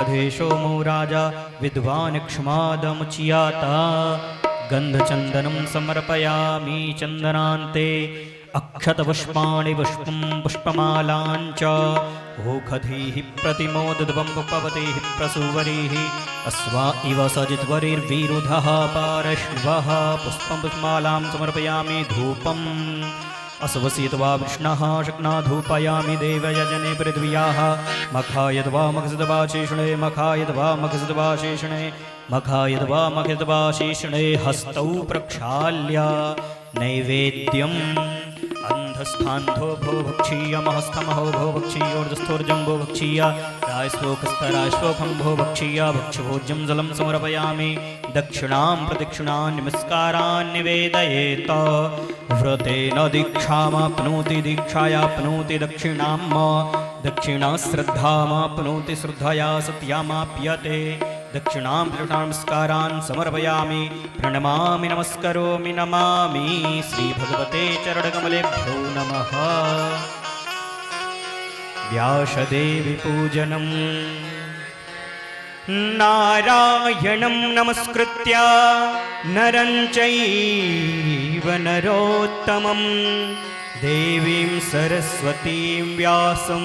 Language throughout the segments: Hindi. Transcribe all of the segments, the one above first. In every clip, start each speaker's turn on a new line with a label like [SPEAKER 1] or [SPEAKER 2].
[SPEAKER 1] सोमो राजा विद्वान् क्षमादमुचियाता गन्धचन्दनं समर्पयामि चन्दनान्ते अक्षतपुष्पाणि पुष्पं पुष्पमालाञ्च ओखधीः प्रतिमोदद्वम्बुपवतीः प्रसूवरीः अस्वा इव सजित्वरिर्विरुधः पार्श्वः पुष्पं पुष्पमालां समर्पयामि धूपम् असवसीत्वा वृष्णः शक्ना धूपयामि देवयजने पृथ्व्याः मखायद्वा मखसिद्वाशेषणे मखायद्वा मखसिद्वाशेषणे मखायद्वा मखसिद्वाशेषणे हस्तौ प्रक्षाल्य नैवेद्यम् अंधस्थान्धो भो भक्षीय महस्थमहो भो भक्षीयोर्धस्थोर्जम्बो भक्षीय रायश्लोकस्तराश्लोकं भो भक्षीय भक्षभोज्यं जलं समर्पयामि दक्षिणां प्रदक्षिणां नमस्कारान् निवेदयेत व्रतेन दीक्षामाप्नोति दीक्षायाप्नोति दक्षिणां दक्षिणा श्रद्धामाप्नोति श्रद्धया सत्यामाप्यते दक्षिणां नमस्कारान् समर्पयामि प्रणमामि नमस्करोमि नमामि श्रीभगवते चरणकमलेभ्यो नमः। व्यासदेवी पूजनम् नारायणं नमस्कृत्य नरं चैव नरोत्तमं देवीं सरस्वतीं व्यासं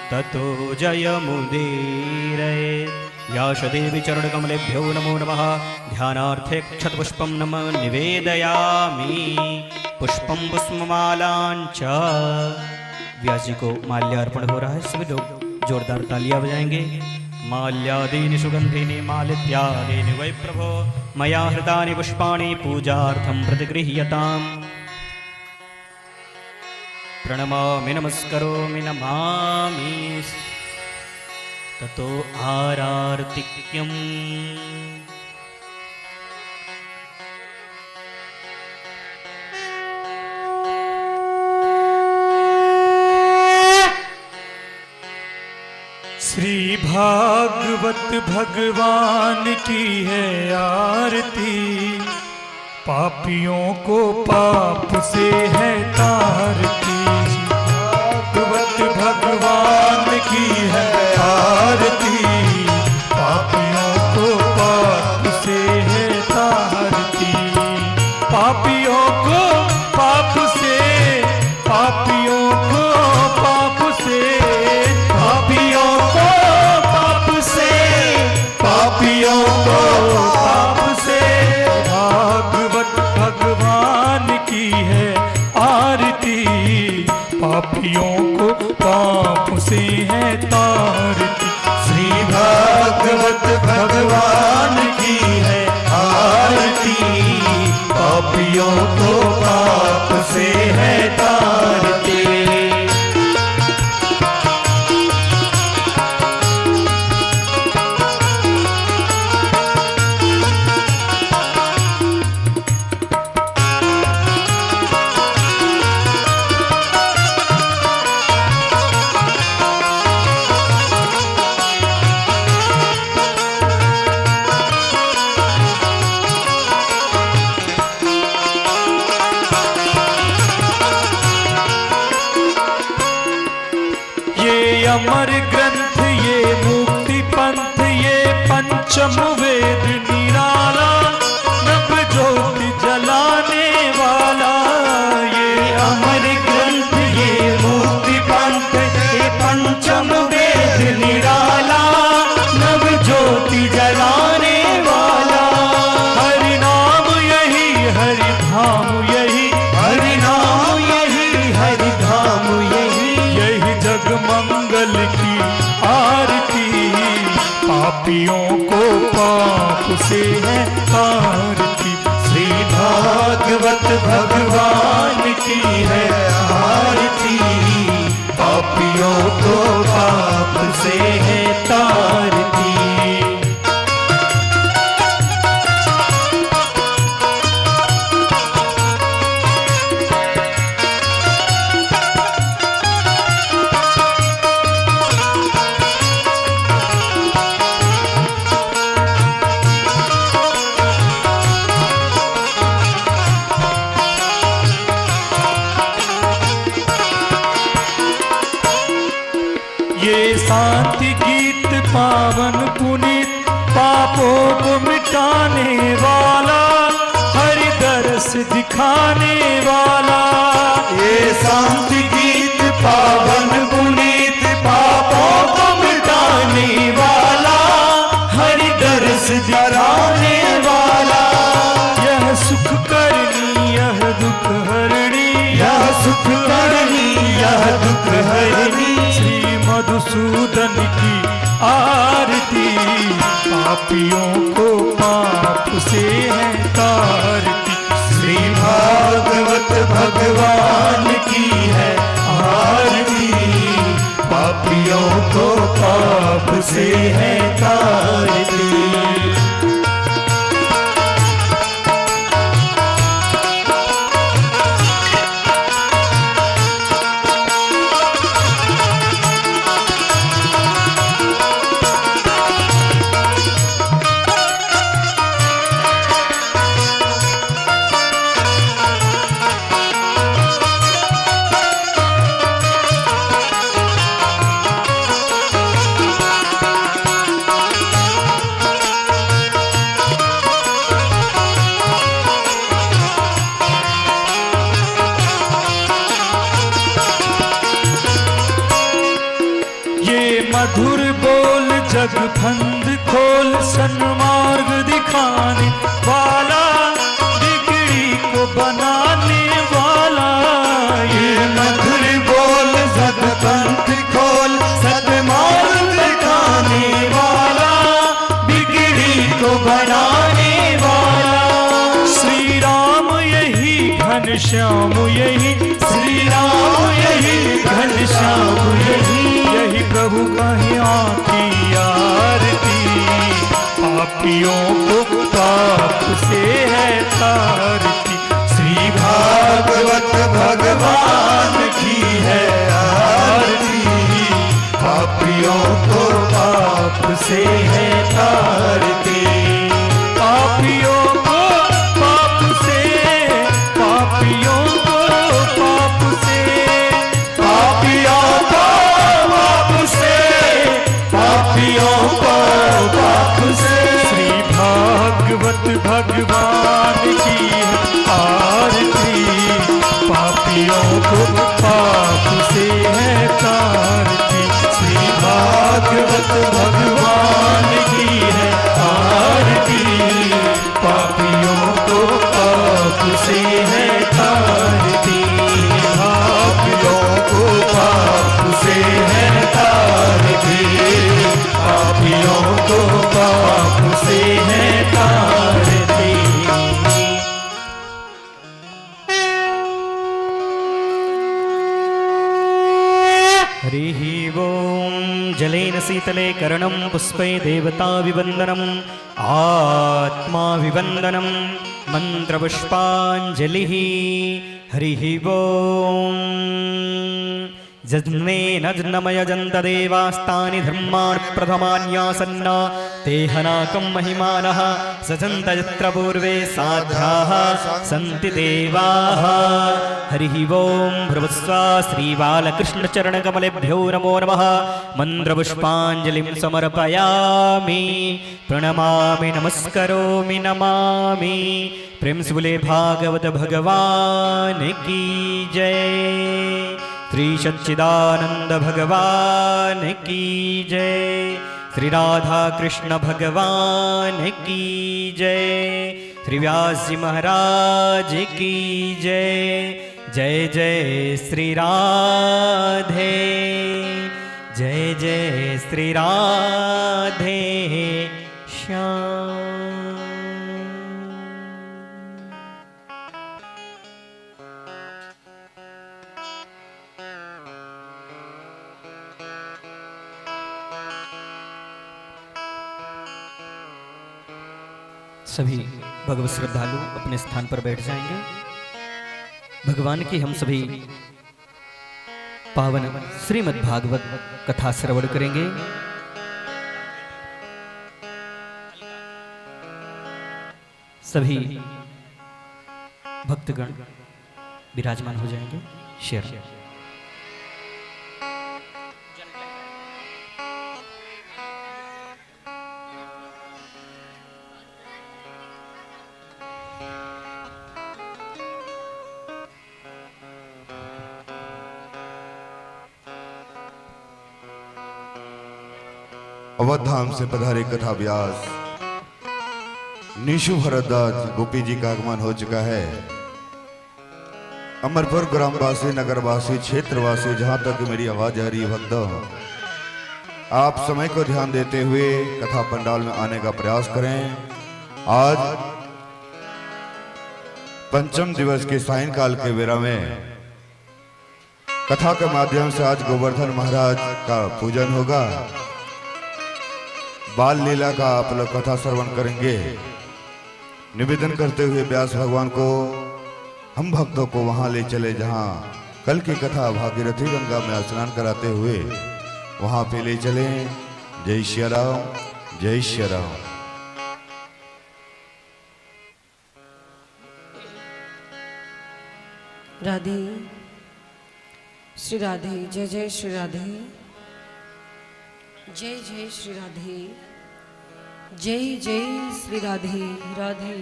[SPEAKER 1] ततो जयमुदीरयेत्। व्यासदेवी चरणकमलेभ्यो नमो नमः। ध्यानार्थे क्षतपुष्पं नम निवेदयामि पुष्पं पुष्पमालाञ्च। व्यास जी को माल्यार्पण हो रहा है, सभी लोग जोरदार तालियां बजाएंगे। माल्यादीनि सुगन्धीनि मालित्यादीनि वै प्रभो मया हृतानि पुष्पाणि पूजार्थं प्रतिगृह्यताम्। प्रणमामि नमस्करोमि नमामि ततो आरार्तिक्यम्।
[SPEAKER 2] श्री भागवत भगवान की है आरती, पापियों को पाप से है तारती। भागवत भगवान की है आरती, पापियों को पाप से है तारती। पापियों को पाप से, पापियों को पाप से, पापियों को पाप से, पापियों को पाप से। भागवत भगवान की है आरती, पापियों को पाप से है तारती।
[SPEAKER 3] श्री भागवत भगवान की है आरती, पापियों को पाप से है तारती।
[SPEAKER 2] अमर ग्रंथ ये मुक्ति पंथ ये पंचम वेद निराला, नभ ज्योति जलाने वाला। ये
[SPEAKER 3] अमर ग्रंथ ये मुक्ति पंथ ये पंचम वेद निराला, नव ज्योति जलाने वाला।
[SPEAKER 2] हरि नाम यही हरि धाम यही,
[SPEAKER 3] हरि नाम यही हरि धाम यही,
[SPEAKER 2] यही जग मंगल की आरती। पापियों को पाप से है तारती।
[SPEAKER 3] श्री भागवत भगवान की है आरती, पापियों को पाप से है तारती।
[SPEAKER 2] ये शांति की पावन पुनीत पापों को मिटाने वाला, हरि दरस दिखाने वाला।
[SPEAKER 3] ये शांति गीत पावन पुनीत पापों को मिटाने वाला, हरि दरस दिखाने वाला।
[SPEAKER 2] यह सुख करनी यह दुख हरणी,
[SPEAKER 3] यह सुख करनी यह दुख हरणी।
[SPEAKER 2] श्री मधुसूदन की आरती, पापियों को पाप से है तारती।
[SPEAKER 3] श्री भागवत भगवान की है आरती, पापियों को पाप से है तारती।
[SPEAKER 2] मधुर बोल जग फंद खोल, सन्मार्ग दिखाने वाला, बिगड़ी को बनाने वाला।
[SPEAKER 3] ये मधुर बोल जग पंथ खोल, सन्मार्ग दिखाने वाला, बिगड़ी को बनाने वाला।
[SPEAKER 2] श्री राम यही घनश्याम यही,
[SPEAKER 3] श्री राम यही घनश्याम यही,
[SPEAKER 2] यही प्रभु कहे आँखी आरती। पापियों को पाप से है तारती।
[SPEAKER 3] श्री भागवत भगवान की है आरती, पापियों को पाप से है तारती।
[SPEAKER 2] पापियों को पाप से, पापियों को पाप से,
[SPEAKER 3] पापियों को पाप से, पापियों को पाप से।
[SPEAKER 2] श्री भागवत भगवान की है आरती, पापियों को पाप से है तारती।
[SPEAKER 3] श्री भागवत भगवान की है आरती, पापियों को पाप से है तारती। पापियों को पाप से है तारती, पापियों को पाप से है तारती।
[SPEAKER 1] हरिः ओं। जलेन शीतले कर्णं पुष्पै देवताभिवन्दनम् आत्माभिवन्दनं मन्त्रपुष्पाञ्जलिः। हरिः ओं। जज्ञेन जन्मयजन्त देवास्तानि धर्माणि प्रथमान्यासन्न, तेहनाकं महिमानः सजन्त यत्र पूर्वे साध्याः सन्ति देवाः। हरिः ओं। भ्रुवस्व श्रीबालकृष्णचरणकमलेभ्यो नमो नमः। मन्त्रपुष्पाञ्जलिं समर्पयामि, प्रणमामि नमस्करोमि नमामि। प्रेम से बोले भागवत भगवान की जय। श्री सच्चिदानंद भगवान की जय। श्री राधा कृष्ण भगवान की जय। श्री व्यास जी महाराज की जय। जय जय श्री राधे, जय जय श्री राधे श्याम। सभी भगवत श्रद्धालु अपने स्थान पर बैठ जाएंगे। भगवान की हम सभी पावन श्रीमद् भागवत कथा श्रवण करेंगे। सभी भक्तगण विराजमान हो जाएंगे। शेयर
[SPEAKER 4] अवध धाम से पधारे कथा व्यास निशु भरद्वाज गोपी जी का आगमन हो चुका है। अमरपुर ग्रामवासी, नगरवासी, क्षेत्रवासी, जहां तक मेरी आवाज आ रही है भक्तों, आप समय को ध्यान देते हुए कथा पंडाल में आने का प्रयास करें। आज पंचम दिवस के सायंकाल के बेरा में कथा के माध्यम से आज गोवर्धन महाराज का पूजन होगा। बाल लीला का आप लोग कथा श्रवण करेंगे। निवेदन करते हुए व्यास भगवान को हम भक्तों को वहां ले चले जहां कल की कथा भागीरथी गंगा में स्नान कराते हुए वहां पे ले चले। जय श्री राम, जय श्री राम।
[SPEAKER 5] राधे श्री राधे, जय जय श्री राधे, जय जय श्री राधे, जय जय श्री राधे। राधे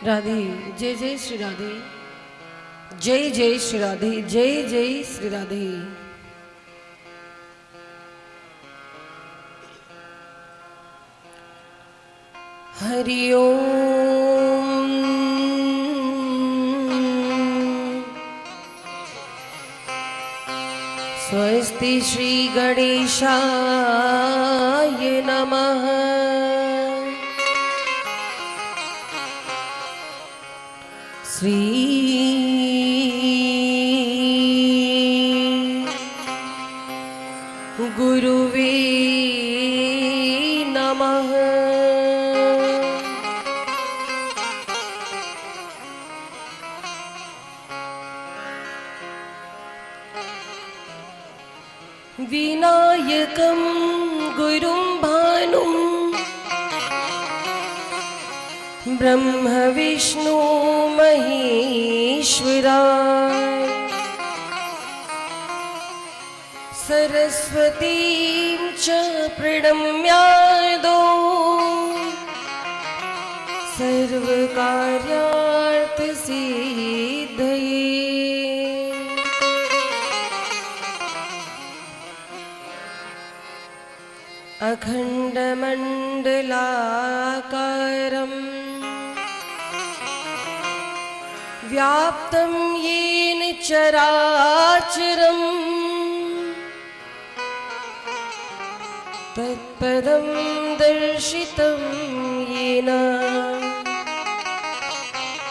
[SPEAKER 5] राधे, जय जय श्री राधे, जय जय श्री राधे, जय जय श्री राधे। हरि ओम। स्वस्ति श्री गणेशाय नमः। श्री गुरुवे नमः। विनायकं गुरुं भानुं ब्रह्म विष्णु महेश्वरा सरस्वतीं च प्रणम्यादो सर्वकार्यार्थसिद्धये। अखण्डमण्डलाकारम् व्याप्तं येन चराचरम् तत्पदं दर्शितं येन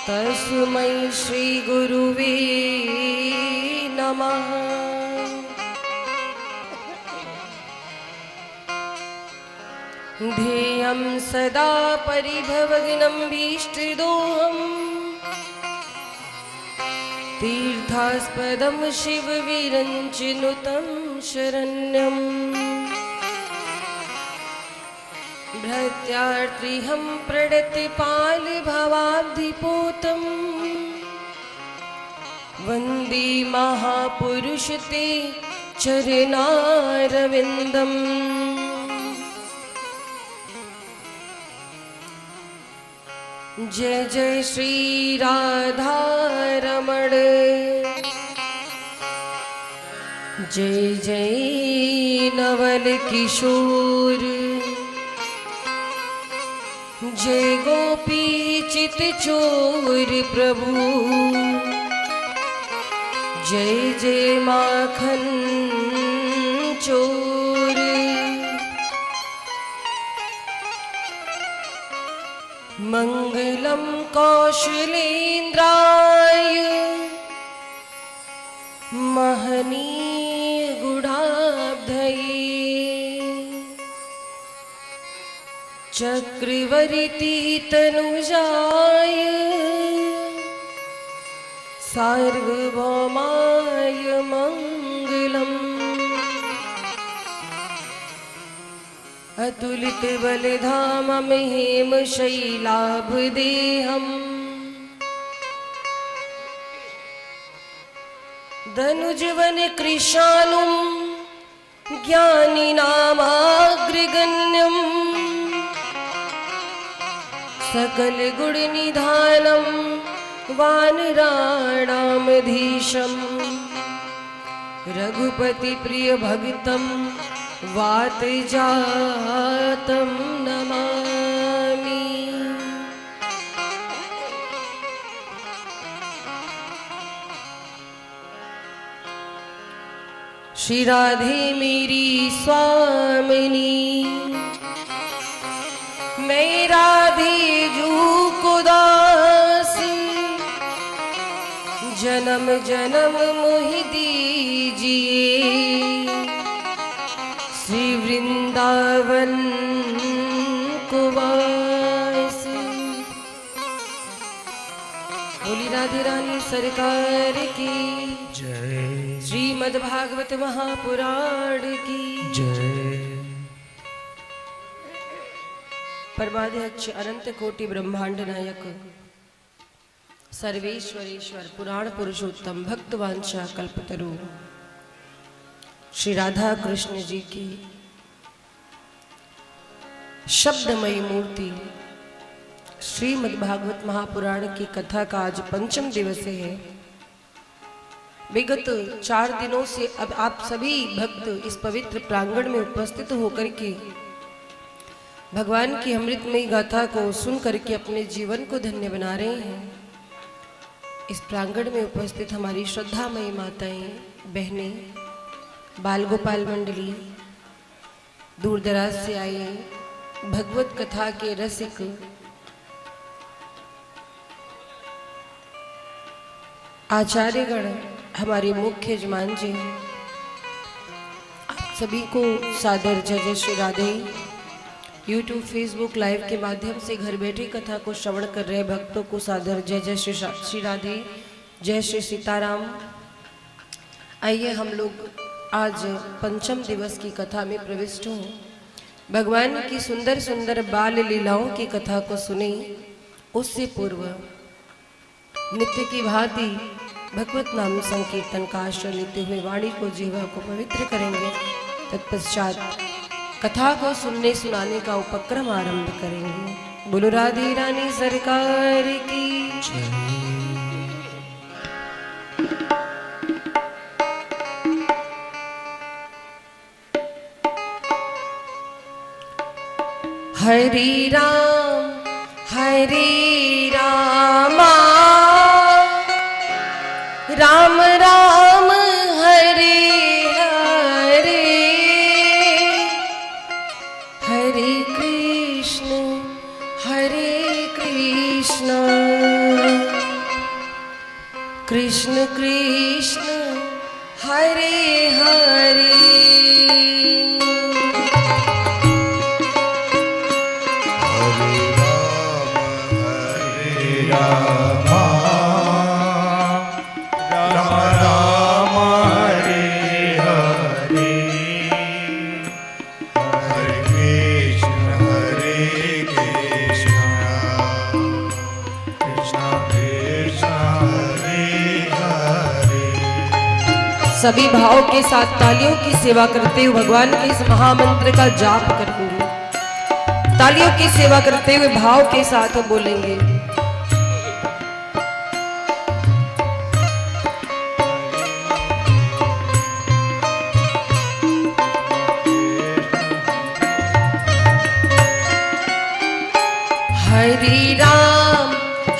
[SPEAKER 5] तस्मै श्री गुरुवे नमः। ध्येयं सदा परिभवग्नं भीष्टदोहम् तीर्थास्पदं शिवविरञ्चिनुतं शरण्यम् भृत्यार्त्रिहं प्रणतिपालभवाब्धिपूतं वन्दे महापुरुष ते चरणारविन्दम्। जय जय श्री राधा रमण, जय जय नवल किशोर, जय गोपी चित चोर प्रभु, जय जय माखन चोर। मंगलम कौशलेन्द्राय महनीय गुणाब्धये चक्रवर्ती तनुजाय सार्वभौमाय मंगलम्। अतुलित बलधामं हेमशैलाभदेहम् धनुजवन कृशानुं ज्ञानिनामाग्रगण्यम् सकलगुणनिधानं वानराणामधीशम् रघुपतिप्रियभक्तं वातजातं नमामि। श्री राधे मेरी स्वामिनी, मैं राधे जू को दासी, जन्म जन्म मोहि दीजिए श्री वृंदावन को वासी। बोली राधे रानी सरकार की
[SPEAKER 2] जय,
[SPEAKER 5] श्रीमद् भागवत महापुराण की
[SPEAKER 2] जय।
[SPEAKER 5] परमाध्यक्ष अनंत कोटि ब्रह्मांड नायक सर्वेश्वरेश्वर पुराण पुरुषोत्तम भक्तवांछा कल्पतरु श्री राधा कृष्ण जी की शब्दमयी मूर्ति श्रीमद् भागवत महापुराण की कथा का आज पंचम दिवस है। विगत 4 दिनों से अब आप सभी भक्त इस पवित्र प्रांगण में उपस्थित होकर के भगवान की अमृतमयी गाथा को सुन करके अपने जीवन को धन्य बना रहे हैं। इस प्रांगण में उपस्थित हमारी श्रद्धामयी माताएं, बहनें, बाल गोपाल मंडली, दूर दराज से आए भगवत कथा के रसिक, आचार्यगण, हमारे मुख्य यजमान जी, आप सभी को सादर जय जय Shri Radhe. YouTube Facebook live के माध्यम से घर बैठे कथा को श्रवण कर रहे भक्तों को सादर जय जय श्री राधे, जय श्री सीताराम। आइए हम लोग आज पंचम दिवस की कथा में प्रविष्ट हों। भगवान की सुंदर सुंदर बाल लीलाओं की कथा को सुने। उससे पूर्व नित्य की भांति भगवत नाम संकीर्तन का आश्रय लेते हुए वाणी को जीवा को पवित्र करेंगे। तत्पश्चात कथा को सुनने सुनाने का उपक्रम आरंभ करेंगे। बोलो राधे रानी सरकार की हरे रामा राम राम हरे हरे, हरे कृष्ण कृष्ण कृष्ण हरे हरे। सभी भाव के साथ तालियों की सेवा करते हुए भगवान के इस महामंत्र का जाप करेंगे। तालियों की सेवा करते हुए भाव के साथ बोलेंगे।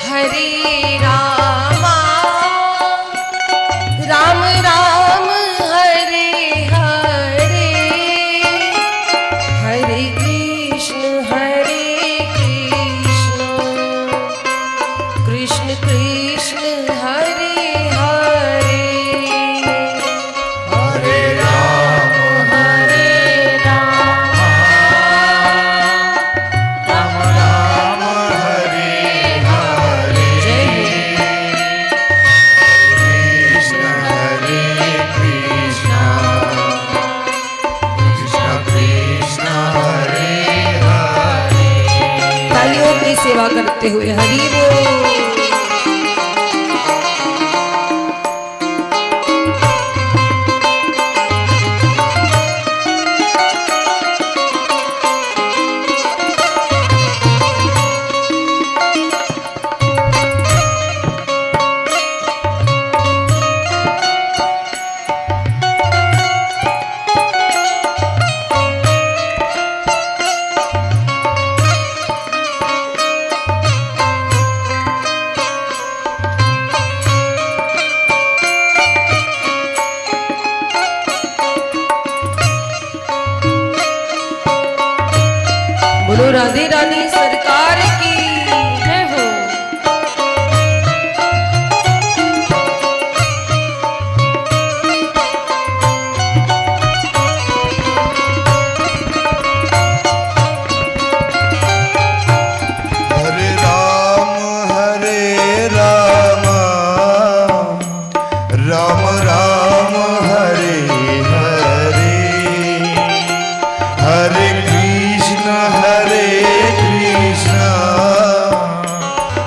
[SPEAKER 5] हरे राम राम राम हरे हरे, हरे कृष्ण कृष्ण कृष्ण हरे हरे। हरे राम राम राम हरे हरे। जय सेवा करते हुए हरि बोल। बोलो राधे रानी सरकार की जय हो।
[SPEAKER 4] हरे राम राम राम हरे हरे, हरे कृष्ण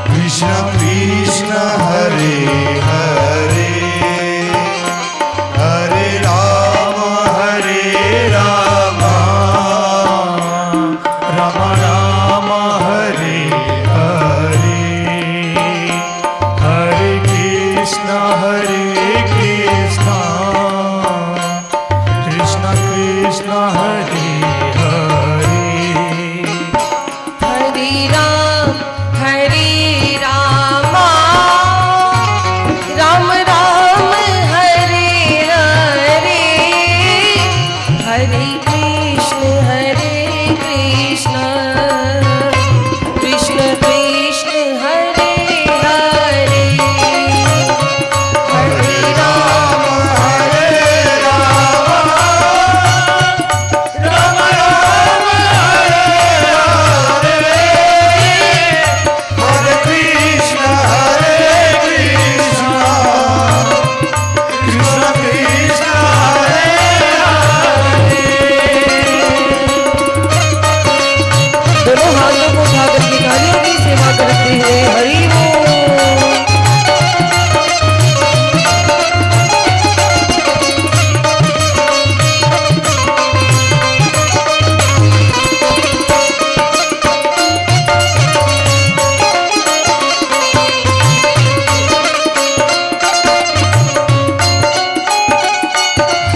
[SPEAKER 4] कृष्ण कृष्ण हरे हरे, हरे राम
[SPEAKER 2] राम राम हरे हरे, हरे कृष्ण कृष्ण कृष्ण हरे हरे।
[SPEAKER 5] हरे राम राम राम हरे हरे, हरे कृष्ण कृष्ण कृष्ण हरे हरे, हरे राम दोनों हाथों को उठाकर भिखारियों की सेवा करते हुए हरि बोल।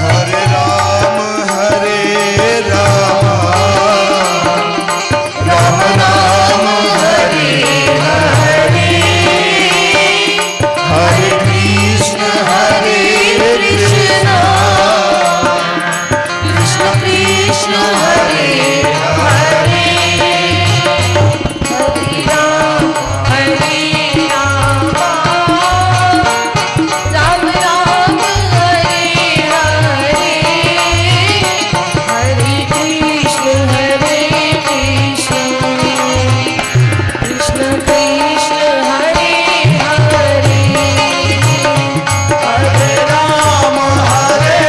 [SPEAKER 4] हरे राम राम राम हरे हरे, हरे कृष्ण कृष्ण कृष्ण हरे हरे,
[SPEAKER 5] हरे राम राम राम हरे हरे, हरे कृष्ण कृष्ण कृष्ण हरे हरे,
[SPEAKER 4] हरे राम हरे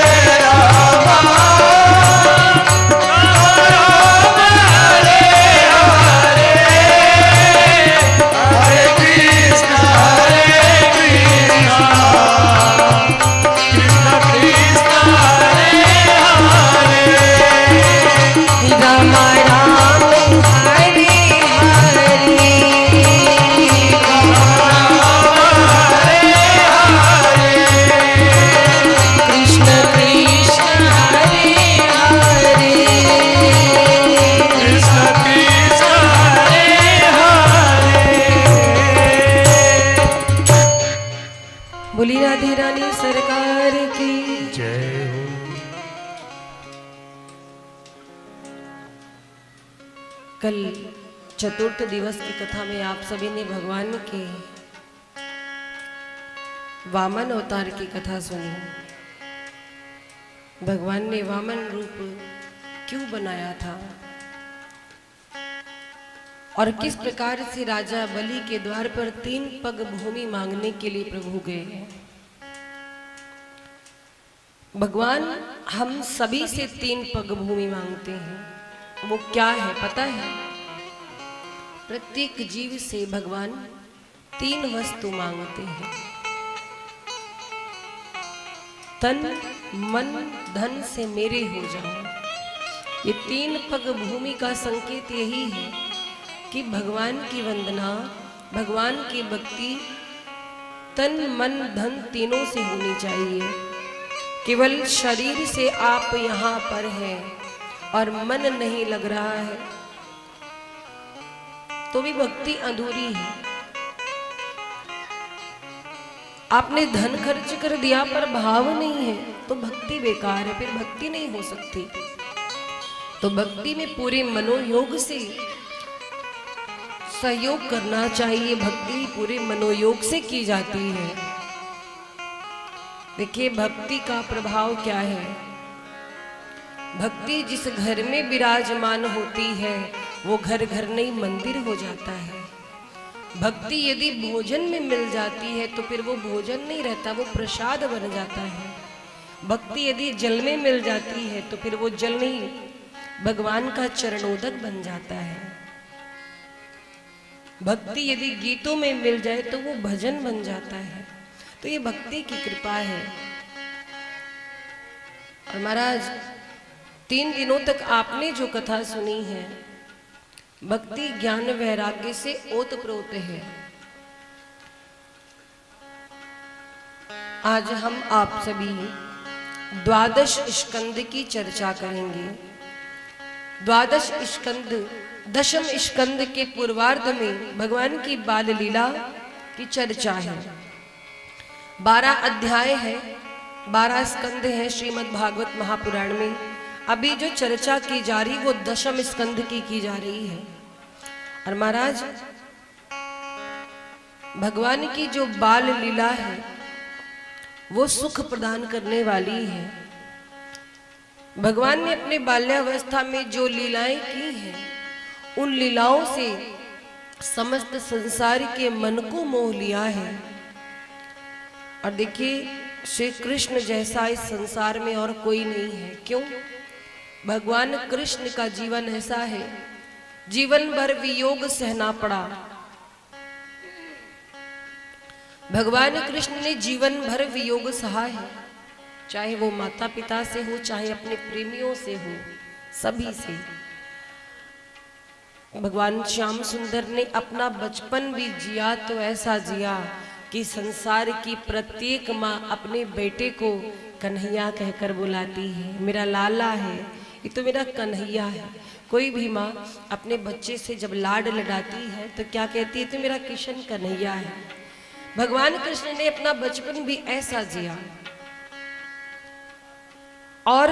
[SPEAKER 4] कृष्ण कृष्ण कृष्ण हरे हरे,
[SPEAKER 5] राम राम हरे हरे, कृष्ण कृष्ण हरे हरे,
[SPEAKER 4] कृष्ण कृष्ण हरे हरे।
[SPEAKER 5] बोली राधे रानी सरकार की
[SPEAKER 2] जय हो।
[SPEAKER 5] कल चतुर्थ दिवस की कथा में आप सभी ने भगवान के वामन अवतार की कथा सुनी। भगवान ने वामन रूप क्यों बनाया था और किस प्रकार से राजा बलि के द्वार पर 3 पग भूमि मांगने के लिए प्रभु गए। भगवान हम सभी से 3 पग भूमि मांगते हैं। वो क्या है पता है? प्रत्येक जीव से भगवान 3 वस्तु मांगते हैं, तन मन धन से मेरे हो जाओ। ये 3 पग भूमि का संकेत यही है कि भगवान की वंदना, भगवान की भक्ति तन मन धन तीनों से होनी चाहिए। केवल शरीर से आप यहाँ पर हैं और मन नहीं लग रहा है तो भी भक्ति अधूरी है। आपने धन खर्च कर दिया पर भाव नहीं है तो भक्ति बेकार है, फिर भक्ति नहीं हो सकती। तो भक्ति में पूरे मनोयोग से सहयोग करना चाहिए। भक्ति पूरे मनोयोग से की जाती है। देखिए भक्ति का प्रभाव क्या है। भक्ति जिस घर में विराजमान होती है वो घर घर नहीं मंदिर हो जाता है। भक्ति यदि भोजन में मिल जाती है तो फिर वो भोजन नहीं रहता, वो प्रसाद बन जाता है। भक्ति यदि जल में मिल जाती है तो फिर वो जल नहीं, भगवान का चरणोदक बन जाता है। भक्ति यदि गीतों में मिल जाए तो वो भजन बन जाता है। तो ये भक्ति की कृपा है। और महाराज 3 दिनों तक आपने जो कथा सुनी है, भक्ति ज्ञान वैराग्य से ओतप्रोत है। आज हम आप सभी द्वादश स्कंद की चर्चा करेंगे। द्वादश स्कंद, दशम स्कंद के पूर्वार्ध में भगवान की बाल लीला की चर्चा है। 12 अध्याय है, 12 स्कंद है श्रीमद् भागवत महापुराण में। अभी जो चर्चा की जा रही वो दशम स्कंद की जा रही है। और महाराज भगवान की जो बाल लीला है वो सुख प्रदान करने वाली है। भगवान ने अपने बाल्यावस्था में जो लीलाएं की हैं उन लीलाओं से समस्त संसार के मन को मोह लिया है। और देखिए श्री कृष्ण जैसा इस संसार में और कोई नहीं है। क्यों? भगवान कृष्ण का जीवन ऐसा है, जीवन भर वियोग सहना पड़ा। भगवान कृष्ण ने जीवन भर वियोग सहा है, चाहे वो माता पिता से हो, चाहे अपने प्रेमियों से हो, सभी से। भगवान श्याम सुंदर ने अपना बचपन भी जिया तो ऐसा जिया कि संसार की प्रत्येक माँ अपने बेटे को कन्हैया कहकर बुलाती है। मेरा लाला है, ये तो मेरा कन्हैया है। कोई भी माँ अपने बच्चे से जब लाड लड़ाती है तो क्या कहती है? तो मेरा किशन कन्हैया है। भगवान कृष्ण ने अपना बचपन भी ऐसा जिया। और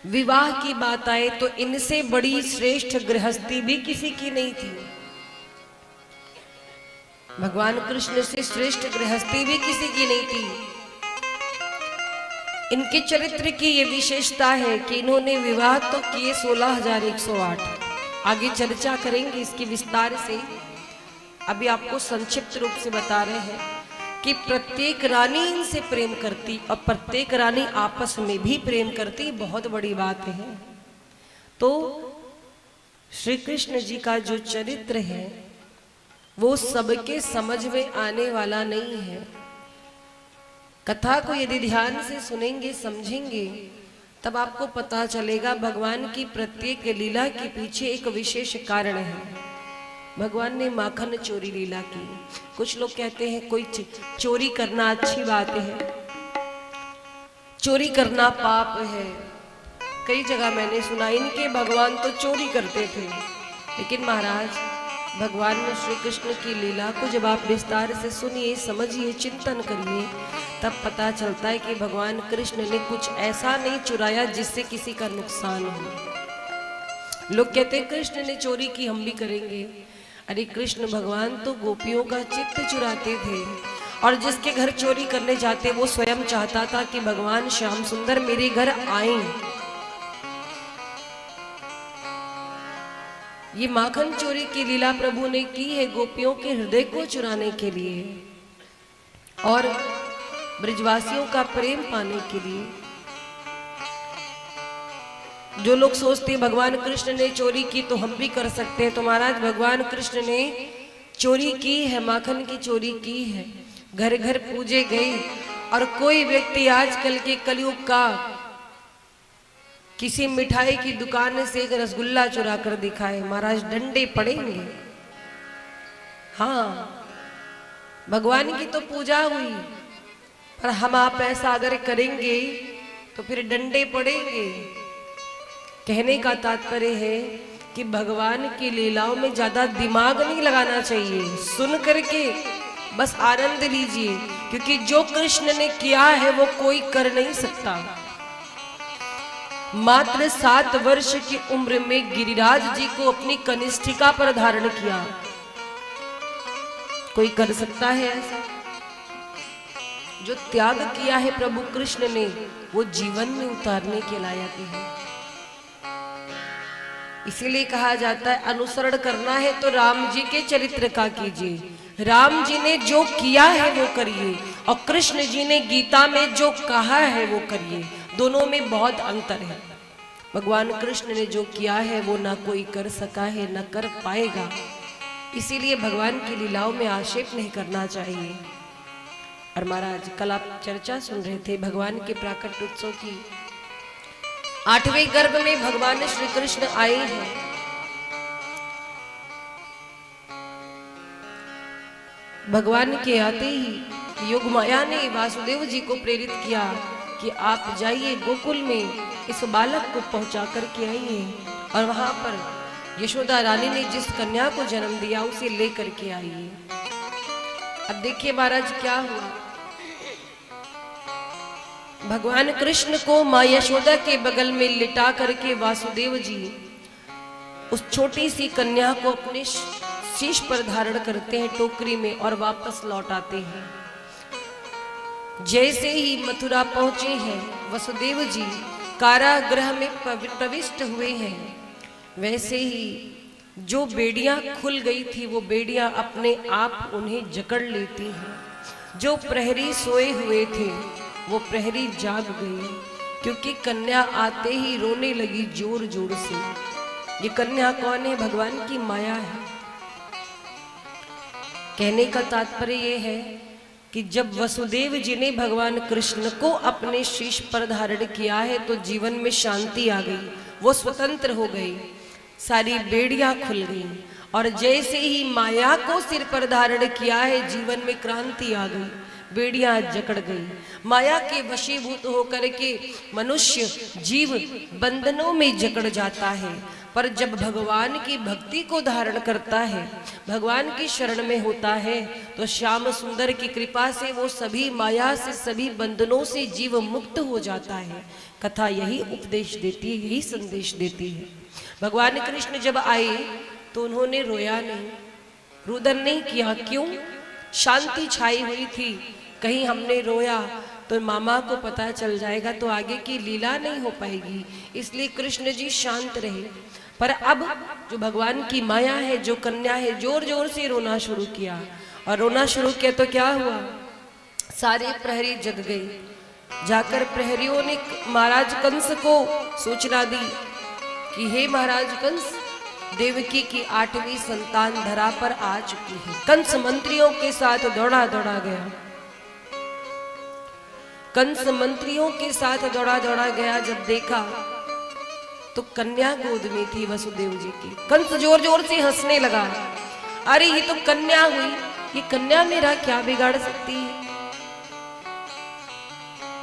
[SPEAKER 5] विवाह की बात आए तो इनसे बड़ी श्रेष्ठ गृहस्थी भी किसी की नहीं थी। भगवान कृष्ण से श्रेष्ठ गृहस्थी भी किसी की नहीं थी। इनके चरित्र की ये विशेषता है कि इन्होंने विवाह तो किए 16,108। आगे चर्चा करेंगे इसकी विस्तार से। अभी आपको संक्षिप्त रूप से बता रहे हैं कि प्रत्येक रानी इनसे प्रेम करती और प्रत्येक रानी आपस में भी प्रेम करती। बहुत बड़ी बात है। तो श्री कृष्ण जी का जो चरित्र है वो सबके समझ में आने वाला नहीं है। कथा को यदि ध्यान से सुनेंगे, समझेंगे, तब आपको पता चलेगा भगवान की प्रत्येक लीला के पीछे एक विशेष कारण है। भगवान ने माखन चोरी लीला की। कुछ लोग कहते हैं कोई चोरी करना अच्छी बात है, चोरी करना पाप है। कई जगह मैंने सुना इनके भगवान तो चोरी करते थे। लेकिन महाराज भगवान श्री कृष्ण की लीला को जब आप विस्तार से सुनिए, समझिए, चिंतन करिए, तब पता चलता है कि भगवान कृष्ण ने कुछ ऐसा नहीं चुराया जिससे किसी का नुकसान हो। लोग कहते हैं कृष्ण ने चोरी की, हम भी करेंगे। अरे कृष्ण भगवान तो गोपियों का चित्त चुराते थे। और जिसके घर चोरी करने जाते वो स्वयं चाहता था कि भगवान श्याम सुंदर मेरे घर आए। ये माखन चोरी की लीला प्रभु ने की है गोपियों के हृदय को चुराने के लिए और ब्रजवासियों का प्रेम पाने के लिए। जो लोग सोचते भगवान कृष्ण ने चोरी की तो हम भी कर सकते हैं, तो महाराज भगवान कृष्ण ने चोरी की है, माखन की चोरी की है। घर घर पूजे गए। और कोई व्यक्ति आजकल के कलयुग का किसी मिठाई की दुकान से एक रसगुल्ला चुरा कर दिखाए, महाराज डंडे पड़ेंगे। हाँ, भगवान की तो पूजा हुई, पर हम आप ऐसा अगर करेंगे तो फिर डंडे पड़ेंगे। कहने का तात्पर्य है कि भगवान की लीलाओं में ज्यादा दिमाग नहीं लगाना चाहिए। सुन करके बस आनंद लीजिए, क्योंकि जो कृष्ण ने किया है वो कोई कर नहीं सकता। मात्र 7 वर्ष की उम्र में गिरिराज जी को अपनी कनिष्ठिका पर धारण किया। कोई कर सकता है ऐसा? जो त्याग किया है प्रभु कृष्ण ने, वो जीवन में उतारने के लायक है। इसीलिए कहा जाता है अनुसरण करना है तो राम जी के चरित्र का कीजिए। राम जी ने जो किया है वो करिए, और कृष्ण जी ने गीता में जो कहा है वो करिए। दोनों में बहुत अंतर है। भगवान कृष्ण ने जो किया है वो ना कोई कर सका है, ना कर पाएगा। इसीलिए भगवान की लीलाओं में आक्षेप नहीं करना चाहिए। और महाराज, कल आप चर्चा सुन रहे थे भगवान के प्राकट्य उत्सव की। 8वें गर्भ में भगवान श्री कृष्ण आए हैं। भगवान के आते ही योग माया ने वासुदेव जी को प्रेरित किया कि आप जाइए गोकुल में इस बालक को पहुंचा करके आइए, और वहां पर यशोदा रानी ने जिस कन्या को जन्म दिया उसे लेकर के आइए। अब देखिए महाराज क्या हुआ। भगवान कृष्ण को माँ यशोदा के बगल में लिटा करके वासुदेव जी उस छोटी सी कन्या को अपने शीश पर धारण करते हैं टोकरी में, और वापस लौट आते हैं। जैसे ही मथुरा पहुंचे हैं, वसुदेव जी कारागृह में प्रविष्ट हुए हैं, वैसे ही जो बेड़ियां खुल गई थी वो बेड़ियां अपने आप उन्हें जकड़ लेती हैं। जो प्रहरी सोए हुए थे वो प्रहरी जाग गए, क्योंकि कन्या आते ही रोने लगी जोर जोर से। ये कन्या कौन है? भगवान की माया है। कहने का तात्पर्य ये है कि जब वसुदेव जी ने भगवान कृष्ण को अपने शीश पर धारण किया है तो जीवन में शांति आ गई, वो स्वतंत्र हो गई, सारी बेड़ियां खुल गई। और जैसे ही माया को सिर पर धारण किया है, जीवन में क्रांति आ गई, बेड़ियां जकड़ गई। माया के वशीभूत होकर के मनुष्य जीव बंधनों में जकड़ जाता है, पर जब भगवान की भक्ति को धारण करता है, भगवान की शरण में होता है, तो श्याम सुंदर की कृपा से वो सभी माया से, सभी बंधनों से जीव मुक्त हो जाता है। कथा यही उपदेश देती है, यही संदेश देती है। भगवान कृष्ण जब आए तो उन्होंने रोया नहीं, रुदन नहीं किया। क्यों? शांति छाई हुई थी। कहीं हमने रोया तो मामा को पता चल जाएगा तो आगे की लीला नहीं हो पाएगी, इसलिए कृष्ण जी शांत रहे। पर अब जो भगवान की माया है, जो कन्या है, जोर जोर से रोना शुरू किया। और रोना शुरू किया तो क्या हुआ? सारे प्रहरी जग गए। जाकर प्रहरियों ने महाराज कंस को सूचना दी कि हे महाराज कंस, देवकी की 8वीं संतान धरा पर आ चुकी है। कंस मंत्रियों के साथ दौड़ा दौड़ा गया। कंस मंत्रियों के साथ दौड़ा दौड़ा गया। जब देखा तो कन्या गोद में थी वसुदेव जी की। कंस जोर जोर से हंसने लगा। अरे ये तो कन्या हुई, ये कन्या मेरा क्या बिगाड़ सकती है?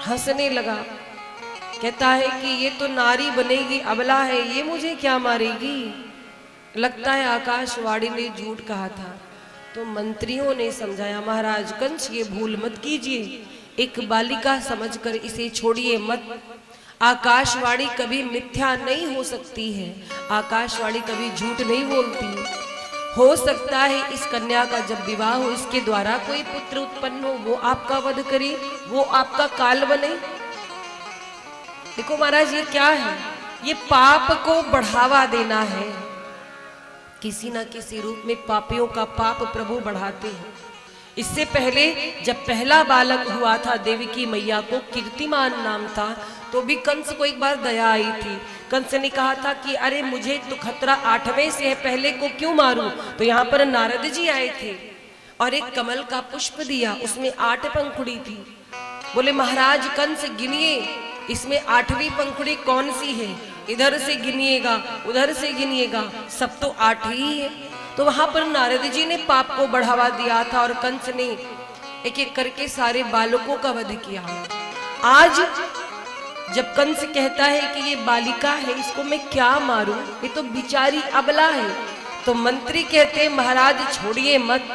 [SPEAKER 5] हंसने लगा। कहता है कि ये तो नारी बनेगी, अबला है, ये मुझे क्या मारेगी? लगता है आकाशवाणी ने झूठ कहा था। तो मंत्रियों ने समझाया, महाराज कंस ये भूल मत कीजिए, एक बालिका समझकर इसे छोड़िए मत। आकाशवाणी कभी मिथ्या नहीं हो सकती है, आकाशवाणी कभी झूठ नहीं बोलती। हो सकता है इस कन्या का जब विवाह हो, इसके द्वारा कोई पुत्र उत्पन्न हो, वो आपका वध करे, वो आपका काल बने। देखो महाराज ये क्या है? ये पाप को बढ़ावा देना है। किसी ना किसी रूप में पापियों का पाप प्रभु बढ़ाते हैं। इससे पहले जब पहला बालक हुआ था, देवकी मैया को कीर्तिमान नाम था, तो भी कंस को एक बार दया आई थी। कंस ने कहा था कि अरे मुझे तो खतरा 8वें से है, पहले को क्यों मारूं? तो यहाँ पर नारद जी आए थे और एक कमल का पुष्प दिया, उसमें 8 पंखुड़ी थी। बोले महाराज कंस गिनिए, इसमें 8वीं पंखुड़ी कौन सी है? इधर से गिनिएगा, उधर से गिनिएगा, सब तो 8 ही है। तो वहां पर नारद जी ने पाप को बढ़ावा दिया था और कंस ने एक एक करके सारे बालकों का वध किया। आज जब कंस कहता है कि ये बालिका है, इसको मैं क्या मारूं, ये तो बिचारी अबला है, तो मंत्री कहते हैं महाराज छोड़िए मत,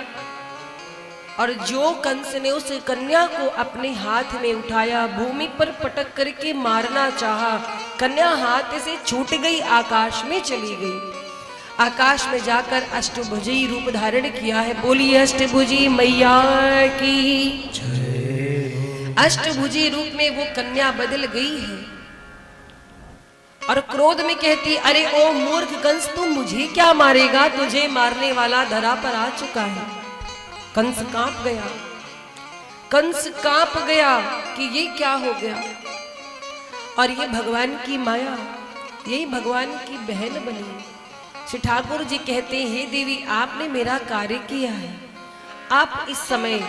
[SPEAKER 5] और जो कंस ने उस कन्या को अपने हाथ में उठाया, भूमि पर पटक करके मारना चाहा, कन्या हाथ से छूट गई, आकाश में चली गई। आकाश में जाकर अष्टभुजी रूप धारण किया है। बोलिए अष्टभुजी मैया की जय। अष्टभुजी रूप में वो कन्या बदल गई है और क्रोध में कहती, अरे ओ मूर्ख कंस, तू मुझे क्या मारेगा? तुझे मारने वाला धरा पर आ चुका है। कंस कांप गया, कंस कांप गया कि ये क्या हो गया। और ये भगवान की माया, यही भगवान की बहन बनी। श्री ठाकुर जी कहते हैं, हे देवी, आपने मेरा कार्य किया है। आप इस समय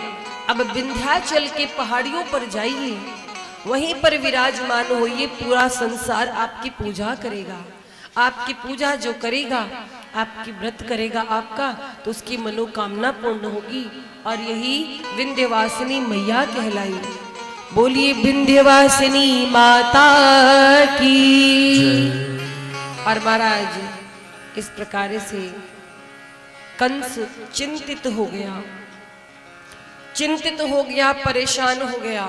[SPEAKER 5] अब विंध्याचल के पहाड़ियों पर जाइए, वहीं पर विराजमान होइए। पूरा संसार आपकी पूजा करेगा। आपकी पूजा जो करेगा, आपकी व्रत करेगा आपका, तो उसकी मनोकामना पूर्ण होगी। और यही विंध्यवासिनी मैया कहलाई। बोलिए विंध्यवासिनी माता की। और महाराज इस प्रकार से कंस चिंतित हो गया, चिंतित हो गया, परेशान हो गया।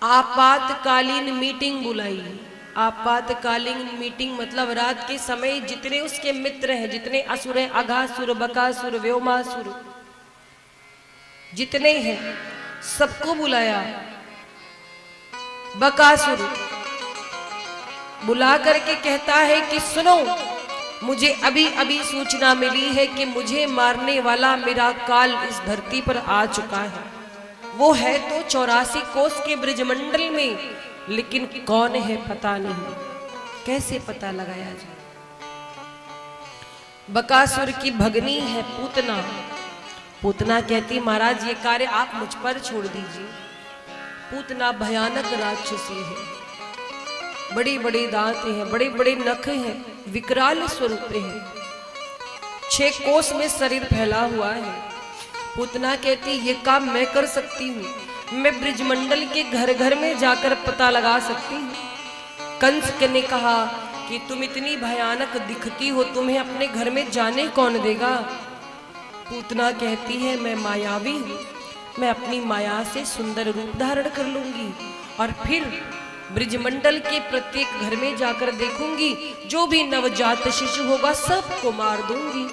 [SPEAKER 5] आपातकालीन मीटिंग बुलाई। आपातकालीन मीटिंग मतलब रात के समय जितने उसके मित्र हैं, जितने असुर हैं, अघासुर, बकासुर, व्योमासुर, जितने हैं सबको बुलाया। बकासुर बुला करके कहता है कि सुनो, मुझे अभी अभी सूचना मिली है कि मुझे मारने वाला मेरा काल इस धरती पर आ चुका है। वो है तो 84 कोस के ब्रजमंडल में, लेकिन कौन है पता नहीं, कैसे पता लगाया जाए। बकासुर की भगनी है पूतना। पूतना कहती, महाराज ये कार्य आप मुझ पर छोड़ दीजिए। पूतना भयानक राक्षसी है, बड़ी बड़ी दांत हैं, बड़े बड़े नख हैं, विकराल स्वरूप है, 6 कोस में शरीर फैला हुआ है। पूतना कहती, ये काम मैं कर सकती हूँ, मैं ब्रजमंडल के घर घर में जाकर पता लगा सकती हूँ। कंस ने कहा कि तुम इतनी भयानक दिखती हो, तुम्हें अपने घर में जाने कौन देगा? पूतना कहती है, मैं मायावी हूँ, मैं अपनी माया से सुंदर रूप धारण कर लूंगी और फिर ब्रजमंडल के प्रत्येक घर में जाकर देखूंगी, जो भी नवजात शिशु होगा सबको मार दूंगी,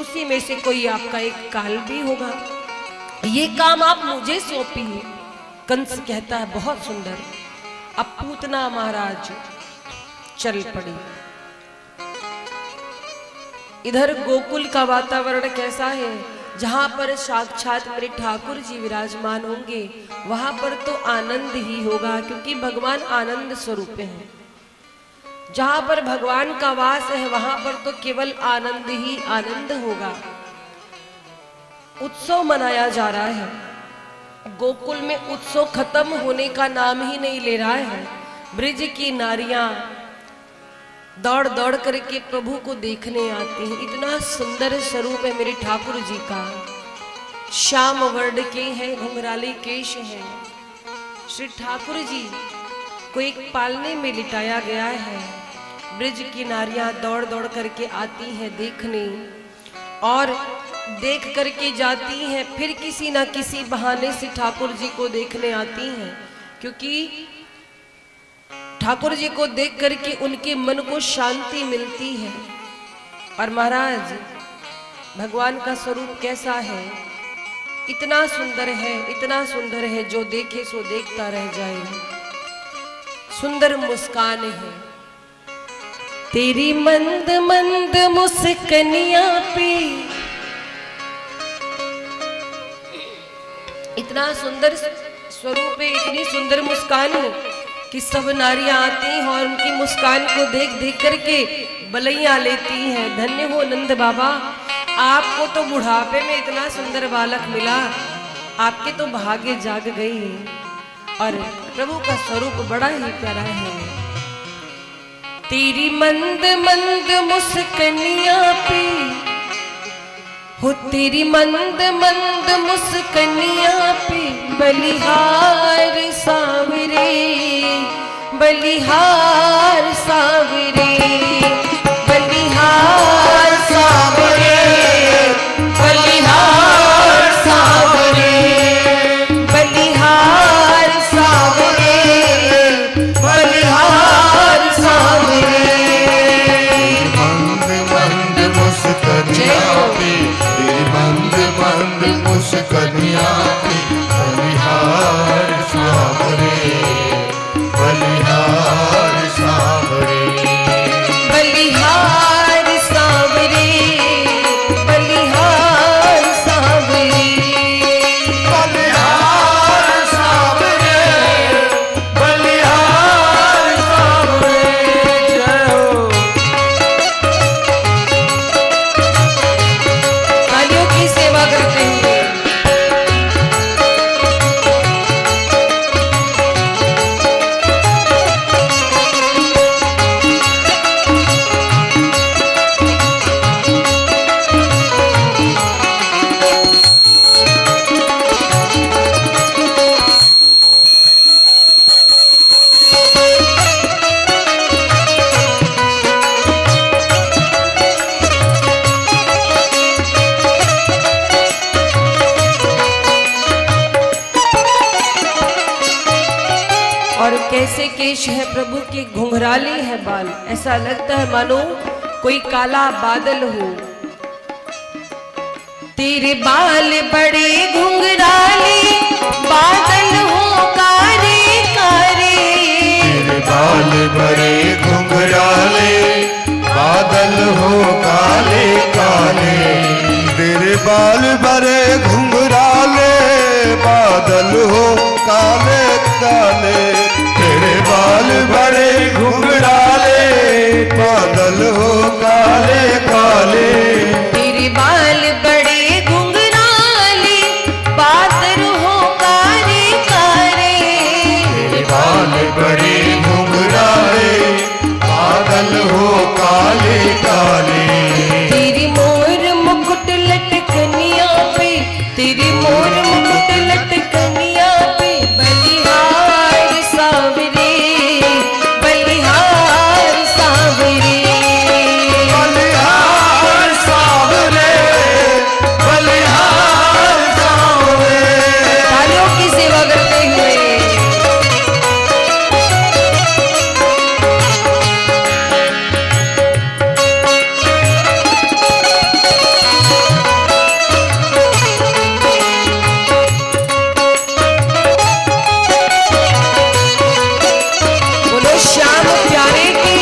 [SPEAKER 5] उसी में से कोई आपका एक काल भी होगा। ये काम आप मुझे सौंपिए। कंस कहता है, बहुत सुंदर। अब पूतना महाराज चल पड़ी। इधर गोकुल का वातावरण कैसा है? जहां पर साक्षात मेरे ठाकुर जी विराजमान होंगे, वहां पर तो आनंद ही होगा, क्योंकि भगवान आनंद स्वरूप हैं। जहां पर भगवान का वास है, वहां पर तो केवल आनंद ही आनंद होगा। उत्सव मनाया जा रहा है। गोकुल में उत्सव खत्म होने का नाम ही नहीं ले रहा है। ब्रिज की नारियां दौड़ दौड़ करके प्रभु को देखने आती हैं। इतना सुंदर स्वरूप है मेरे ठाकुर जी का। श्याम वर्ण के हैं, घुंघराले केश हैं। श्री ठाकुर जी को एक पालने में लिटाया गया है। ब्रिज की नारियां दौड़ दौड़ करके आती हैं देखने, और देख करके जाती हैं, फिर किसी ना किसी बहाने से ठाकुर जी को देखने आती हैं, क्योंकि ठाकुर जी को देख करके उनके मन को शांति मिलती है। और महाराज भगवान का स्वरूप कैसा है? इतना सुंदर है, इतना सुंदर है, जो देखे सो देखता रह जाए। सुंदर मुस्कान है तेरी, मंद मंद मुस्कनिया पे। इतना सुंदर स्वरूप है, इतनी सुंदर मुस्कान है कि सब नारियां आती हैं और उनकी मुस्कान को देख देख करके बलैया लेती हैं। धन्य हो नंद बाबा, आपको तो बुढ़ापे में इतना सुंदर बालक मिला, आपके तो भाग्य जाग गई। और प्रभु का स्वरूप बड़ा ही प्यारा है। तेरी मंद मंद मुस्कनिया पे हो, तेरी मंद मंद मुस्कनिया पे, बलिहार सावरे, बलिहार सावरे, बलिहार सावरे, बलिहार सावरे। कैसे केश है प्रभु के, घुंघराले है बाल। ऐसा लगता है मानो कोई काला बादल हो। तेरे बाल बड़े घुंघराले, बादल हो कारे कारे।
[SPEAKER 4] तेरे बाल बड़े घुंघराले, बादल हो काले काले। तेरे बाल बड़े घुंघराले, बादल हो काले काले। तेरे बाल बड़े घुंघराले, बादल हो काले काले।
[SPEAKER 5] तेरे बाल बड़े घुंघराले, बादल हो कारे कारे।
[SPEAKER 4] तेरे बाल बड़े घुंघराले, बादल हो काले काले।
[SPEAKER 5] तेरी मोर मुकुट लटकनिया पे, तेरी मोर मुकुट लटकनिया पे। बलिहार सावरे, बलिहार सावरे।
[SPEAKER 4] बलिहार सावरे, बलिहार सावरे।
[SPEAKER 5] तालियों की सेवा करते हुए बोलो श्याम प्यारे की।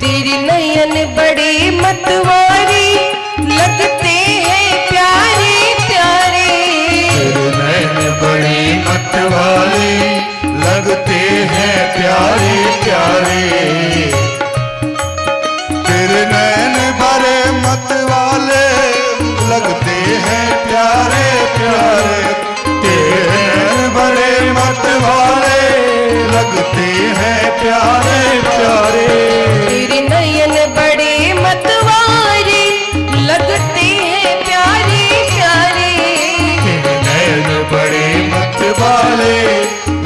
[SPEAKER 5] तेरे नयन बड़े मतवारी, लगते हैं प्यारे प्यारे।
[SPEAKER 4] तेरे नैन बड़े मतवाले, लगते हैं प्यारे प्यारे। तेरे नैन बड़े मतवाले, लगते हैं प्यारे प्यारे। तेरे नैन बड़े मतवाले, लगते हैं प्यारे प्यारे।
[SPEAKER 5] तेरे नयन बड़े मतवारे, लगते हैं प्यारे प्यारे।
[SPEAKER 4] तेरे नैन बड़े मतवाले,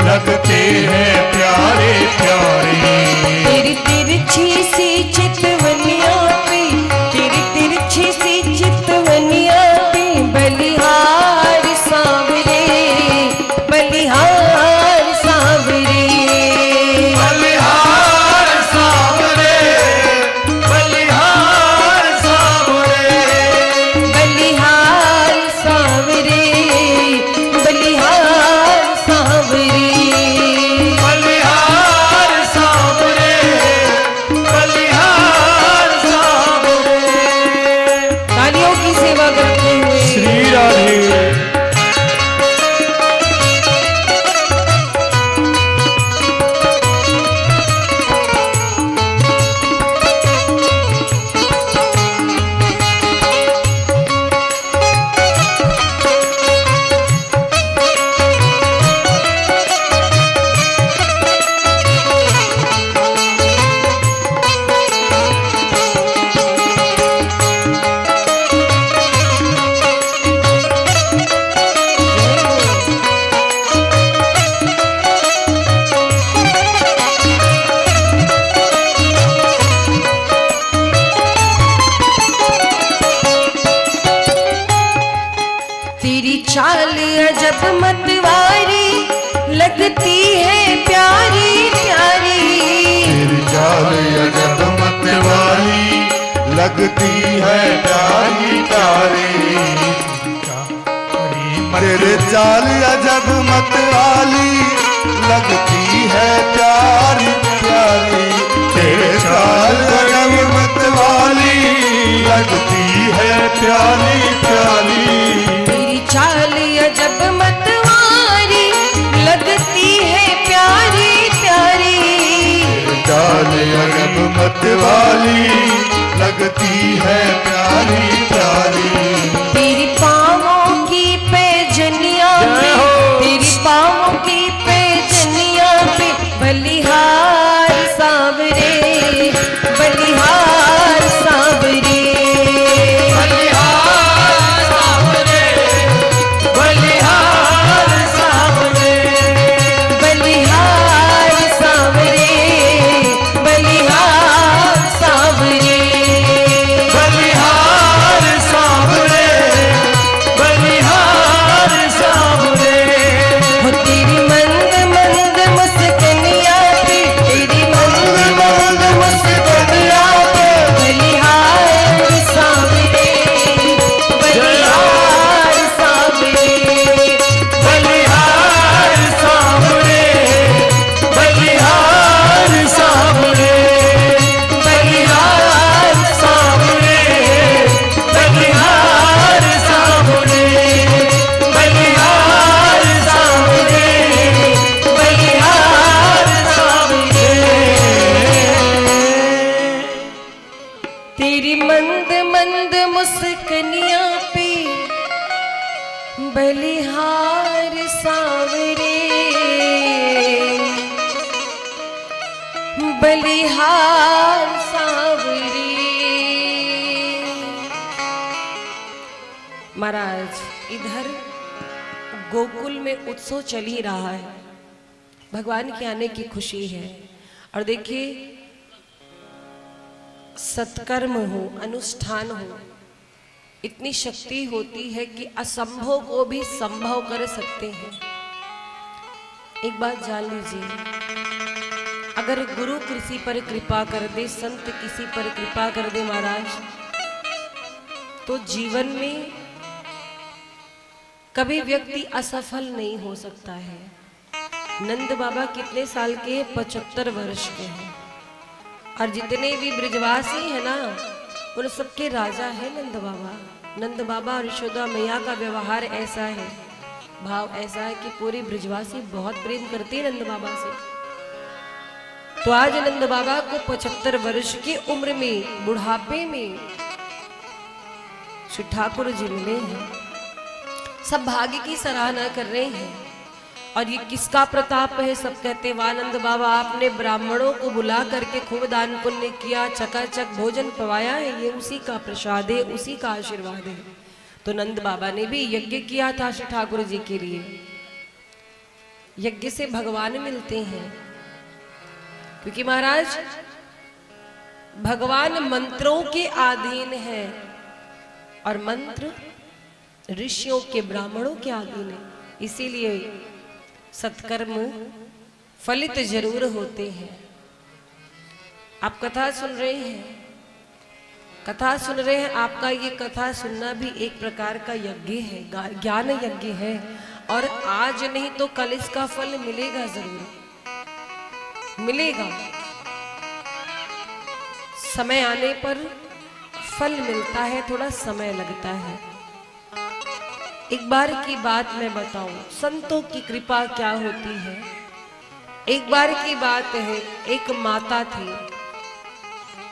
[SPEAKER 4] लगते हैं प्यारे प्यारे।
[SPEAKER 5] तेरी तिरछी सी चितवनिया पे, तेरी तिरछी सी चितवनिया पे। बलिहार सावरे, बलिहार सावरे।
[SPEAKER 4] बलिहार सावरे, बलिहार सावरे।
[SPEAKER 5] बलिहार सावरे, बलिहार सावरे।
[SPEAKER 4] बलिहार सावरे, बलिहार सावरे।
[SPEAKER 5] तालियों की सेवा करते हुए
[SPEAKER 2] श्री राधे।
[SPEAKER 5] तेरी चाल अजब मतवारी, लगती है प्यारी प्यारी।
[SPEAKER 4] तेरी चाल अजब मतवाली, लगती है प्यारी प्यारी। तेरे चाल अजब मतवाली, लगती है प्यारी प्यारी। तेरे चाल अजब मतवाली, लगती है प्यारी प्यारी।
[SPEAKER 5] तेरी चाल अजब मतवारी, लगती है प्यारी प्यारी।
[SPEAKER 4] चाल अजब मतवाली, लगती है प्यारी प्यारी।
[SPEAKER 5] तेरी पाँवों की पैजनिया पे, तेरी पाँवों की पैजनिया पे। बलिहार सावरे, बलिहार सावरे।
[SPEAKER 2] बलिहार सावरे, बलिहार सावरे।
[SPEAKER 5] तेरी मंद मंद मुस्कनिया पे बलिहार सांवरे, बलिहार सांवरे। महाराज इधर गोकुल में उत्सव चल ही रहा है, भगवान के आने की खुशी है। और देखिए सत्कर्म हो, अनुष्ठान हो, इतनी शक्ति होती है कि असंभव को भी संभव कर सकते हैं। एक बात जान लीजिए, अगर गुरु किसी पर कृपा कर दे, संत किसी पर कृपा कर दे महाराज, तो जीवन में कभी व्यक्ति असफल नहीं हो सकता है। नंद बाबा कितने साल के हैं? 75 वर्ष के हैं। और जितने भी ब्रजवासी है ना, उन सबके राजा है नंद बाबा। नंद बाबा और यशोदा मैया का व्यवहार ऐसा है, भाव ऐसा है कि पूरे ब्रजवासी बहुत प्रेम करते हैं नंद बाबा से। तो आज नंद बाबा को 75 वर्ष की उम्र में, बुढ़ापे में श्री ठाकुर जी मिले हैं। सब भाग्य की सराहना कर रहे हैं। और ये किसका प्रताप है? सब कहते वानंद बाबा आपने ब्राह्मणों को बुला करके खूब दान पुण्य किया, चकाचक भोजन पवाया है, ये उसी का प्रसाद है, उसी का आशीर्वाद है। तो नंद बाबा ने भी यज्ञ किया था श्री ठाकुर जी के लिए। यज्ञ से भगवान मिलते हैं, क्योंकि महाराज भगवान मंत्रों के अधीन है और मंत्र ऋषियों के, ब्राह्मणों के अधीन है। इसीलिए सत्कर्म फलित जरूर होते हैं। आप कथा सुन रहे हैं, कथा सुन रहे हैं, आपका ये कथा सुनना भी एक प्रकार का यज्ञ है, ज्ञान यज्ञ है। और आज नहीं तो कल इसका फल मिलेगा, जरूर मिलेगा। समय आने पर फल मिलता है, थोड़ा समय लगता है। एक बार की बात मैं बताऊं, संतों की कृपा क्या होती है। एक बार की बात है, एक माता थी,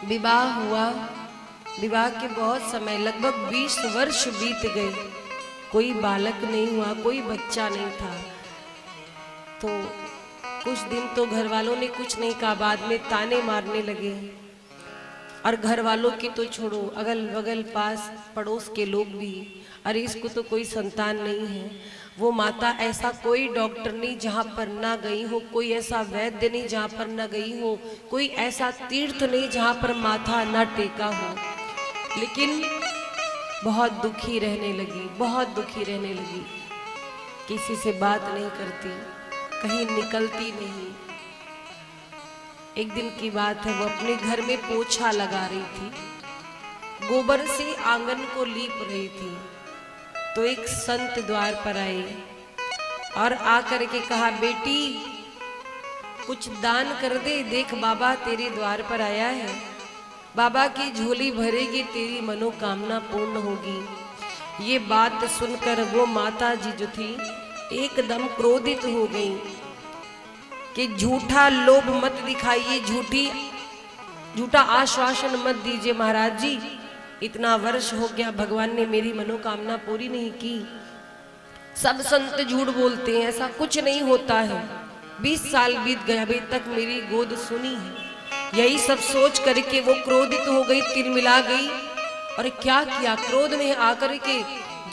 [SPEAKER 5] विवाह हुआ, विवाह के बहुत समय, लगभग 20 वर्ष बीत गए, कोई बालक नहीं हुआ, कोई बच्चा नहीं था। तो कुछ दिन तो घर वालों ने कुछ नहीं कहा, बाद में ताने मारने लगे। और घर वालों की तो छोड़ो, अगल बगल पास पड़ोस के लोग भी, अरे इसको तो कोई संतान नहीं है। वो माता ऐसा कोई डॉक्टर नहीं जहाँ पर ना गई हो, कोई ऐसा वैद्य नहीं जहाँ पर ना गई हो, कोई ऐसा तीर्थ नहीं जहाँ पर माथा ना टेका हो। लेकिन बहुत दुखी रहने लगी, बहुत दुखी रहने लगी। किसी से बात नहीं करती, कहीं निकलती नहीं। एक दिन की बात है, वो अपने घर में पोछा लगा रही थी, गोबर से आंगन को लीप रही थी। तो एक संत द्वार पर आए और आकर के कहा, बेटी कुछ दान कर दे, देख बाबा तेरे द्वार पर आया है, बाबा की झोली भरेगी, तेरी मनोकामना पूर्ण होगी। ये बात सुनकर वो माता जी जो थी एकदम क्रोधित हो गई कि झूठा लोभ मत दिखाइए, झूठा आश्वासन मत दीजिए महाराज जी। इतना वर्ष हो गया, भगवान ने मेरी मनोकामना पूरी नहीं की। सब संत झूठ बोलते हैं, ऐसा कुछ नहीं होता है। 20 साल बीत गए, अभी तक मेरी गोद सुनी है। यही सब सोच करके वो क्रोधित हो गई, तिलमिला गई। और क्या किया, क्रोध में आकर के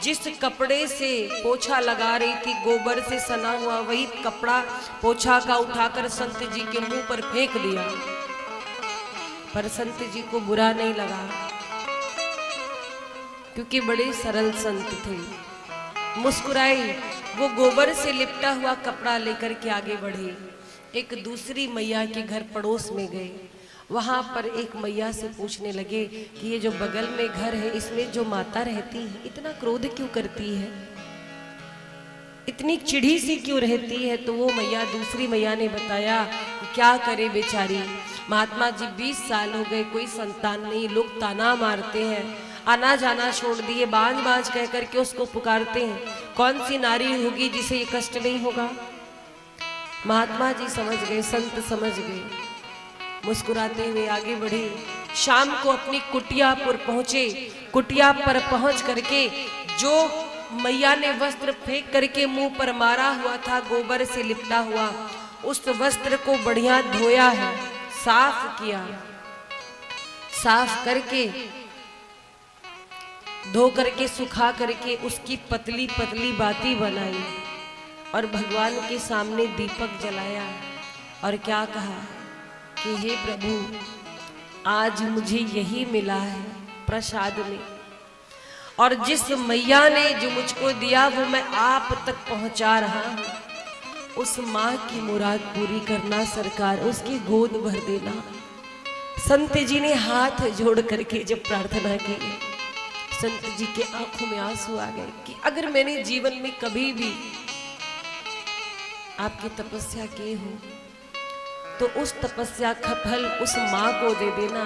[SPEAKER 5] जिस कपड़े से पोछा लगा रही थी, गोबर से सना हुआ, वही कपड़ा पोछा का उठाकर संत जी के मुंह पर फेंक दिया। पर संत जी को बुरा नहीं लगा, क्योंकि बड़े सरल संत थे। मुस्कुराए, वो गोबर से लिपटा हुआ कपड़ा लेकर के आगे बढ़े। एक दूसरी मैया के घर पड़ोस में गए, वहां पर एक मैया से पूछने लगे कि ये जो बगल में घर है, इसमें जो माता रहती है, इतना क्रोध क्यों करती है, इतनी चिढ़ी सी क्यों रहती है। तो वो मैया, दूसरी मैया ने बताया कि क्या करे बेचारी, महात्मा जी 20 साल हो गए, कोई संतान नहीं, लोग ताना मारते हैं, आना जाना छोड़ दिए, बांझ बांझ कह करके उसको पुकारते हैं, कौन सी नारी होगी जिसे ये कष्ट नहीं होगा। महात्मा जी समझ गए, संत समझ गए, मुस्कुराते हुए आगे बढ़े शाम को अपनी कुटिया पर पहुंचे। कुटिया पर पहुंच करके जो मैया ने वस्त्र फेंक करके मुंह पर मारा हुआ था, गोबर से लिपटा हुआ, उस वस्त्र को बढ़िया धोया है, साफ किया। साफ करके धो करके सुखा करके उसकी पतली पतली बाती बनाई और भगवान के सामने दीपक जलाया और क्या कहा कि हे प्रभु, आज मुझे यही मिला है प्रसाद में, और जिस मैया ने जो मुझको दिया वो मैं आप तक पहुंचा रहा हूं। उस माँ की मुराद पूरी करना सरकार, उसकी गोद भर देना। संत जी ने हाथ जोड़ करके जब प्रार्थना की, संत जी के आंखों में आंसू आ गए कि अगर मैंने जीवन में कभी भी आपकी तपस्या की हो तो उस तपस्या का फल उस माँ को दे देना।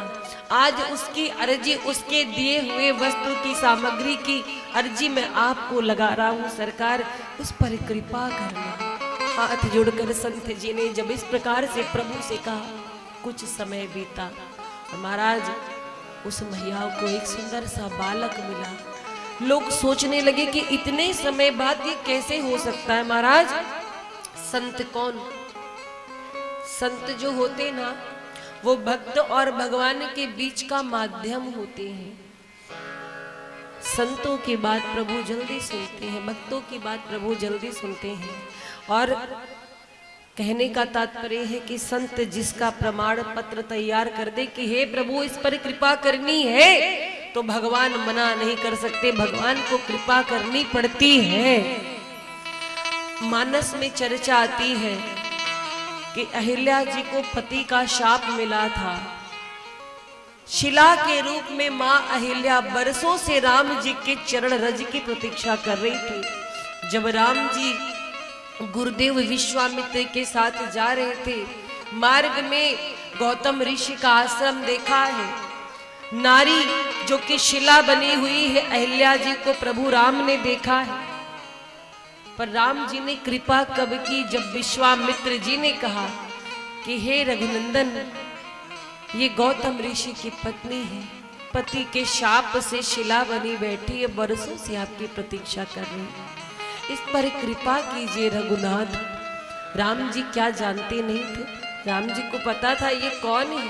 [SPEAKER 5] आज उसकी अर्जी, उसके दिए हुए वस्तु की सामग्री की अर्जी मैं आपको लगा रहा हूँ सरकार, उस पर कृपा करना। हाथ जोड़कर संत जी ने जब इस प्रकार से प्रभु से कहा, कुछ समय बीता और महाराज उस मैया को एक सुंदर सा बालक मिला। लोग सोचने लगे कि इतने समय बाद ये कैसे हो सकता है। महाराज संत कौन? संत जो होते ना, वो भक्त और भगवान के बीच का माध्यम होते हैं। संतों की बात प्रभु जल्दी सुनते हैं, भक्तों की बात प्रभु जल्दी सुनते हैं। और कहने का तात्पर्य है कि संत जिसका प्रमाण पत्र तैयार कर दे कि हे प्रभु इस पर कृपा करनी है, तो भगवान मना नहीं कर सकते, भगवान को कृपा करनी पड़ती है। मानस में चर्चा आती है कि अहिल्या जी को पति का शाप मिला था। शिला के रूप में मां अहिल्या बरसों से राम जी के चरण रज की प्रतीक्षा कर रही थी। जब राम जी गुरुदेव विश्वामित्र के साथ जा रहे थे, मार्ग में गौतम ऋषि का आश्रम देखा है। नारी जो कि शिला बनी हुई है, अहिल्या जी को प्रभु राम ने देखा है। पर राम जी ने कृपा कब की? जब विश्वामित्र जी ने कहा कि हे रघुनंदन, ये गौतम ऋषि की पत्नी है, पति के शाप से शिला बनी बैठी है, बरसों से आपकी प्रतीक्षा कर रही है, इस पर कृपा कीजिए रघुनाथ। राम जी क्या जानते नहीं थे? राम जी को पता था ये कौन है,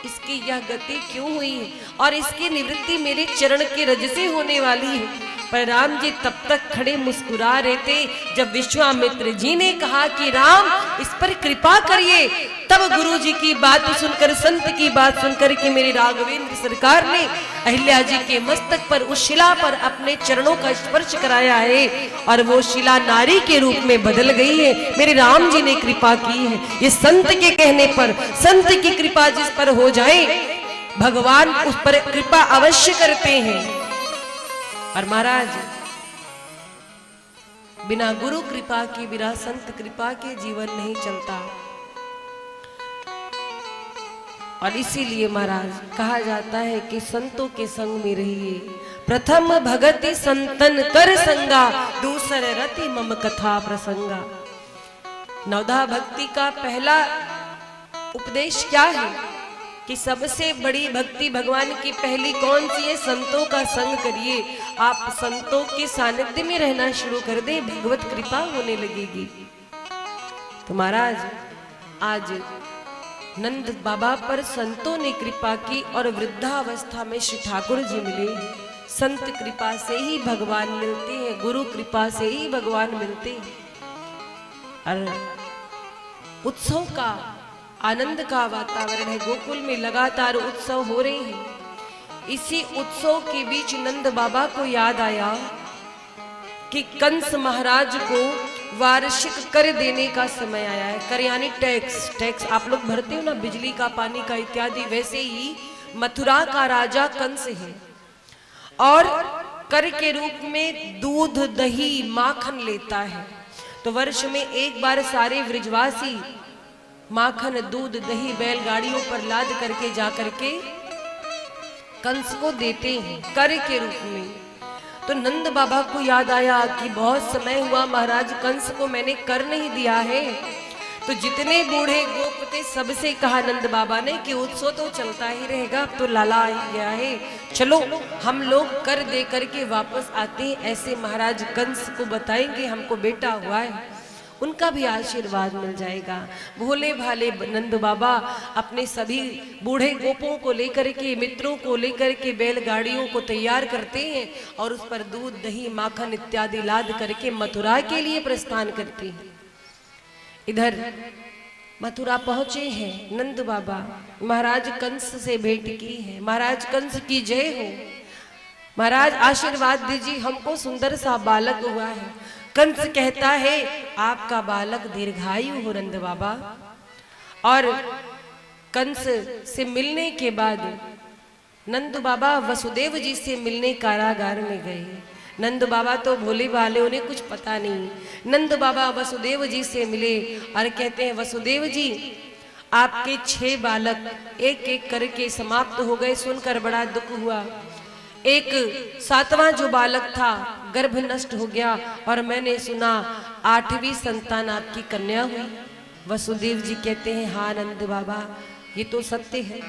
[SPEAKER 5] इसकी यह गति क्यों हुई है और इसकी निवृत्ति मेरे चरण के रज से होने वाली है। पर राम जी तब तक खड़े मुस्कुरा रहे थे। जब विश्वामित्र जी ने कहा कि राम इस पर कृपा करिए, तब गुरु जी की बात सुनकर, संत की बात सुनकर कि मेरे राघवेंद्र सरकार ने अहिल्या जी के मस्तक पर, उस शिला पर अपने चरणों का स्पर्श कराया है और वो शिला नारी के रूप में बदल गई है। मेरे राम जी ने कृपा की है। ये संत के कहने पर, संत की कृपा जिस पर हो जाए, भगवान उस पर कृपा अवश्य करते हैं। और महाराज बिना गुरु कृपा के, बिना संत कृपा के जीवन नहीं चलता। और इसीलिए महाराज कहा जाता है कि संतों के संग में रहिए। प्रथम भगति संतन कर संगा, दूसर रति मम कथा प्रसंगा। नवधा भक्ति का पहला उपदेश क्या है कि सबसे बड़ी भक्ति भगवान की पहली कौन सी है? संतों का संग करिए। आप संतों के सानिध्य में रहना शुरू कर दे, भगवत कृपा होने लगेगी। तो महाराज आज नंद बाबा पर संतों ने कृपा की और वृद्धावस्था में श्री ठाकुर जी मिले। संत कृपा से ही भगवान मिलते हैं, गुरु कृपा से ही भगवान मिलते हैं। और उत्सव का, आनंद का वातावरण है। गोकुल में लगातार उत्सव हो रहे हैं। इसी उत्सव के बीच नंद बाबा को याद आया कि कंस महाराज को वार्षिक कर देने का समय आया है। कर यानी टैक्स। टैक्स आप लोग भरते हो ना, बिजली का, पानी का इत्यादि। वैसे ही मथुरा का राजा कंस है और कर के रूप में दूध, दही, माखन लेता है। तो वर्ष में एक बार सारे ब्रजवासी माखन, दूध, दही बैलगाड़ियों पर लाद करके जा करके कंस को देते हैं कर के रूप में। तो नंद बाबा को याद आया कि बहुत समय हुआ महाराज, कंस को मैंने कर नहीं दिया है। तो जितने बूढ़े गोप थे सबसे कहा नंद बाबा ने कि उत्सव तो चलता ही रहेगा, अब तो लाला आ ही गया है, चलो हम लोग कर दे करके वापस आते हैं, ऐसे महाराज कंस को बताएंगे हमको बेटा हुआ है, उनका भी आशीर्वाद मिल जाएगा। भोले भाले नंद बाबा अपने सभी बूढ़े गोपों को लेकर के, मित्रों को लेकर के बैलगाड़ियों को तैयार करते हैं और उस पर दूध दही माखन इत्यादि लाद करके मथुरा के लिए प्रस्थान करते हैं। इधर मथुरा पहुंचे हैं नंद बाबा, महाराज कंस से भेंट की है। महाराज कंस की जय हो, महाराज आशीर्वाद दीजिए, हमको सुंदर सा बालक हुआ है। कंस कहता है आपका बालक दीर्घायु हो नंद बाबा। और कंस से मिलने के बाद नंद बाबा वसुदेव जी से मिलने कारागार में गए। नंद बाबा तो भोले भाले, उन्हें कुछ पता नहीं। नंद बाबा वसुदेव जी से मिले और कहते हैं वसुदेव जी आपके 6 बालक एक एक करके समाप्त हो गए, सुनकर बड़ा दुख हुआ। एक 7वां जो बालक था गर्भ नष्ट हो गया और मैंने सुना 8वीं संतान आपकी कन्या हुई। वसुदेव जी कहते हैं हाँ नंद बाबा ये तो सत्य है।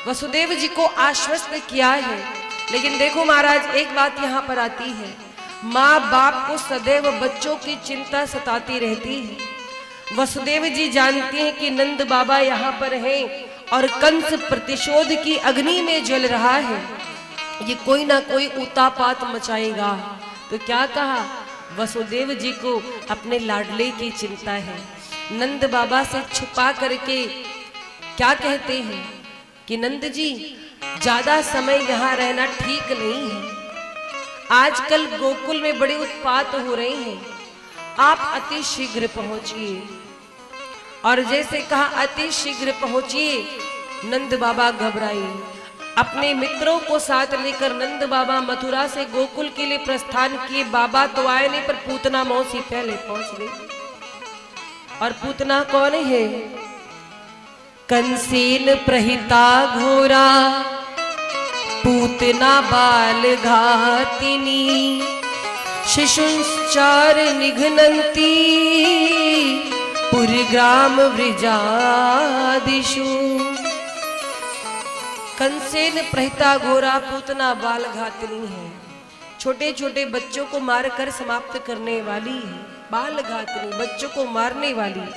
[SPEAKER 5] वसुदेव जी को आश्वस्त किया है, लेकिन देखो महाराज एक बात यहाँ पर आती है, माँ बाप को सदैव बच्चों की चिंता सताती रहती है। वसुदेव जी जानते हैं कि नंद बाबा यहाँ पर हैं और कंस प्रतिशोध की अग्नि में जल रहा है, ये कोई ना कोई उतापात मचाएगा। तो क्या कहा, वसुदेव जी को अपने लाडले की चिंता है। नंद बाबा से छुपा करके क्या कहते हैं कि नंद जी ज्यादा समय यहाँ रहना ठीक नहीं है, आजकल गोकुल में बड़े उत्पात हो रहे हैं, आप अति शीघ्र पहुंचिए। और जैसे कहा अति शीघ्र पहुंचिए, नंद बाबा घबराए। अपने मित्रों को साथ लेकर नंद बाबा मथुरा से गोकुल के लिए प्रस्थान किए। बाबा तो आए नहीं, पर पूतना मौसी पहले पहुंच गई। और पूतना कौन है, कंसेन प्रहिता घोरा पूतना बाल घातिनी शिशुंश्चार निघ्नन्ति पुरग्राम वृजादिषु। कंसेन प्रहिता घोरा पूतना बाल घातिनी है, छोटे छोटे बच्चों को मारकर समाप्त करने वाली है। बाल घातिनी, बच्चों को मारने वाली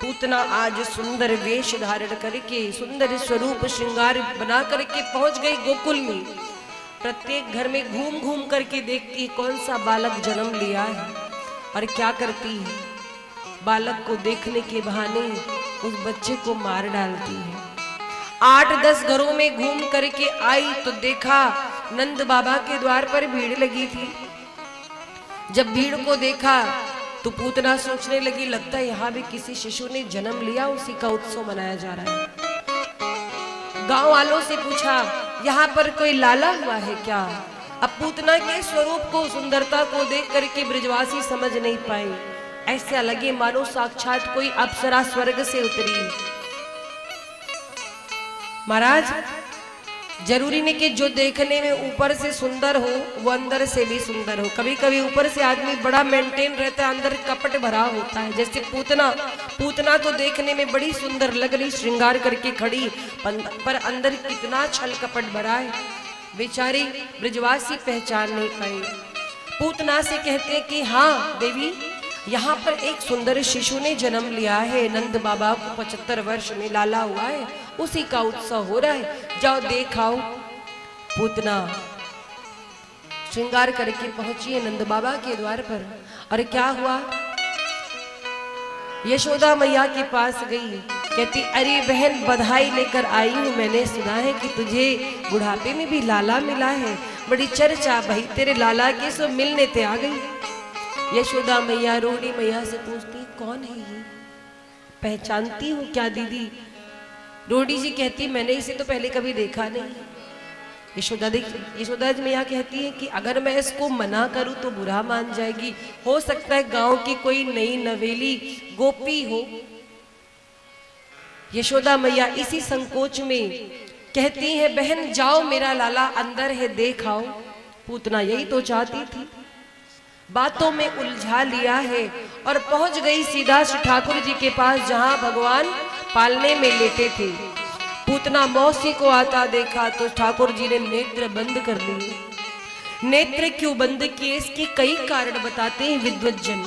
[SPEAKER 5] पूतना आज सुंदर वेश धारण करके, सुंदर स्वरूप श्रृंगार बना करके पहुंच गई गोकुल में। प्रत्येक घर में घूम घूम करके देखती है कौन सा बालक जन्म लिया है और क्या करती है। बालक को देखने के बहाने उस बच्चे को मार डालती है। 8-10 घरों में घूम करके आई तो देखा नंद बाबा के द्वार पर भीड़ लगी थी। जब भीड़ को देखा तो पूतना सोचने लगी, लगता है यहाँ भी किसी शिशु ने जन्म लिया, उसी का उत्सव मनाया जा रहा है। गांव वालों से पूछा यहाँ पर कोई लाला हुआ है क्या। अब पूतना के स्वरूप को, सुंदरता को देख करके ब्रजवासी समझ नहीं पाए, ऐसा लगे मानो साक्षात कोई अप्सरा स्वर्ग से उतरी। महाराज जरूरी नहीं कि जो देखने में ऊपर से सुंदर हो वो अंदर से भी सुंदर हो। कभी कभी ऊपर से आदमी बड़ा मेंटेन रहता है, अंदर कपट भरा होता है। जैसे पूतना तो देखने में बड़ी सुंदर लग रही, श्रृंगार करके खड़ी, पर अंदर कितना छल कपट भरा है, बेचारी ब्रजवासी पहचान नहीं पाए। पूतना से कहते हैं कि हाँ देवी, यहाँ पर एक सुंदर शिशु ने जन्म लिया है, नंद बाबा को 75 वर्ष में लाला हुआ है, उसी का उत्सव हो रहा है, जाओ देखाओ। पूतना श्रृंगार करके पहुंची है नंद बाबा के द्वार पर। और क्या हुआ, यशोदा मैया के पास गई, कहती अरे बहन बधाई लेकर आई हूँ, मैंने सुना है कि तुझे बुढ़ापे में भी लाला मिला है, बड़ी चर्चा भाई तेरे लाला के, सो मिलने ते आ गई। यशोदा मैया रोड़ी मैया से पूछती कौन है ये, पहचानती हूँ क्या दीदी। रोड़ी जी कहती मैंने इसे तो पहले कभी देखा नहीं। यशोदा मैया कहती है कि अगर मैं इसको मना करूं तो बुरा मान जाएगी, हो सकता है गांव की कोई नई नवेली गोपी हो। यशोदा मैया इसी संकोच में कहती है बहन जाओ, मेरा लाला अंदर है, देख आओ। पूतना यही तो चाहती थी। बातों में उलझा लिया है और पहुंच गई सीधा श्री ठाकुर जी के पास, जहां भगवान पालने में लेटे थे। पूतना मौसी को आता देखा तो ठाकुर जी ने नेत्र बंद कर लिए। नेत्र क्यों बंद किए, इसके कई कारण बताते हैं विद्वज्जन।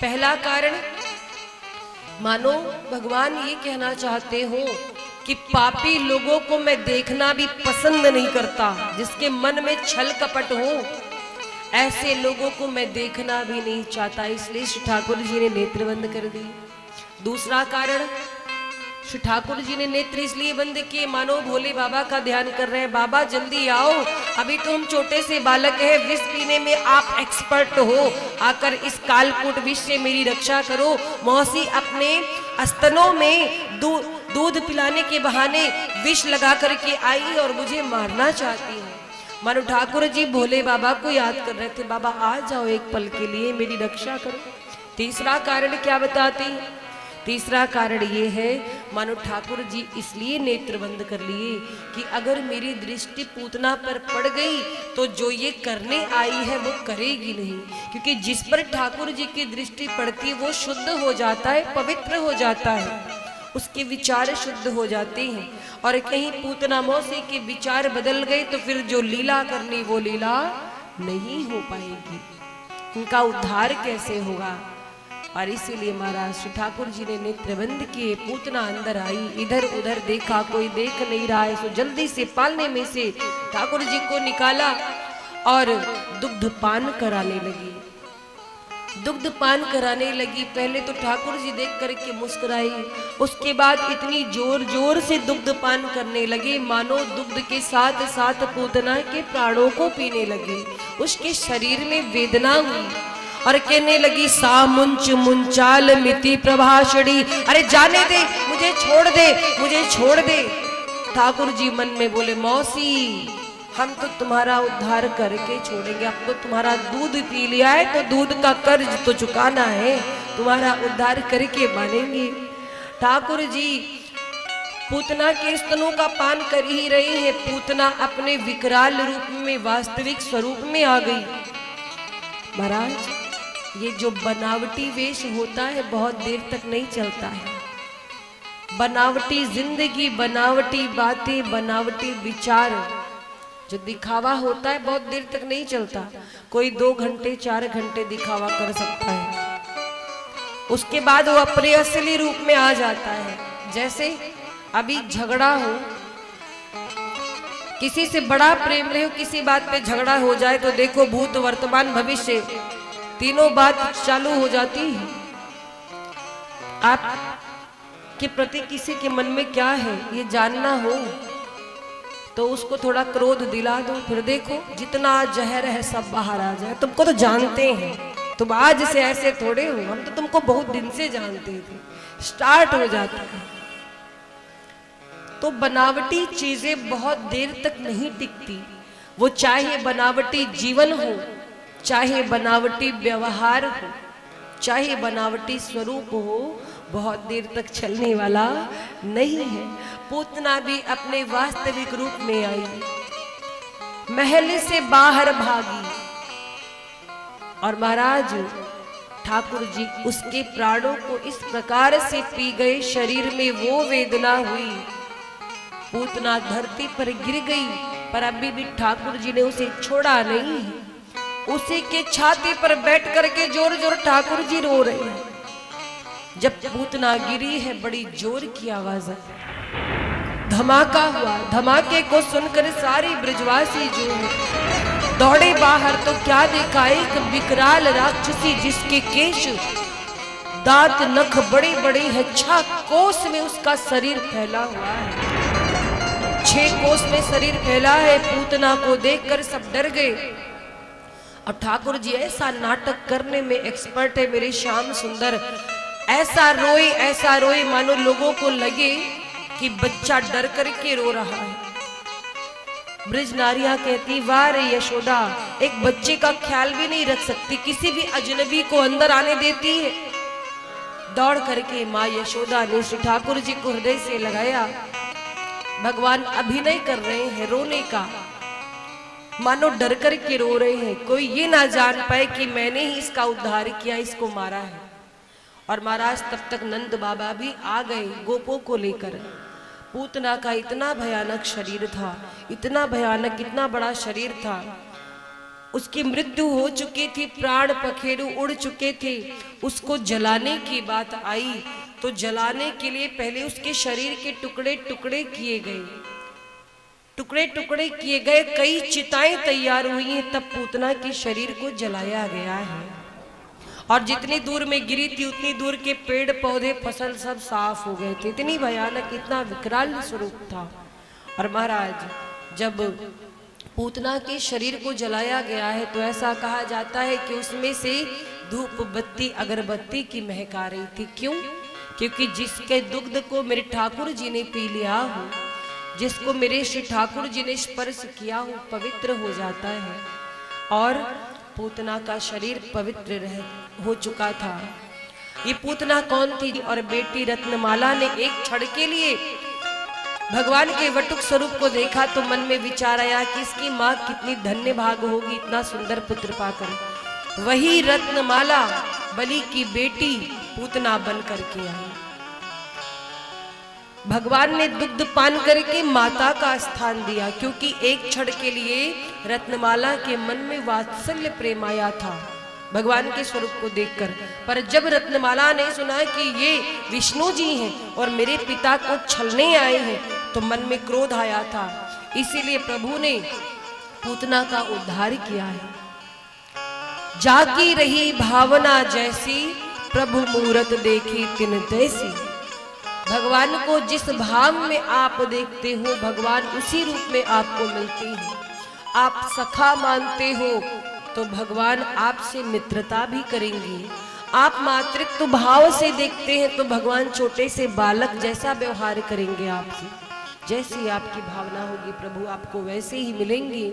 [SPEAKER 5] पहला कारण, मानो भगवान ये कहना चाहते हो कि पापी लोगों को मैं देखना भी पसंद नहीं करता, जिसके मन में छल कपट हो ऐसे लोगों को मैं देखना भी नहीं चाहता, इसलिए श्री ठाकुर जी ने नेत्र बंद कर दिए। दूसरा कारण, श्री ठाकुर जी ने नेत्र इसलिए बंद किए मानो भोले बाबा का ध्यान कर रहे हैं, बाबा जल्दी आओ, अभी तो हम छोटे से बालक हैं, विष पीने में आप एक्सपर्ट हो, आकर इस कालकूट विष से मेरी रक्षा करो। मौसी अपने स्तनों में दूध पिलाने के बहाने विष लगा करके आई और मुझे मारना चाहती है। मानो ठाकुर जी भोले बाबा को याद कर रहे थे, बाबा आ जाओ एक पल के लिए, मेरी रक्षा करो। तीसरा कारण क्या बताती, तीसरा कारण ये है, मानो ठाकुर जी इसलिए नेत्र बंद कर लिए कि अगर मेरी दृष्टि पूतना पर पड़ गई तो जो ये करने आई है वो करेगी नहीं, क्योंकि जिस पर ठाकुर जी की दृष्टि पड़ती है वो शुद्ध हो जाता है, पवित्र हो जाता है, उसके विचार शुद्ध हो जाते हैं। और कहीं पूतना मौसी के विचार बदल गए तो फिर जो लीला करनी वो लीला नहीं हो पाएगी, उनका उद्धार कैसे होगा। और इसीलिए महाराज श्री ठाकुर जी ने नेत्र बंद किए। पूतना अंदर आई, इधर उधर देखा, कोई देख नहीं रहा है, सो जल्दी से पालने में से ठाकुर जी को निकाला और दुग्ध पान कराने लगी। दुग्ध पान कराने लगी। पहले तो ठाकुर जी देख करके मुस्कुराई, उसके बाद इतनी जोर जोर से दुग्ध पान करने लगे मानो दुग्ध के साथ साथ पूतना के प्राणों को पीने लगे। उसके शरीर में वेदना हुई और कहने लगी, सा मुंच मुंचाल मिति प्रभाषणी, अरे जाने दे, मुझे छोड़ दे, मुझे छोड़ दे। ठाकुर जी मन में बोले, मौसी हम तो तुम्हारा उद्धार करके छोड़ेंगे, अब तो तुम्हारा दूध पी लिया है तो दूध का कर्ज तो चुकाना है, तुम्हारा उद्धार करके मानेंगे। ठाकुर जी पूतना के स्तनों का पान कर ही रही है, पूतना अपने विकराल रूप में वास्तविक स्वरूप में आ गई। महाराज ये जो बनावटी वेश होता है बहुत देर तक नहीं चलता है। बनावटी जिंदगी, बनावटी बातें, बनावटी विचार, जो दिखावा होता है बहुत देर तक नहीं चलता। कोई 2 घंटे 4 घंटे दिखावा कर सकता है, उसके बाद वो अपने असली रूप में आ जाता है। जैसे अभी झगड़ा हो, किसी से बड़ा प्रेम रहे हो, किसी बात पे झगड़ा हो जाए तो देखो भूत वर्तमान भविष्य तीनों बात चालू हो जाती है। आप के प्रति किसी के मन में क्या है ये जानना हो तो उसको थोड़ा क्रोध दिला दो, फिर देखो जितना जहर है सब बाहर आ जाए। तुमको तो जानते हैं, तुम आज से ऐसे थोड़े हो, हम तो तुमको बहुत दिन से जानते थे, स्टार्ट हो जाता है। तो बनावटी चीजें बहुत देर तक नहीं टिकती, वो चाहे बनावटी जीवन हो, चाहे बनावटी व्यवहार हो, चाहे बनावटी स्वरूप हो, बहुत देर तक चलने वाला नहीं है। पूतना भी अपने वास्तविक रूप में आई, महल से बाहर भागी और महाराज ठाकुर जी उसके प्राणों को इस प्रकार से पी गए, शरीर में वो वेदना हुई, पूतना धरती पर गिर गई, पर अभी भी ठाकुर जी ने उसे छोड़ा नहीं है। उसी के छाती पर बैठ करके जोर जोर ठाकुर जी रो रहे हैं। जब पूतना गिरी है बड़ी जोर की आवाज है, धमाका हुआ। धमाके को सुनकर सारी ब्रजवासी जो है दौड़े बाहर, तो क्या देखा, एक विकराल राक्षसी जिसके केश दांत नख बड़े बड़े हैं, 6 कोस में उसका शरीर फैला हुआ है, 6 कोस में शरीर फैला है। पूतना को देखकर सब डर गए और ठाकुर जी ऐसा नाटक करने में एक्सपर्ट है मेरे श्याम सुंदर, ऐसा रोए मानो लोगों को लगे कि बच्चा डर करके रो रहा है। ब्रज नारियां कहती, वाह रे यशोदा, एक बच्चे का ख्याल भी नहीं रख सकती, किसी भी अजनबी को अंदर आने देती है। दौड़ करके माँ यशोदा ने श्री ठाकुर जी को हृदय से लगाया। भगवान अभिनय कर रहे हैं रोने का, मानो डर कर के रो रहे हैं, कोई ये ना जान पाए कि मैंने ही इसका उद्धार किया, इसको मारा है। और महाराज तब तक नंद बाबा भी आ गए गोपों को लेकर। पूतना का इतना भयानक शरीर था, इतना भयानक, इतना बड़ा शरीर था, उसकी मृत्यु हो चुकी थी, प्राण पखेरु उड़ चुके थे। उसको जलाने की बात आई तो जलाने के लिए पहले उसके शरीर के टुकड़े टुकड़े किए गए, टुकड़े टुकड़े किए गए, कई चिताएं तैयार हुई हैं, तब पूतना के शरीर को जलाया गया है। और जितनी दूर में गिरी थी उतनी दूर के पेड़ पौधे फसल सब साफ हो गए थे। इतनी भयानक, इतना विकराल स्वरूप था। और महाराज जब पूतना के शरीर को जलाया गया है तो ऐसा कहा जाता है कि उसमें से धूप बत्ती अगरबत्ती की महक आ रही थी। क्यों? क्योंकि जिसके दुग्ध को मेरे ठाकुर जी ने पी लिया हो, जिसको मेरे श्री ठाकुर जी ने स्पर्श किया हो, पवित्र हो जाता है। और पूतना का शरीर पवित्र हो चुका था। ये पूतना कौन थी? और बेटी रत्नमाला ने एक क्षण के लिए भगवान के वटुक स्वरूप को देखा तो मन में विचार आया कि इसकी माँ कितनी धन्य भाग होगी इतना सुंदर पुत्र पाकर। वही रत्नमाला बलि की बेटी पूतना बन करके आई। भगवान ने दुग्ध पान करके माता का स्थान दिया, क्योंकि एक क्षण के लिए रत्नमाला के मन में वात्सल्य प्रेम आया था भगवान के स्वरूप को देखकर। पर जब रत्नमाला ने सुना कि ये विष्णु जी हैं और मेरे पिता को छलने आए हैं तो मन में क्रोध आया था। इसीलिए प्रभु ने पूतना का उद्धार किया है। जाकी रही भावना जैसी, प्रभु मूरत देखी तिन तैसी। भगवान को जिस भाव में आप देखते हो भगवान उसी रूप में आपको मिलते हैं। आप सखा मानते हो तो भगवान आपसे मित्रता भी करेंगे। आप मातृत्व भाव से देखते हैं तो भगवान छोटे से बालक जैसा व्यवहार करेंगे आपसे। जैसी आपकी भावना होगी प्रभु आपको वैसे ही मिलेंगे।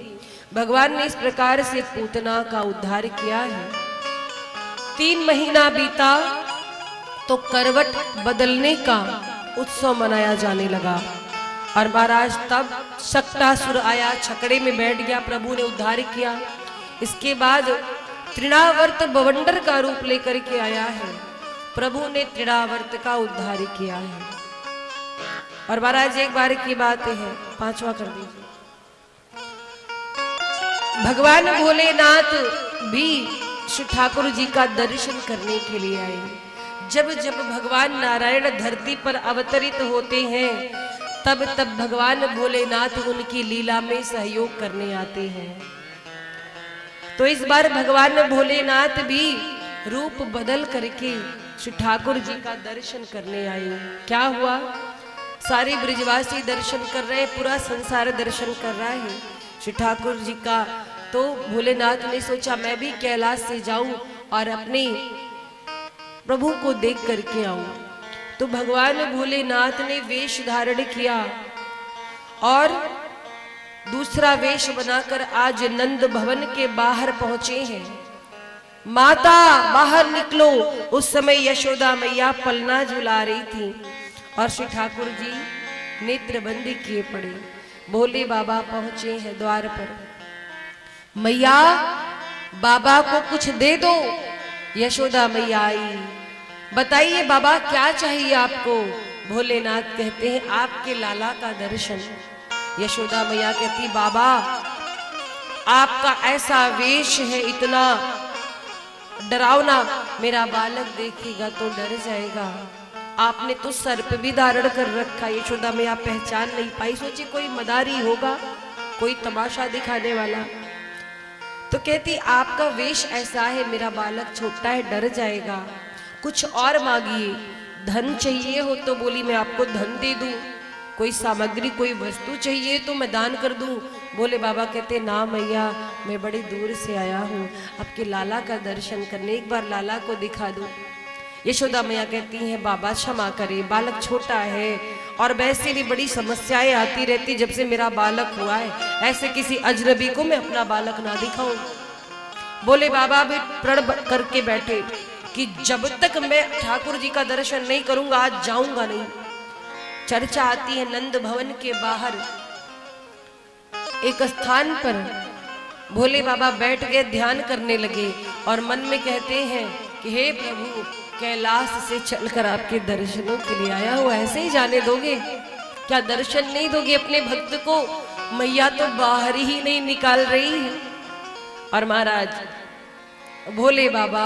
[SPEAKER 5] भगवान ने इस प्रकार से पूतना का उद्धार किया है। 3 महीना बीता तो करवट बदलने का उत्सव मनाया जाने लगा। और महाराज तब शक्टासुर आया, छकड़े में बैठ गया, प्रभु ने उद्धार किया। इसके बाद तृणावर्त बवंडर का रूप लेकर के आया है, प्रभु ने तृणावर्त का उद्धार किया है। और महाराज एक बार की बात है, 5वां कर दीजिए। भगवान भोलेनाथ भी श्री ठाकुर जी का दर्शन करने के लिए आए। जब जब भगवान नारायण धरती पर अवतरित होते हैं तब तब भगवान भोलेनाथ उनकी लीला में सहयोग करने आते हैं। तो इस बार भगवान भोलेनाथ भी रूप बदल करके श्री ठाकुर जी का दर्शन करने आए। क्या हुआ? सारे ब्रिजवासी दर्शन कर रहे हैं, पूरा संसार दर्शन कर रहा है श्री ठाकुर जी का। तो भोलेनाथ ने सोचा मैं भी कैलाश से जाऊं और अपने प्रभु को देख करके आऊं। तो भगवान भोलेनाथ ने वेश धारण किया और दूसरा वेश बनाकर आज नंद भवन के बाहर पहुंचे हैं। माता बाहर निकलो। उस समय यशोदा मैया पलना झुला रही थी और श्री ठाकुर जी नेत्र बंद किए पड़े। भोले बाबा पहुंचे हैं द्वार पर। मैया बाबा को कुछ दे दो। यशोदा मैया आई, बताइए बाबा क्या चाहिए आपको? भोलेनाथ कहते हैं आपके लाला का दर्शन। यशोदा मैया कहती बाबा आपका ऐसा वेश है इतना डरावना, मेरा बालक देखेगा तो डर जाएगा। आपने तो सर्प भी धारण कर रखा। यशोदा मैया पहचान नहीं पाई, सोची कोई मदारी होगा, कोई तमाशा दिखाने वाला। तो कहती आपका वेश ऐसा है, मेरा बालक छोटा है, डर जाएगा, कुछ और मांगिए। धन चाहिए हो तो बोली मैं आपको धन दे दूं, कोई सामग्री कोई वस्तु चाहिए तो मैं दान कर दूं। बोले बाबा कहते ना मैया मैं बड़ी दूर से आया हूँ आपके लाला का दर्शन करने, एक बार लाला को दिखा दूं। यशोदा मैया कहती हैं बाबा क्षमा करे, बालक छोटा है और वैसे भी बड़ी समस्याएं आती रहती जब से मेरा बालक हुआ है, ऐसे किसी अजनबी को मैं अपना बालक ना दिखाऊं। बोले बाबा भी प्रण करके बैठे कि जब तक मैं ठाकुर जी का दर्शन नहीं करूंगा आज जाऊंगा नहीं। चर्चा आती है नंद भवन के बाहर एक स्थान पर भोले बाबा बैठ गए, ध्यान करने लगे और मन में कहते हैं कि हे प्रभु, कैलाश से चलकर आपके दर्शनों के लिए आया हूं, ऐसे ही जाने दोगे क्या? दर्शन नहीं दोगे अपने भक्त को? मैया तो बाहर ही नहीं निकाल रही है। और महाराज भोले बाबा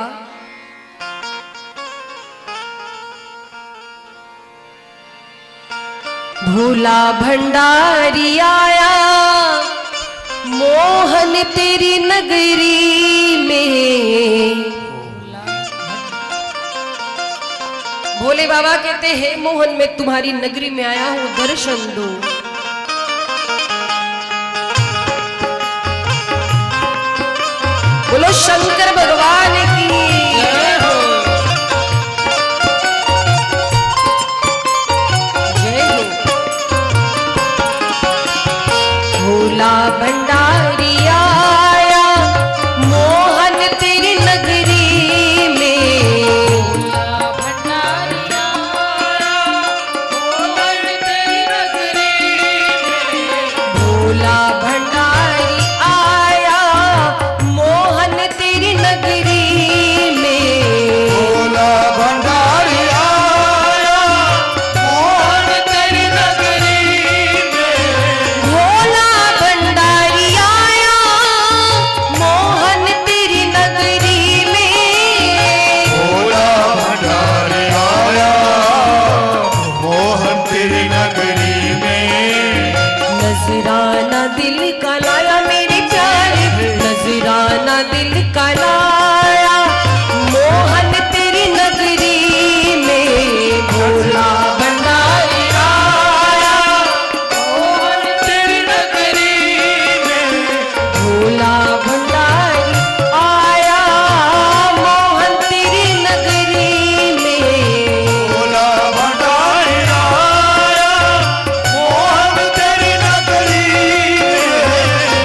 [SPEAKER 5] भोला भंडारी आया मोहन तेरी नगरी में। भोले बाबा कहते हैं मोहन मैं तुम्हारी नगरी में आया हूं, दर्शन दो। बोलो शंकर भगवान की जय हो, जय हो। भोला भंडारी आया मोहन तेरी नगरी में। भोला भंडारी आया मोहन तेरी नगरी में। भोला भंडारी आया मोहन तेरी नगरी में।
[SPEAKER 4] भोला भंडारी आया मोहन तेरी नगरी में।
[SPEAKER 5] भोला भंडारी आया मोहन तेरी नगरी में।
[SPEAKER 4] भोला भंडारी आया मोहन तेरी नगरी में।
[SPEAKER 5] नजराना दिल का लाया मेरे प्यारे, नजराना दिल का लाया मोहन तेरी नगरी में। भोला भंडारी आया मोहन तेरी नगरी में। भोला भंडारी आया मोहन तेरी नगरी में।
[SPEAKER 4] भोला भंडारी आया मोहन तेरी नगरी में।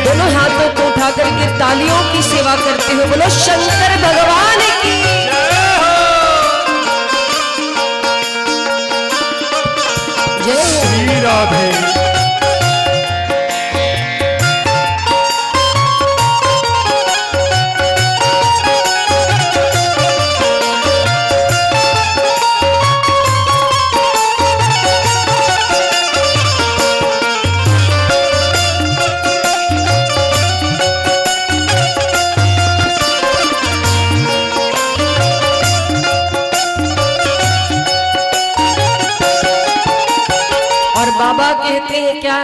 [SPEAKER 5] दोनों हाथों को उठा करके तालियों की सेवा करते हुए बोलो शंकर भगवान की जय हो।
[SPEAKER 4] श्री राधे।
[SPEAKER 5] और बाबा कहते हैं क्या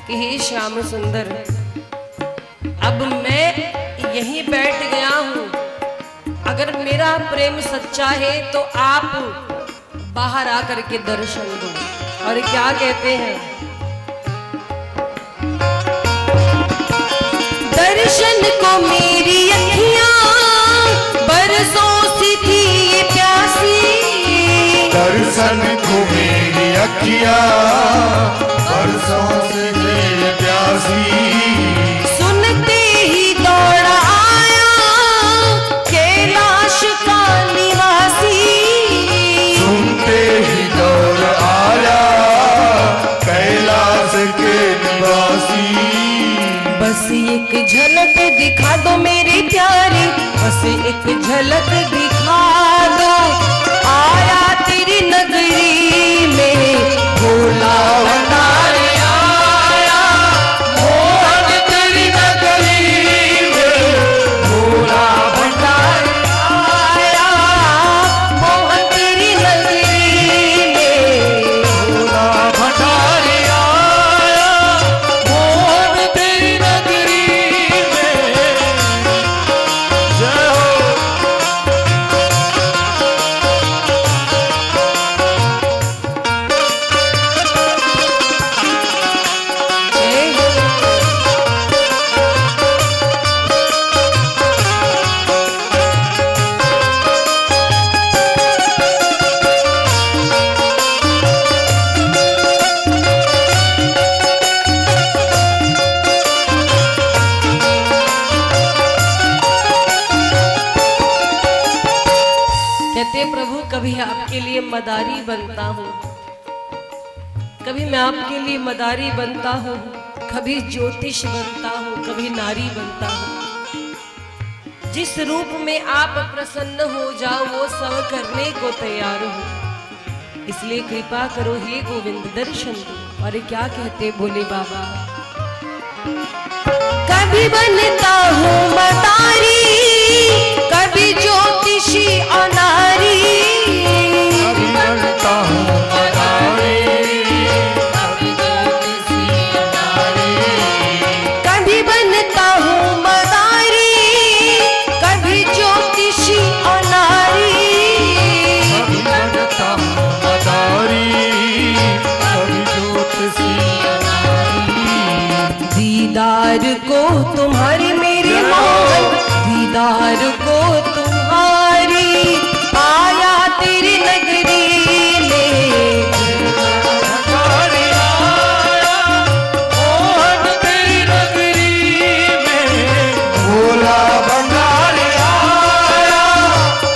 [SPEAKER 5] कि हे श्याम सुंदर, अब मैं यहीं बैठ गया हूं, अगर मेरा प्रेम सच्चा है तो आप बाहर आकर के दर्शन दो। और क्या कहते हैं, दर्शन को मेरी अखियां बरसों से थी ये प्यासी।
[SPEAKER 4] दर्शन को मेरी अखियां बरसों से थी प्यासी।
[SPEAKER 5] सुनते ही दौड़ा आया कैलाश का निवासी।
[SPEAKER 4] सुनते ही दौड़ आया कैलाश के निवासी।
[SPEAKER 5] बस एक झलक दिखा दो मेरे प्यारे, बस एक झलक दिखा दो, आया तेरी नगरी में। भोला भंडारी आया मोहन तेरी नगरी में। भोला भंडारी आया मोहन तेरी नगरी में।
[SPEAKER 4] भोला भंडारी आया मोहन तेरी नगरी में। जय हो।
[SPEAKER 5] जय हो। कहते प्रभु कभी आपके लिए मदारी बनता हूँ, कभी मैं आपके लिए मदारी बनता हूँ, कभी ज्योतिष बनता हूँ, कभी नारी बनता हूँ। जिस रूप में आप प्रसन्न हो जाओ वो सब करने को तैयार हूँ। इसलिए कृपा करो हे गोविंद दर्शन दो। और क्या कहते बोले बाबा, कभी बनता हूँ मतारी, कभी ज्योतिषी अनारी,
[SPEAKER 2] कभी बनता हूँ मदारी,
[SPEAKER 5] कभी बनता हूँ मदारी, कभी ज्योतिषी अनारी,
[SPEAKER 2] कभी बनता हूँ मदारी, कभी ज्योतिषी अनारी।
[SPEAKER 5] दीदार को तुम्हारी मेरी मोहन, दीदार को तुम्हारी आया तेरी नगरी में।
[SPEAKER 2] भंडारी आया मोहन तेरी नगरी में, भोला भंडारी आया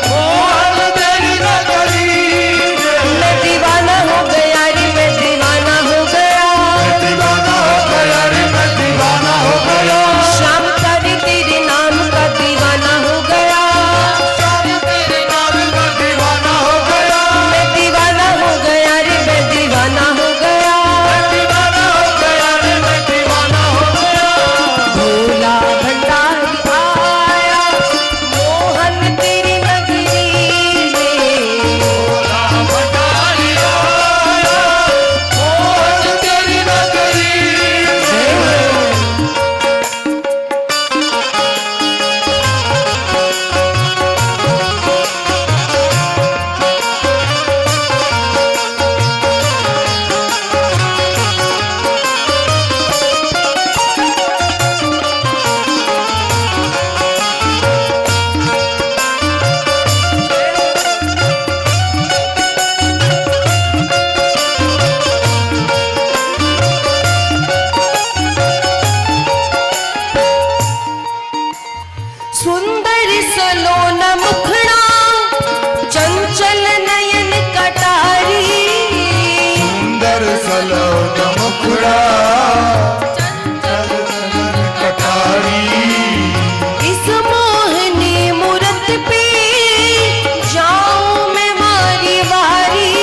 [SPEAKER 2] मोहन तेरी नगरी में।
[SPEAKER 5] मैं दीवाना हो गया रे, मैं दीवाना हो गया,
[SPEAKER 2] दीवाना हो गया रे, मैं दीवाना हो गया।
[SPEAKER 5] शाम का रे तेरे नाम का दीवाना हो गया,
[SPEAKER 2] तेरे नाम का दीवाना हो गया।
[SPEAKER 5] मैं दीवाना हो गया रे, मैं दीवाना हो गया।
[SPEAKER 2] दीवाना हो गया रे, मैं दीवाना हो गया।
[SPEAKER 5] भोला भंडारी आया मोहन तेरी नगरी में।
[SPEAKER 2] भोला भंडारी आया मोहन तेरी नगरी में।
[SPEAKER 5] सुंदर सलोना मुखड़ा, चंचल नयन कटारी,
[SPEAKER 4] सुंदर सलोना मुखड़ा, चंचल नयन कटारी।
[SPEAKER 5] इस मोहनी मूरत पे जाऊं मैं वारी वारी।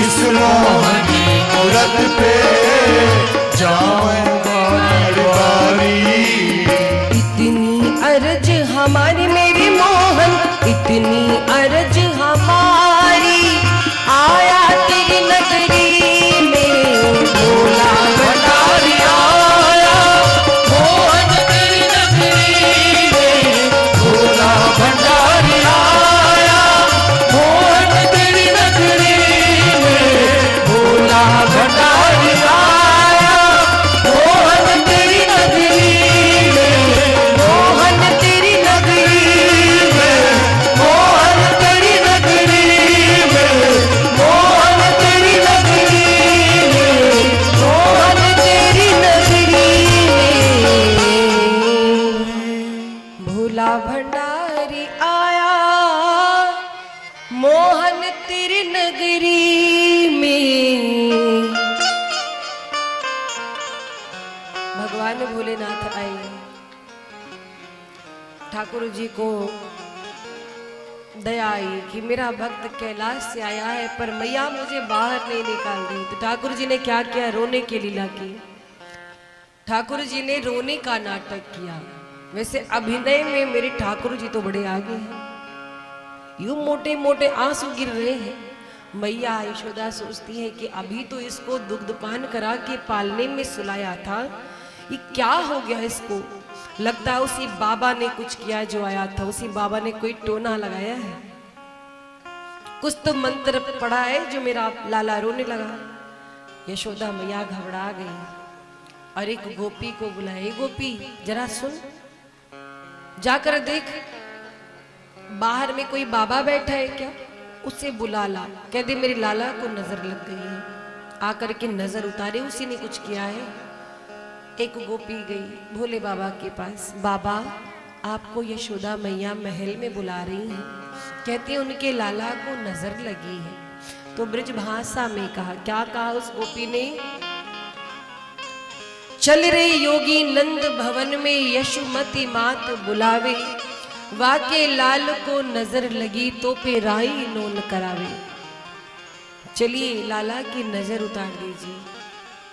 [SPEAKER 4] इस मोहनी मूरत पे जाऊं बारी बारी।
[SPEAKER 5] इतनी अर्ज हमारी मेरी मोहन, इतनी अर्ज हमारी आया तेरी नगरी में। भोला भंडारी आया
[SPEAKER 2] मोहन तेरी नगरी में। भोला भंडारी आया मोहन तेरी नगरी में। भोला भंडारी आया मोहन तेरी नगरी में।
[SPEAKER 5] मोहन तेरी नगरी में।
[SPEAKER 2] मोहन तेरी नगरी में। मोहन तेरी नगरी में।
[SPEAKER 5] मोहन तेरी नगरी में। भोला भंडारी आया मोहन तेरी नगरी में। भगवान भोलेनाथ आए, ठाकुर जी को दया आई कि मेरा भक्त कैलाश से आया है पर मैया मुझे बाहर नहीं निकाल रही। तो ठाकुर जी ने क्या किया, रोने की लीला की। ठाकुर जी ने रोने का नाटक किया। वैसे अभिनय में मेरे ठाकुर जी तो बड़े आगे हैं। यूं मोटे मोटे आंसू गिर रहे हैं। मैया यशोदा सोचती है कि अभी तो इसको दुग्धपान करा के पालने में सुलाया था, ये क्या हो गया इसको। लगता है उसी बाबा ने कुछ किया जो आया था, उसी बाबा ने कोई टोना लगाया है, कुछ तो मंत्र पढ़ा है जो मेरा लाला रोने लगा। यशोदा मैया घबरा गई और एक गोपी को बुलाए, गोपी जरा सुन, जाकर देख बाहर में कोई बाबा बैठा है क्या, उसे बुला ला। कह दे मेरे लाला को नजर लग गई है, आकर के नजर उतारे, उसी ने कुछ किया है। एक गोपी गई भोले बाबा के पास, बाबा आपको यशोदा मैया महल में बुला रही हैं, कहते हैं उनके लाला को नजर लगी है। तो ब्रज भाषा में कहा, क्या कहा उस गोपी ने, चल रे योगी नंद भवन में यशुमती मात बुलावे, वाके लाल को नजर लगी तो पे राई नोन करावे। चलिए लाला की नजर उतार दीजिए।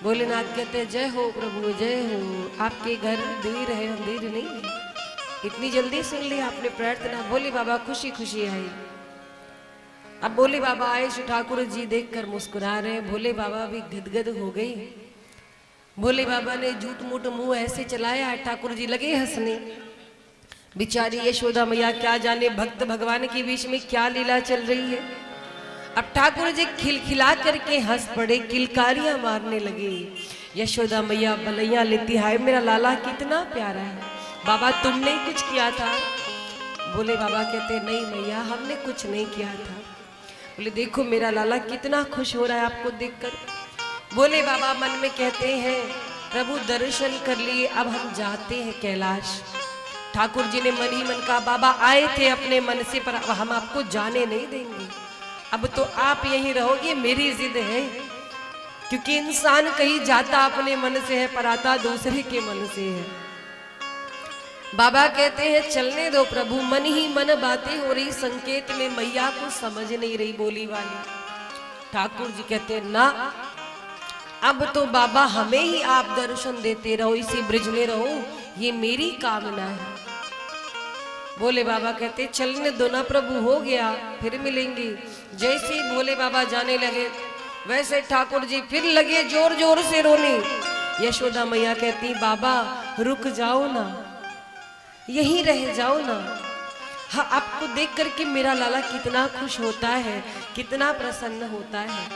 [SPEAKER 5] भोलेनाथ कहते हैं जय हो प्रभु जय हो, आपके घर देर है अंधेर नहीं है, इतनी जल्दी सुन ली आपने प्रार्थना। भोले बाबा खुशी खुशी आए। अब भोले बाबा आए, श्री ठाकुर जी देखकर मुस्कुरा रहे। भोले बाबा भी गदगद हो गए। भोले बाबा ने झूठ मूठ मुंह ऐसे चलाया, ठाकुर जी लगे हंसने। बिचारी यशोदा मैया क्या जाने भक्त भगवान के बीच में क्या लीला चल रही है। अब ठाकुर जी खिलखिला करके हंस पड़े, किलकारियां मारने लगे। यशोदा मैया बलैया लेती, हाय मेरा लाला कितना प्यारा है, बाबा तुमने कुछ किया था? बोले बाबा कहते नहीं मैया हमने कुछ नहीं किया था। बोले देखो मेरा लाला कितना खुश हो रहा है आपको देखकर। बोले बाबा मन में कहते हैं प्रभु दर्शन कर लिए, अब हम जाते हैं कैलाश। ठाकुर जी ने मन ही मन कहा बाबा आए थे अपने मन से, पर हम आपको जाने नहीं देंगे, अब तो आप यहीं रहोगे, मेरी जिद है। क्योंकि इंसान कहीं जाता अपने मन से है, पर आता दूसरे के मन से है। बाबा कहते हैं चलने दो प्रभु, मन ही मन बातें हो रही, संकेत में मैया को समझ नहीं रही बोली वाली। ठाकुर जी कहते हैं ना, अब तो बाबा हमें ही आप दर्शन देते रहो, इसी ब्रिज में रहो, ये मेरी कामना है। बोले बाबा कहते चलने दो ना प्रभु, हो गया फिर मिलेंगे। जैसे ही भोले बाबा जाने लगे वैसे ठाकुर जी फिर लगे जोर जोर से रोने। यशोदा मैया कहती बाबा रुक जाओ ना, यहीं रह जाओ ना। हाँ आपको देख करके मेरा लाला कितना खुश होता है, कितना प्रसन्न होता है,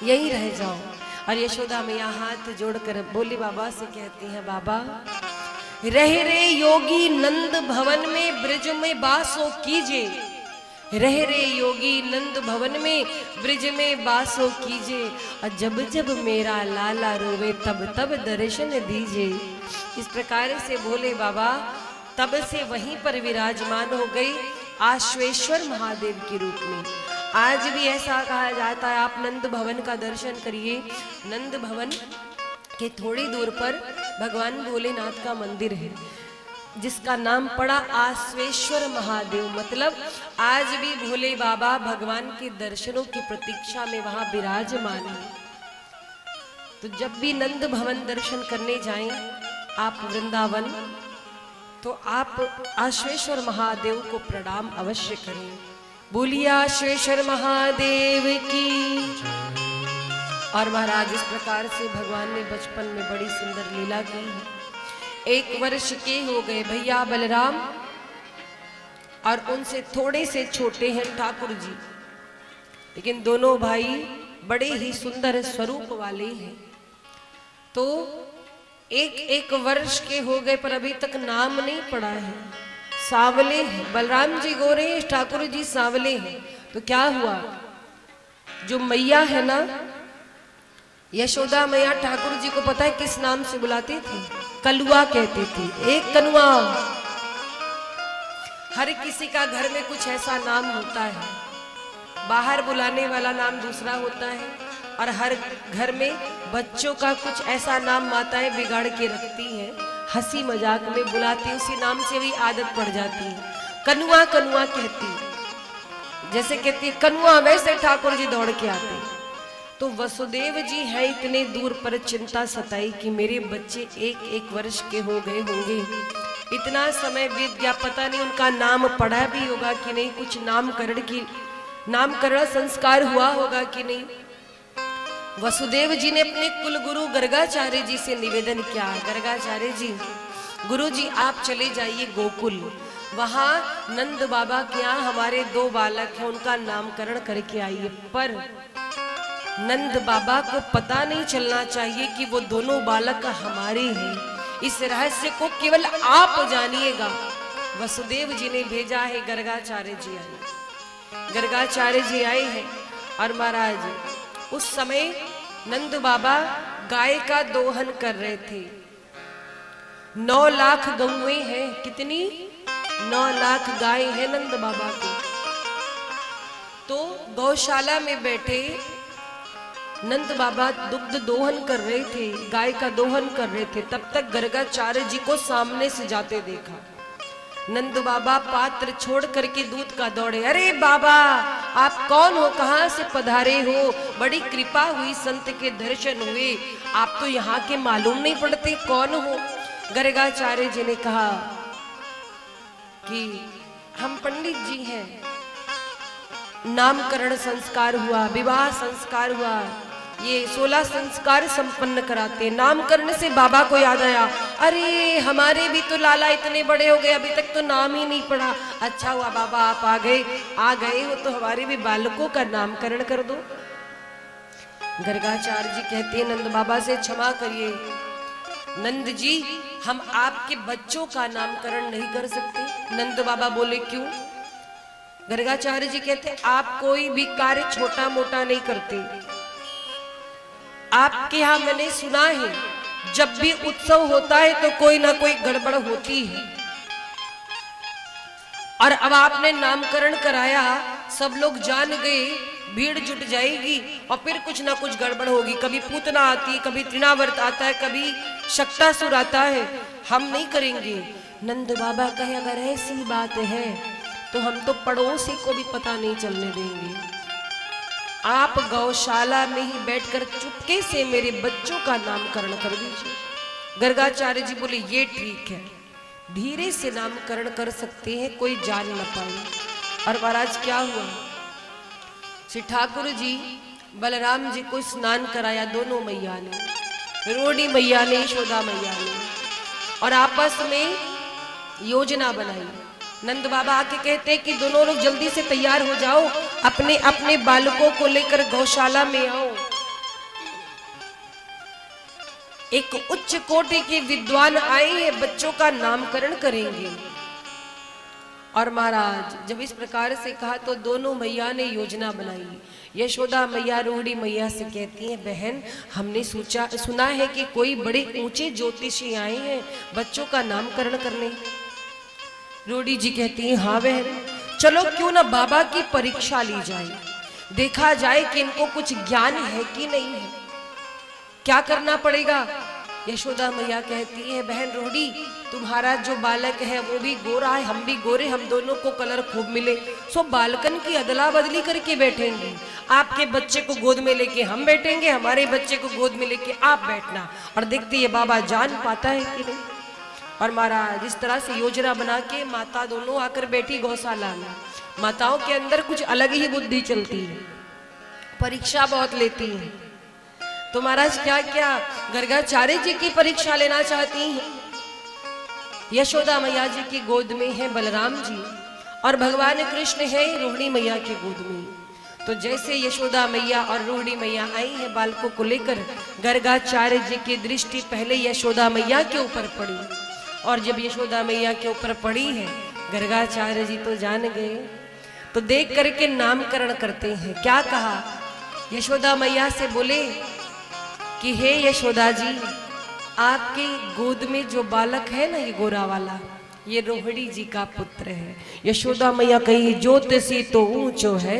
[SPEAKER 5] यहीं रह जाओ। और यशोदा मैया हाथ जोड़कर भोले बाबा से कहती हैं बाबा रह रे योगी नंद भवन में ब्रिज में बासो कीजिए, रह रे योगी नंद भवन में ब्रिज में बासो कीजिए, और जब जब मेरा लाला रोवे तब तब दर्शन दीजिए। इस प्रकार से भोले बाबा तब से वहीं पर विराजमान हो गई आश्वेश्वर महादेव के रूप में। आज भी ऐसा कहा जाता है आप नंद भवन का दर्शन करिए। नंद भवन के थोड़ी दूर पर भगवान भोलेनाथ का मंदिर है जिसका नाम पड़ा आश्वेश्वर महादेव। मतलब आज भी भोले बाबा भगवान के दर्शनों की प्रतीक्षा में वहां विराजमान है। तो जब भी नंद भवन दर्शन करने जाएं आप वृंदावन, तो आप आश्वेश्वर महादेव को प्रणाम अवश्य करें। बोलिए आश्वेश्वर महादेव की। और महाराज इस प्रकार से भगवान ने बचपन में बड़ी सुंदर लीला की है। 1 वर्ष के हो गए भैया बलराम, और उनसे थोड़े से छोटे हैं ठाकुर जी, लेकिन दोनों भाई बड़े ही सुंदर स्वरूप वाले हैं। तो 1 वर्ष के हो गए पर अभी तक नाम नहीं पड़ा है। सांवले हैं, बलराम जी गोरे हैं, ठाकुर जी सांवले हैं। तो क्या हुआ, जो मैया है ना यशोदा मैया ठाकुर जी को पता है किस नाम से बुलाती थी? कलुआ कहती थी। एक कनुआ। हर किसी का घर में कुछ ऐसा नाम होता है, बाहर बुलाने वाला नाम दूसरा होता है, और हर घर में बच्चों का कुछ ऐसा नाम माताएं बिगाड़ के रखती हैं, हंसी मजाक में बुलाती, उसी नाम से भी आदत पड़ जाती है। कनुआ कनुआ कहती, जैसे कहती कनुआ वैसे ठाकुर जी दौड़ के आते। तो वसुदेव जी है इतने दूर पर चिंता सताई कि मेरे बच्चे 1 वर्ष के हो गए होंगे, इतना समय बीत गया, पता नहीं उनका नाम पढ़ा भी होगा कि नहीं, कुछ नामकरण संस्कार हुआ होगा कि नहीं। वसुदेव जी ने अपने कुलगुरु गर्गाचार्य जी से निवेदन किया, गर्गाचार्य जी गुरु जी आप चले जाइए गोकुल, वहां नंद बाबा के यहाँ हमारे 2 बालक हैं, उनका नामकरण करके आइए। पर नंद बाबा को पता नहीं चलना चाहिए कि वो दोनों बालक हमारे हैं, इस रहस्य को केवल आप जानिएगा। वसुदेव जी ने भेजा है, गर्गाचार्य जी आए। गर्गाचार्य जी आए हैं और महाराज उस समय नंद बाबा गाय का दोहन कर रहे थे। 9 लाख गौएं हैं, कितनी? 9 लाख गाय है नंद बाबा को। तो गौशाला में बैठे नंद बाबा दुग्ध दोहन कर रहे थे, गाय का दोहन कर रहे थे, तब तक गर्गाचार्य जी को सामने से जाते देखा। नंद बाबा पात्र छोड़ करके दूध का दौड़े। अरे बाबा, आप कौन हो, कहां से पधारे हो? बड़ी कृपा हुई, संत के दर्शन हुए, आप तो यहाँ के मालूम नहीं पड़ते, कौन हो? गर्गाचार्य जी ने कहा कि हम पंडित जी हैं, नामकरण संस्कार हुआ, विवाह संस्कार हुआ, ये 16 संस्कार संपन्न कराते। नामकरण से बाबा को याद आया, अरे हमारे भी तो लाला इतने बड़े हो गए, अभी तक तो नाम ही नहीं पड़ा। अच्छा हुआ बाबा आप आ गए हो, तो हमारे भी बालकों का नामकरण कर दो। गर्गाचार्य जी कहते हैं नंद बाबा से क्षमा करिए नंद जी, हम आपके बच्चों का नामकरण नहीं कर सकते। नंद बाबा बोले क्यों? गर्गाचार्य जी कहते आप कोई भी कार्य छोटा मोटा नहीं करते। आपके यहां मैंने सुना है जब भी उत्सव होता है तो कोई ना कोई गड़बड़ होती है, और अब आपने नामकरण कराया, सब लोग जान गए, भीड़ जुट जाएगी और फिर कुछ ना कुछ गड़बड़ होगी। कभी पूतना आती है, कभी तृणावर्त आता है, कभी शक्तासुर आता है, हम नहीं करेंगे। नंद बाबा कहे अगर ऐसी बात है तो हम तो पड़ोसी को भी पता नहीं चलने देंगे। आप गौशाला में ही बैठकर चुपके से मेरे बच्चों का नामकरण कर दीजिए। गर्गाचार्य जी बोले ये ठीक है, धीरे से नामकरण कर सकते हैं, कोई जान न पाए। और महाराज क्या हुआ, श्री ठाकुर जी बलराम जी को स्नान कराया, दोनों मैया ने, रोडी मैया ने, यशोदा मैया ने, और आपस में योजना बनाई। नंद बाबा आके कहते हैं कि दोनों लोग जल्दी से तैयार हो जाओ, अपने अपने बालकों को लेकर गौशाला में आओ। एक उच्च कोटि के विद्वान आए हैं, बच्चों का नामकरण करेंगे। और महाराज जब इस प्रकार से कहा तो दोनों मैया ने योजना बनाई। यशोदा मैया रोहिणी मैया से कहती हैं बहन, हमने सुना है कि कोई बड़े ऊंचे ज्योतिषी आए हैं बच्चों का नामकरण करने। रोडी जी कहती हैं हाँ बहन, चलो क्यों ना बाबा की परीक्षा ली जाए, देखा जाए कि इनको कुछ ज्ञान है कि नहीं है, क्या करना पड़ेगा। यशोदा मैया कहती है बहन रोडी, तुम्हारा जो बालक है वो भी गोरा है, हम भी गोरे, हम दोनों को कलर खूब मिले, सो बालकन की अदला बदली करके बैठेंगे। आपके बच्चे को गोद में लेके हम बैठेंगे, हमारे बच्चे को गोद में लेके आप बैठना, और देखते ये बाबा जान पाता है कि नहीं। और महाराज इस तरह से योजना बना के माता दोनों आकर बैठी गौशाला में। माताओं के अंदर कुछ अलग ही बुद्धि चलती है, परीक्षा बहुत लेती है। तो महाराज क्या क्या गर्गाचार्य जी की परीक्षा लेना चाहती हैं। यशोदा मैया जी की गोद में है बलराम जी, और भगवान कृष्ण है रोहिणी मैया की गोद में। तो जैसे यशोदा मैया और रोहिणी मैया आई है बालकों को लेकर, गर्गाचार्य जी की दृष्टि पहले यशोदा मैया के ऊपर पड़ी, और जब यशोदा मैया के ऊपर पड़ी है गर्गाचार्य जी तो जान गए, तो देख करके नामकरण करते हैं। क्या कहा, यशोदा मैया से बोले कि हे यशोदा जी, आपकी गोद में जो बालक है ना, ये गोरा वाला, ये रोहिणी जी का पुत्र है। यशोदा मैया कही ज्योतिषी तो ऊंचो है,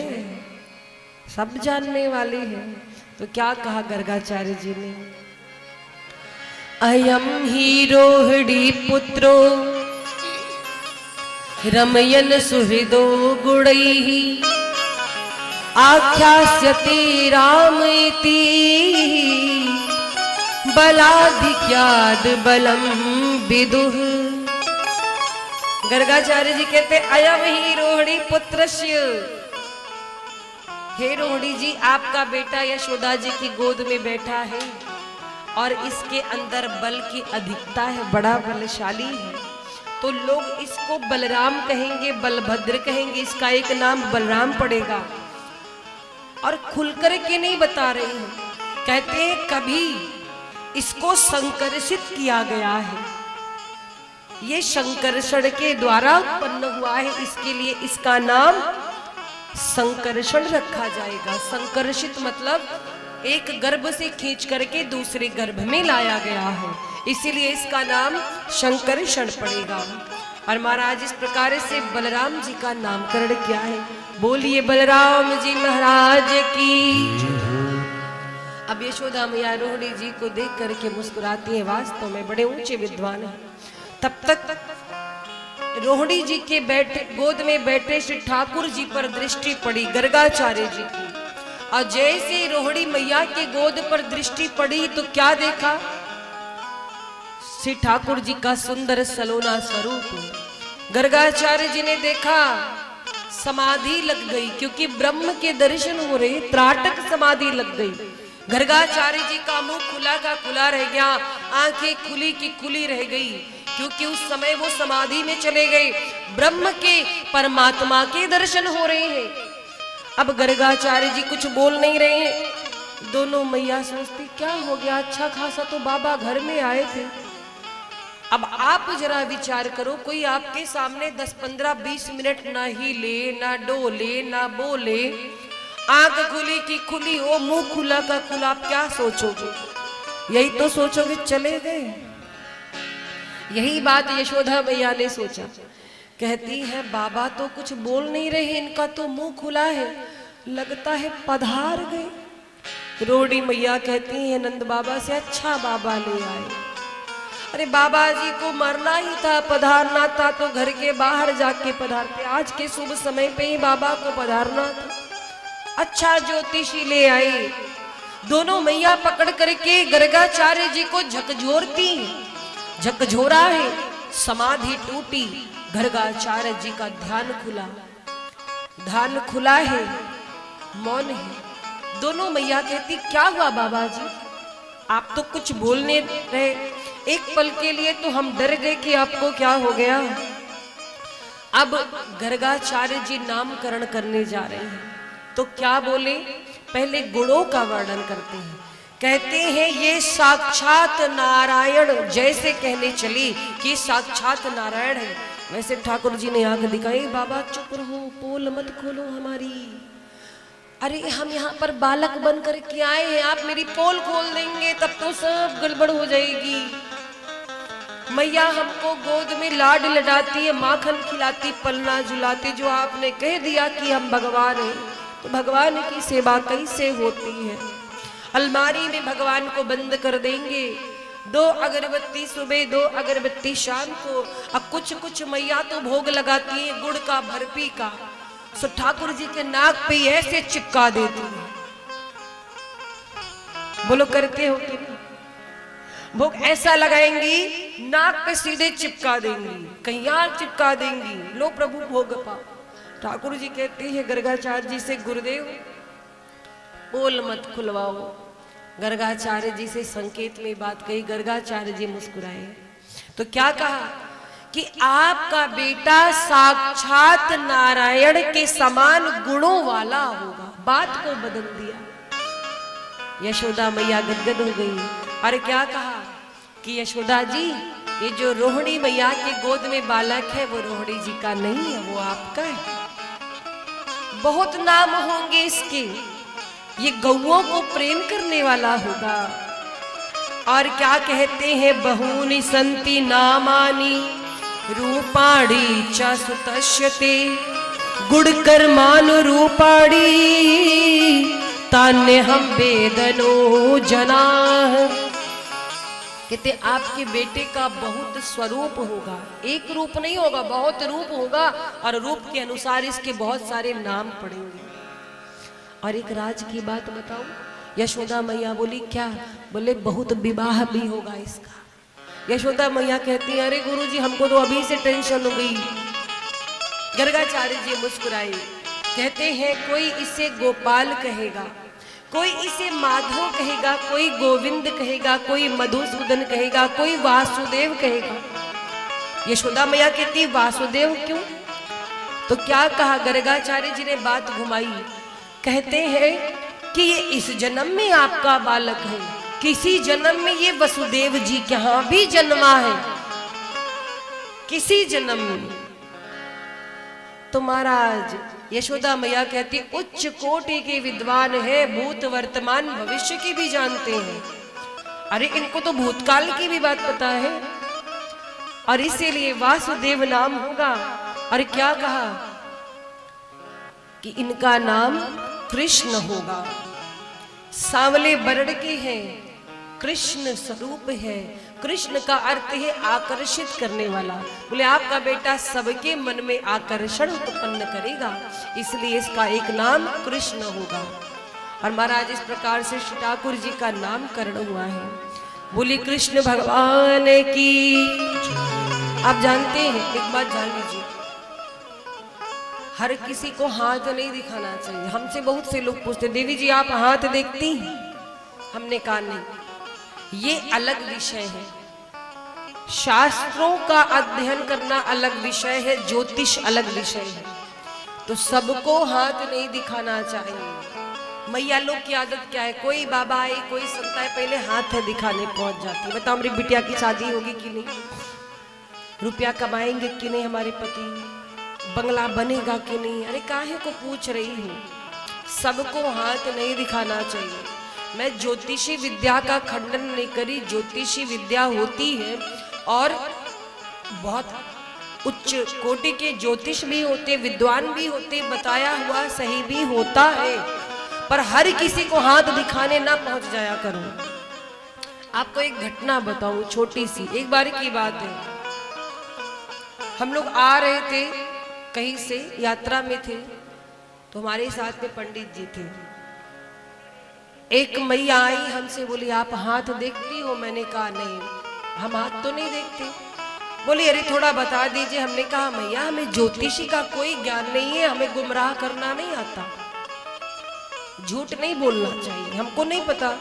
[SPEAKER 5] सब जानने वाले हैं। तो क्या कहा गर्गाचार्य जी ने, अयम ही रोहिणी पुत्रो रमयन सुहृदो गुणैः आख्यास्यते रामेति बलाधिक्याद बलम विदुः। गर्गाचार्य जी कहते अयम ही रोहिणी पुत्रस्य, हे रोहिणी जी आपका बेटा यशोदा जी की गोद में बैठा है, और इसके अंदर बल की अधिकता है, बड़ा बलशाली है। तो लोग इसको बलराम कहेंगे, बलभद्र कहेंगे, इसका एक नाम बलराम पड़ेगा। और खुलकर के नहीं बता रही हूं, कहते हैं कभी इसको संकर्षित किया गया है, ये संकर्षण के द्वारा उत्पन्न हुआ है, इसके लिए इसका नाम संकर्षण रखा जाएगा। संकर्षित मतलब एक गर्भ से खींच करके दूसरे गर्भ में लाया गया है, इसीलिए इसका नाम संकर्षण पड़ेगा। और महाराज इस प्रकार से बलराम जी का नामकरण किया है। बोलिए बलराम जी महाराज की। अब यशोदा मैया रोहिणी जी को देख करके मुस्कुराती हैं, वास्तव में बड़े ऊंचे विद्वान हैं। तब तक रोहिणी जी के गोद में बैठे श्री ठाकुर जी पर दृष्टि पड़ी गर्गाचार्य जी की। और जैसे रोहिणी मैया के गोद पर दृष्टि पड़ी तो क्या देखा? श्री ठाकुर जी का सुंदर सलोना स्वरूप। गर्गाचार्य जी ने देखा, समाधि लग गई, क्योंकि ब्रह्म के दर्शन हो रहे, त्राटक समाधि लग गई। गर्गाचार्य जी का मुंह खुला का खुला रह गया, आंखें खुली की खुली रह गई, क्योंकि उस समय वो समाधि में चले गए। ब्रह्म के परमात्मा के दर्शन हो रहे हैं। अब गर्गाचार्य जी कुछ बोल नहीं रहे हैं। दोनों मैया सोचती क्या हो गया, अच्छा खासा तो बाबा घर में आए थे। अब आप जरा विचार करो, कोई आपके सामने 10, 15, 20 मिनट ना हिले, ना डोले, ना बोले, आंख खुली की खुली हो, मुंह खुला का खुला, आप क्या सोचोगे? यही तो सोचोगे चले गए। यही बात यशोदा मैया ने सोचा। कहती है बाबा तो कुछ बोल नहीं रहे, इनका तो मुंह खुला है, लगता है पधार गए। रोहिणी मैया कहती है नंद बाबा से, अच्छा बाबा ले आए। अरे बाबा जी को मरना ही था, पधारना था तो घर के बाहर जाके पधारते, आज के शुभ समय पे ही बाबा को पधारना था। अच्छा ज्योतिषी ले आए। दोनों मैया पकड़ करके गर्गाचार्य जी को झकझोरती, झकझोरा है, समाधि टूटी। गर्गाचार्य जी का ध्यान खुला है, मौन है। दोनों मैया कहती क्या हुआ बाबा जी, आप तो कुछ बोलने रहे, एक पल के लिए तो हम डर गए कि आपको क्या हो गया। अब गर्गाचार्य जी नामकरण करने जा रहे हैं, तो क्या बोले? पहले गुणों का वर्णन करते हैं। कहते हैं ये साक्षात नारायण, जैसे कहने चली कि साक्षात नारायण है, वैसे ठाकुर जी ने आंख दिखाई। बाबा चुप रहो, पोल मत खोलो हमारी। अरे हम यहाँ पर बालक बन कर के आए हैं, आप मेरी पोल खोल देंगे तब तो सब गड़बड़ हो जाएगी। मैया हमको गोद में लाड लडाती है, माखन खिलाती, पलना झुलाती। जो आपने कह दिया कि हम भगवान हैं, तो भगवान की सेवा कैसे होती है? अलमारी में भगवान को बंद कर देंगे, 2 अगरबत्ती सुबह, 2 अगरबत्ती शाम को। अब कुछ मैया तो भोग लगाती है गुड़ का, बर्फी का, सो ठाकुर जी के नाक पे ऐसे चिपका देती है। बोलो करते हो कि नहीं? भोग ऐसा लगाएंगी, नाक पे सीधे चिपका देंगी, कहीं यहाँ चिपका देंगी, लो प्रभु भोग पाओ। ठाकुर जी कहते हैं गर्गाचार्य जी से, गुरुदेव बोल मत खुलवाओ। गर्गाचार्य जी से संकेत में बात कही। गर्गाचार्य जी मुस्कुराए तो क्या कहा कि आपका बेटा साक्षात नारायण के समान गुणों वाला होगा। बात को बदल दिया। यशोदा मैया गदगद हो गई। अरे क्या कहा कि यशोदा जी, ये जो रोहिणी मैया के गोद में बालक है वो रोहिणी जी का नहीं है, वो आपका है। बहुत नाम होंगे इसके, ये गौओं को प्रेम करने वाला होगा। और क्या कहते हैं, बहूनि संति नामानि रूपाणी च सुतश्यते गुणकर्मानुरूपाणी तान्यहं वेदनो जनाः। कहते आपके बेटे का बहुत स्वरूप होगा, एक रूप नहीं होगा, बहुत रूप होगा, और रूप के अनुसार इसके बहुत सारे नाम पड़ेंगे। और एक राज की बात बताऊं, यशोदा मैया बोली क्या? बोले बहुत विवाह भी होगा इसका। यशोदा मैया कहती है अरे गुरुजी हमको तो अभी से टेंशन हो गई। गर्गाचार्य जी मुस्कुराए, कहते हैं कोई इसे गोपाल कहेगा, कोई इसे माधव कहेगा, कोई गोविंद कहेगा, कोई मधुसूदन कहेगा, कोई वासुदेव कहेगा। यशोदा मैया कहती वासुदेव क्यों? तो क्या कहा, गर्गाचार्य जी ने बात घुमाई। कहते हैं कि ये इस जन्म में आपका बालक है, किसी जन्म में ये वसुदेव जी के यहाँ भी जन्मा है, किसी जन्म में। तो महाराज यशोदा मैया कहती उच्च कोटि के विद्वान है, भूत वर्तमान भविष्य की भी जानते हैं। अरे इनको तो भूतकाल की भी बात पता है, और इसीलिए वासुदेव नाम होगा। और क्या कहा कि इनका नाम कृष्ण होगा। सांवले वर्ण के हैं, कृष्ण स्वरूप है। कृष्ण का अर्थ है आकर्षित करने वाला। बोले आपका बेटा सबके मन में आकर्षण उत्पन्न करेगा, इसलिए इसका एक नाम कृष्ण होगा। और महाराज इस प्रकार से श्री ठाकुर जी का नामकरण हुआ है। बोली कृष्ण भगवान की। आप जानते हैं, एक बात जान लीजिए, हर किसी को हाथ नहीं दिखाना चाहिए। हमसे बहुत से लोग पूछते, देवी जी आप हाथ देखती हैं? हमने कहा नहीं, ये अलग विषय है। शास्त्रों का अध्ययन करना अलग विषय है, ज्योतिष अलग विषय है। तो सबको हाथ नहीं दिखाना चाहिए। मैया लोग की आदत क्या है, कोई बाबा आए कोई संत आए पहले हाथ दिखाने पहुंच जाती है। बताओ मेरी बिटिया की शादी होगी कि नहीं, रुपया कमाएंगे कि नहीं हमारे पति, बंगला बनेगा कि नहीं। अरे काहे को पूछ रही हूँ, सबको हाथ नहीं दिखाना चाहिए। मैं ज्योतिषी विद्या का खंडन नहीं करी, ज्योतिषी विद्या होती है और बहुत उच्च कोटि के ज्योतिष भी होते, विद्वान भी होते, बताया हुआ सही भी होता है, पर हर किसी को हाथ दिखाने ना पहुंच जाया करो। आपको एक घटना बताऊं छोटी सी, एक बार की बात है। हम लोग आ रहे थे कहीं से, यात्रा में थे, तो हमारे साथ में पंडित जी थे। एक मैया आई हमसे, बोली आप हाथ देखती हो? मैंने कहा नहीं, हम हाथ तो नहीं देखते। बोली अरे थोड़ा बता दीजिए। हमने कहा मैया हमें ज्योतिषी का कोई ज्ञान नहीं है, हमें गुमराह करना नहीं आता, झूठ नहीं बोलना चाहिए, हमको नहीं पता।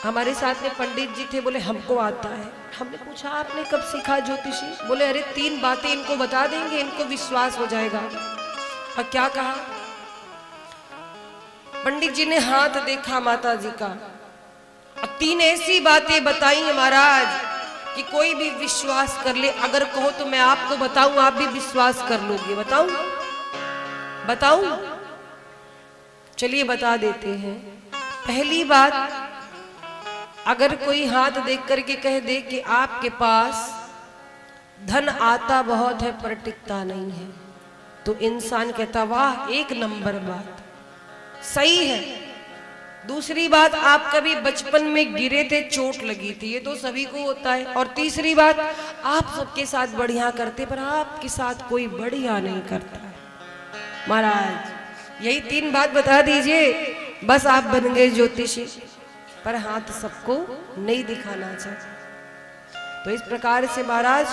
[SPEAKER 5] हमारे साथ में पंडित जी थे, बोले हमको आता है। हमने पूछा आपने कब सीखा ज्योतिषी? बोले अरे 3 बातें इनको बता देंगे, इनको विश्वास हो जाएगा। और क्या कहा? पंडित जी ने हाथ देखा माता जी का और 3 ऐसी बातें बताई महाराज कि कोई भी विश्वास कर ले। अगर कहो तो मैं आपको बताऊं, आप भी विश्वास कर लोगे। बताऊं? बताऊं? चलिए बता देते हैं। पहली बात, अगर कोई हाथ देख करके कह दे कि आपके पास धन आता बहुत है पर टिकता नहीं है, तो इंसान कहता वाह एक नंबर बात, सही है। दूसरी बात, आप कभी बचपन में गिरे थे, चोट लगी थी, ये तो सभी को होता है। और तीसरी बात, आप सबके साथ बढ़िया करते पर आपके साथ कोई बढ़िया नहीं करता है। महाराज यही 3 बात बता दीजिए, बस आप बन गए ज्योतिषी। पर हाथ सबको नहीं दिखाना चाहिए। तो इस प्रकार से महाराज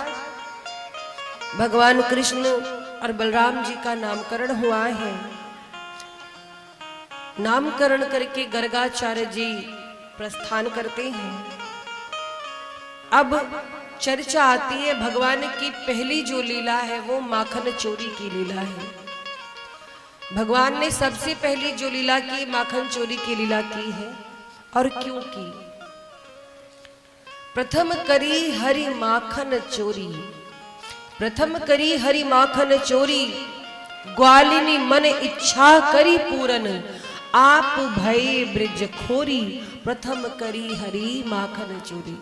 [SPEAKER 5] भगवान कृष्ण और बलराम जी का नामकरण हुआ है। नामकरण करके गर्गाचार्य जी प्रस्थान करते हैं। अब चर्चा आती है भगवान की पहली जो लीला है वो माखन चोरी की लीला है। भगवान ने सबसे पहली जो लीला की माखन चोरी की लीला की है। और क्यों की? प्रथम करी हरि माखन चोरी, प्रथम करी हरि माखन चोरी, ग्वालिनी मन इच्छा करी पूरन, आप भय ब्रिज खोरी, प्रथम करी हरि माखन चोरी।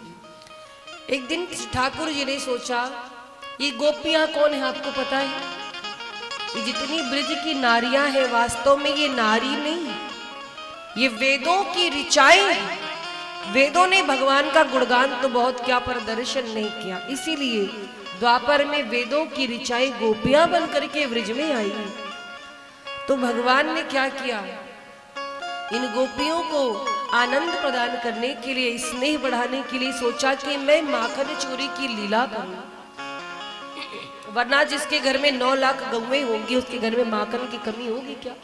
[SPEAKER 5] एक दिन ठाकुर जी ने सोचा, ये गोपियां कौन है आपको पता है? ये जितनी ब्रिज की नारियां हैं वास्तव में ये नारी नहीं, ये वेदों की ऋचाएं हैं। वेदों ने भगवान का गुणगान तो बहुत किया पर दर्शन नहीं किया, इसीलिए द्वापर में वेदों की ऋचाएं गोपियां बन करके ब्रिज में आई। तो भगवान ने क्या किया, इन गोपियों को आनंद प्रदान करने के लिए, स्नेह बढ़ाने के लिए सोचा कि मैं माखन चोरी की लीला करूं। वरना जिसके घर में 9 लाख गौएं होंगी उसके घर में माखन की कमी होगी क्या?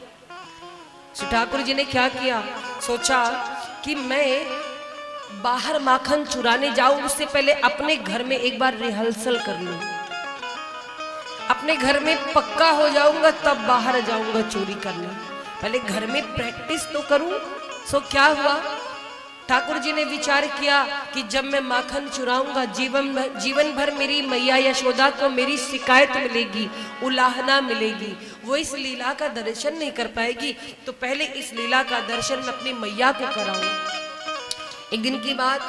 [SPEAKER 5] श्री ठाकुर जी ने क्या किया, सोचा कि मैं बाहर माखन चुराने जाऊं, उससे पहले अपने घर में एक बार रिहर्सल कर लूं, अपने घर में पक्का हो जाऊंगा तब बाहर जाऊंगा चोरी करने, पहले घर में प्रैक्टिस तो करूं। सो क्या हुआ, ठाकुर जी ने विचार किया कि जब मैं माखन चुराऊंगा जीवन भर मेरी मैया यशोदा को मेरी शिकायत मिलेगी, उलाहना मिलेगी, वो इस लीला का दर्शन नहीं कर पाएगी, तो पहले इस लीला का दर्शन मैं अपनी मैया को कराऊं। एक दिन की बात,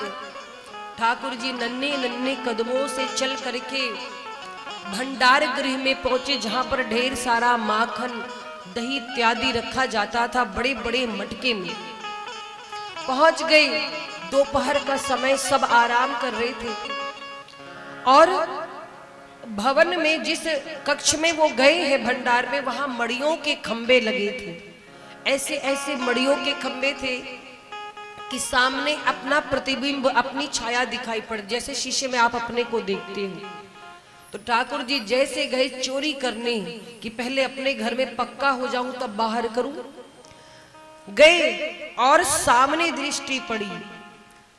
[SPEAKER 5] ठाकुर जी नन्हे नन्हे कदमों से चल करके भंडार गृह में पहुंचे, जहां पर ढेर सारा माखन दही इत्यादि रखा जाता था बड़े बड़े मटके में। पहुंच गए, दोपहर का समय, सब आराम कर रहे थे और भवन में जिस कक्ष में वो गए हैं भंडार में, वहां मड़ियों के खंबे लगे थे। ऐसे ऐसे मड़ियों के खंबे थे कि सामने अपना प्रतिबिंब, अपनी छाया दिखाई पड़, जैसे शीशे में आप अपने को देखते हो। तो ठाकुर जी जैसे गए चोरी करने कि पहले अपने घर में पक्का हो जाऊं तब बाहर करूं, गए और सामने दृष्टि पड़ी।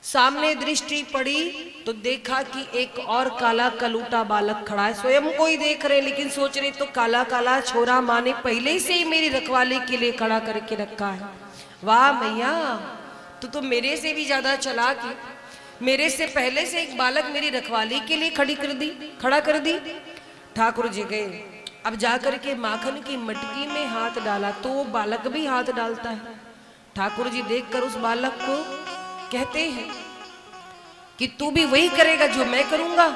[SPEAKER 5] सामने दृष्टि पड़ी तो देखा कि एक और काला कलूटा बालक खड़ा है। स्वयं को ही देख रहे लेकिन सोच रहे तो काला काला छोरा माँ ने पहले से ही मेरी रखवाली के लिए खड़ा करके रखा है। वाह मैया, तू तो मेरे से भी ज्यादा चालाक है। मेरे से पहले से एक बालक मेरी रखवाली के लिए खड़ा कर दी। ठाकुर जी गए, अब जाकर के माखन की मटकी में हाथ डाला तो वो बालक भी हाथ डालता है। ठाकुर जी देखकर उस बालक को कहते हैं कि तू भी वही करेगा जो मैं करूंगा,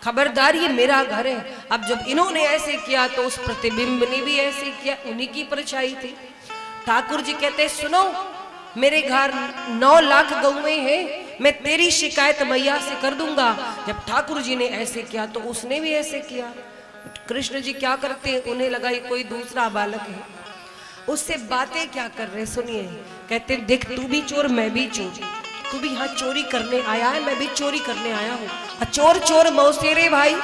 [SPEAKER 5] खबरदार ये मेरा घर है। अब जब इन्होंने ऐसे किया तो उस प्रतिबिंब ने भी ऐसे किया, उन्हीं की परछाई थी। ठाकुर जी कहते सुनो, मेरे घर 9 लाख गौएं हैं, मैं तेरी शिकायत मैया से कर दूंगा। जब ठाकुर जी ने ऐसे किया तो उसने भी ऐसे किया। कृष्ण जी क्या करते हैं, उन्हें लगा ये कोई दूसरा बालक है, उससे बातें क्या कर रहे सुनिए। कहते देख तू भी चोर मैं भी चोर, तू भी यहाँ चोरी करने आया है, मैं भी चोरी करने आया हूँ। चोर चोर मौसेरे भाई,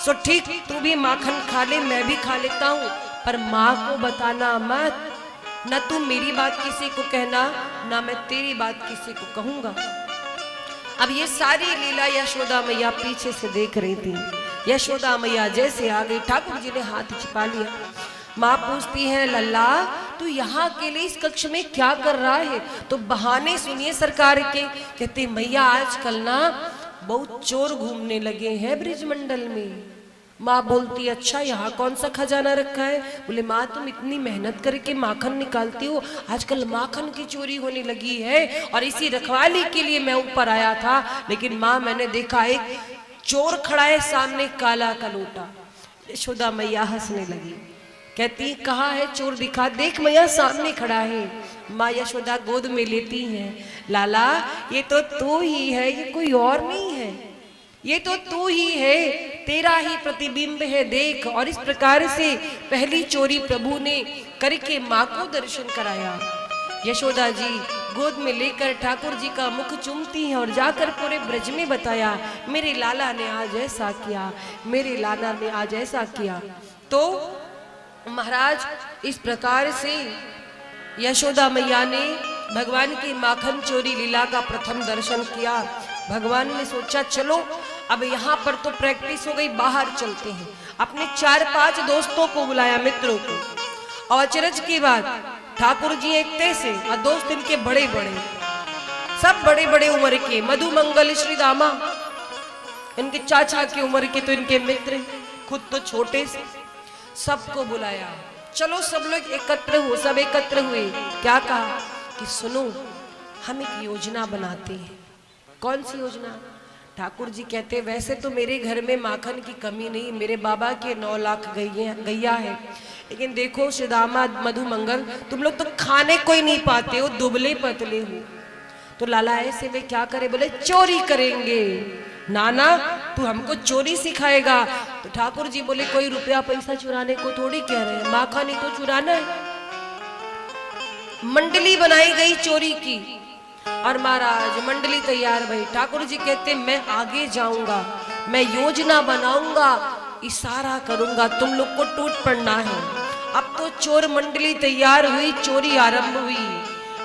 [SPEAKER 5] सो ठीक तू भी माखन खा ले मैं भी खा लेता हूँ, पर माँ को बताना मत, न तू मेरी बात किसी को कहना ना मैं तेरी बात किसी को कहूंगा। अब ये सारी लीला यशोदा मैया पीछे से देख रही थी। यशोदा मैया जैसे आ गई, ठाकुर जी ने हाथ छिपा लिया। माँ पूछती है लल्ला तू यहाँ के लिए इस कक्ष में क्या कर रहा है? तो बहाने सुनिए सरकार के। कहते मैया आजकल ना बहुत चोर घूमने लगे हैं ब्रिजमंडल में। माँ बोलती अच्छा यहाँ कौन सा खजाना रखा है? बोले माँ तुम इतनी मेहनत करके माखन निकालती हो, आजकल माखन की चोरी होने लगी है और इसी रखवाली के लिए मैं ऊपर आया था, लेकिन माँ मैंने देखा एक चोर खड़ा है सामने काला कलोटा। यशोदा मैया हंसने लगी, कहती कहाँ है चोर दिखा, देख मैया सामने खड़ा है। माँ यशोदा गोद में लेती हैं, लाला ये तो तू ही है, ये कोई और नहीं है, ये तो तू ही है, तेरा ही प्रतिबिंब है देख। और इस प्रकार से पहली चोरी प्रभु ने करके माँ को दर्शन कराया। यशोदा जी गोद में लेकर ठाकुर जी का मुख चूमती हैं और जाकर पूरे ब्रज में बताया मेरे लाला ने आज ऐसा किया, मेरे लाला ने आज ऐसा किया। तो महाराज इस प्रकार से यशोदा मैया ने भगवान की माखन चोरी लीला का प्रथम दर्शन किया। भगवान ने सोचा चलो अब यहाँ पर तो प्रैक्टिस हो गई, बाहर चलते हैं। अपने 4-5 दोस्तों को बुलाया, मित्रों को। और अचरज की बात, ठाकुर जी एक से और दोस्त इनके बड़े बड़े, सब बड़े बड़े उम्र के, मधु मंगल श्री दामा इनके चाचा की उम्र के तो इनके मित्र, खुद तो छोटे से। सबको बुलाया, चलो सब लोग एकत्र हो। सब एकत्र हुए, क्या कहा कि सुनो हम एक योजना बनाते हैं। कौन सी योजना? ठाकुर जी कहते वैसे तो मेरे घर में माखन की कमी नहीं, मेरे बाबा के 9 लाख गैया है, लेकिन देखो श्रीदामा मधुमंगल तुम लोग तो खाने को ही नहीं पाते हो, दुबले पतले हो, तो लाला ऐसे में क्या करे? बोले चोरी करेंगे। नाना तू हमको चोरी सिखाएगा? तो ठाकुर जी बोले कोई रुपया पैसा चुराने को थोड़ी कह रहे हैं, माखन ही तो चुराना है। मंडली बनाई गई चोरी की और महाराज मंडली तैयार भई। ठाकुर जी कहते मैं आगे जाऊंगा, मैं योजना बनाऊंगा, इशारा करूंगा, तुम लोग को टूट पड़ना है। अब तो चोर मंडली तैयार हुई, चोरी आरंभ हुई।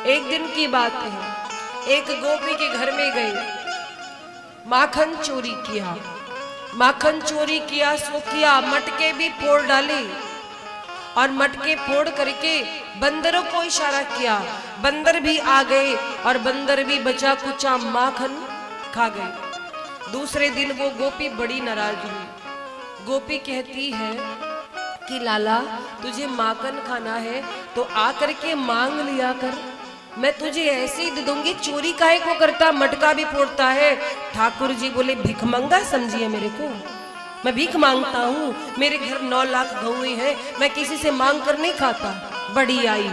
[SPEAKER 5] एक दिन की बात है, एक गोपी के घर में गए, माखन चोरी किया, माखन चोरी किया सो किया, मटके भी फोड़ डाले और मटके फोड़ करके बंदरों को इशारा किया, बंदर भी आ गए और बंदर भी बचा कुचा माखन खा गए। दूसरे दिन वो गोपी बड़ी नाराज हुई। गोपी कहती है कि लाला तुझे माखन खाना है तो आकर के मांग लिया कर, मैं तुझे ऐसे ही दे दूंगी, चोरी काहे को करता, मटका भी फोड़ता है। ठाकुर जी बोले भिखमंगा समझिए मेरे को, मैं भीख मांगता हूँ, मेरे घर 9 लाख गौएं हैं, मैं किसी से मांग कर नहीं खाता। बड़ी आई।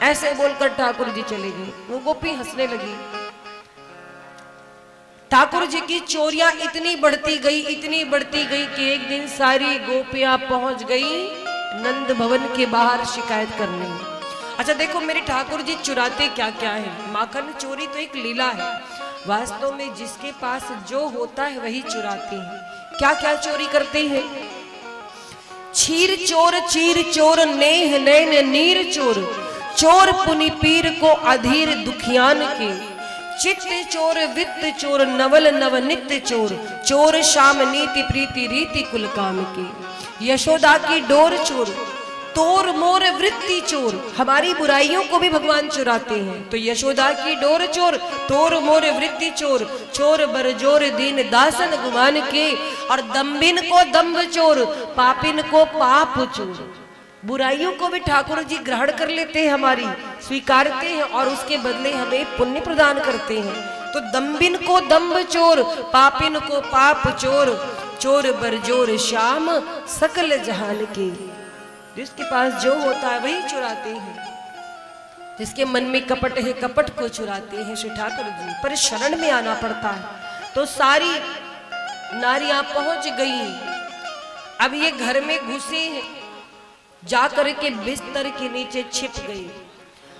[SPEAKER 5] ऐसे बोलकर ठाकुर जी चले गए। वो गोपी हंसने लगी। ठाकुर जी की चोरियां इतनी बढ़ती गई कि एक दिन सारी गोपियां पहुंच गई नंद भवन के बाहर शिकायत करने। अच्छा देखो मेरे ठाकुर जी चुराते क्या क्या है। माखन चोरी तो एक लीला है, वास्तव में जिसके पास जो होता है वही चुराते हैं। क्या क्या चोरी करते हैं? चीर चोर नेह नैन नीर चोर, चोर पुनि पीर को अधीर दुखियान के, चित्त चोर वित्त चोर नवल नव नित्य चोर, चोर शाम नीति प्रीति रीति कुल काम के, यशोदा की डोर चोर, तोर मोर वृत्ति चोर। हमारी बुराइयों को भी भगवान चुराते हैं। तो यशोदा की डोर चोर, तोर मोर वृत्ति चोर, चोर बरजोर दीन दासन गुमान के, और दम्बिन को दम्ब चोर, पापिन को पाप चोर। बुराइयों को भी ठाकुर जी ग्रहण कर लेते हैं, हमारी स्वीकारते हैं और उसके बदले हमें पुण्य प्रदान करते हैं। तो दम्बिन को दम्ब चोर, पापिन को पाप चोर, चोर बरजोर श्याम सकल जहान के। जिसके पास जो होता है वही चुराते हैं। जिसके मन में कपट है कपट को चुराते हैं श्री ठाकुर जी। पर शरण में आना पड़ता है। तो सारी नारियां पहुंच गई। अब ये घर में घुसे जाकर के बिस्तर के नीचे छिप गई।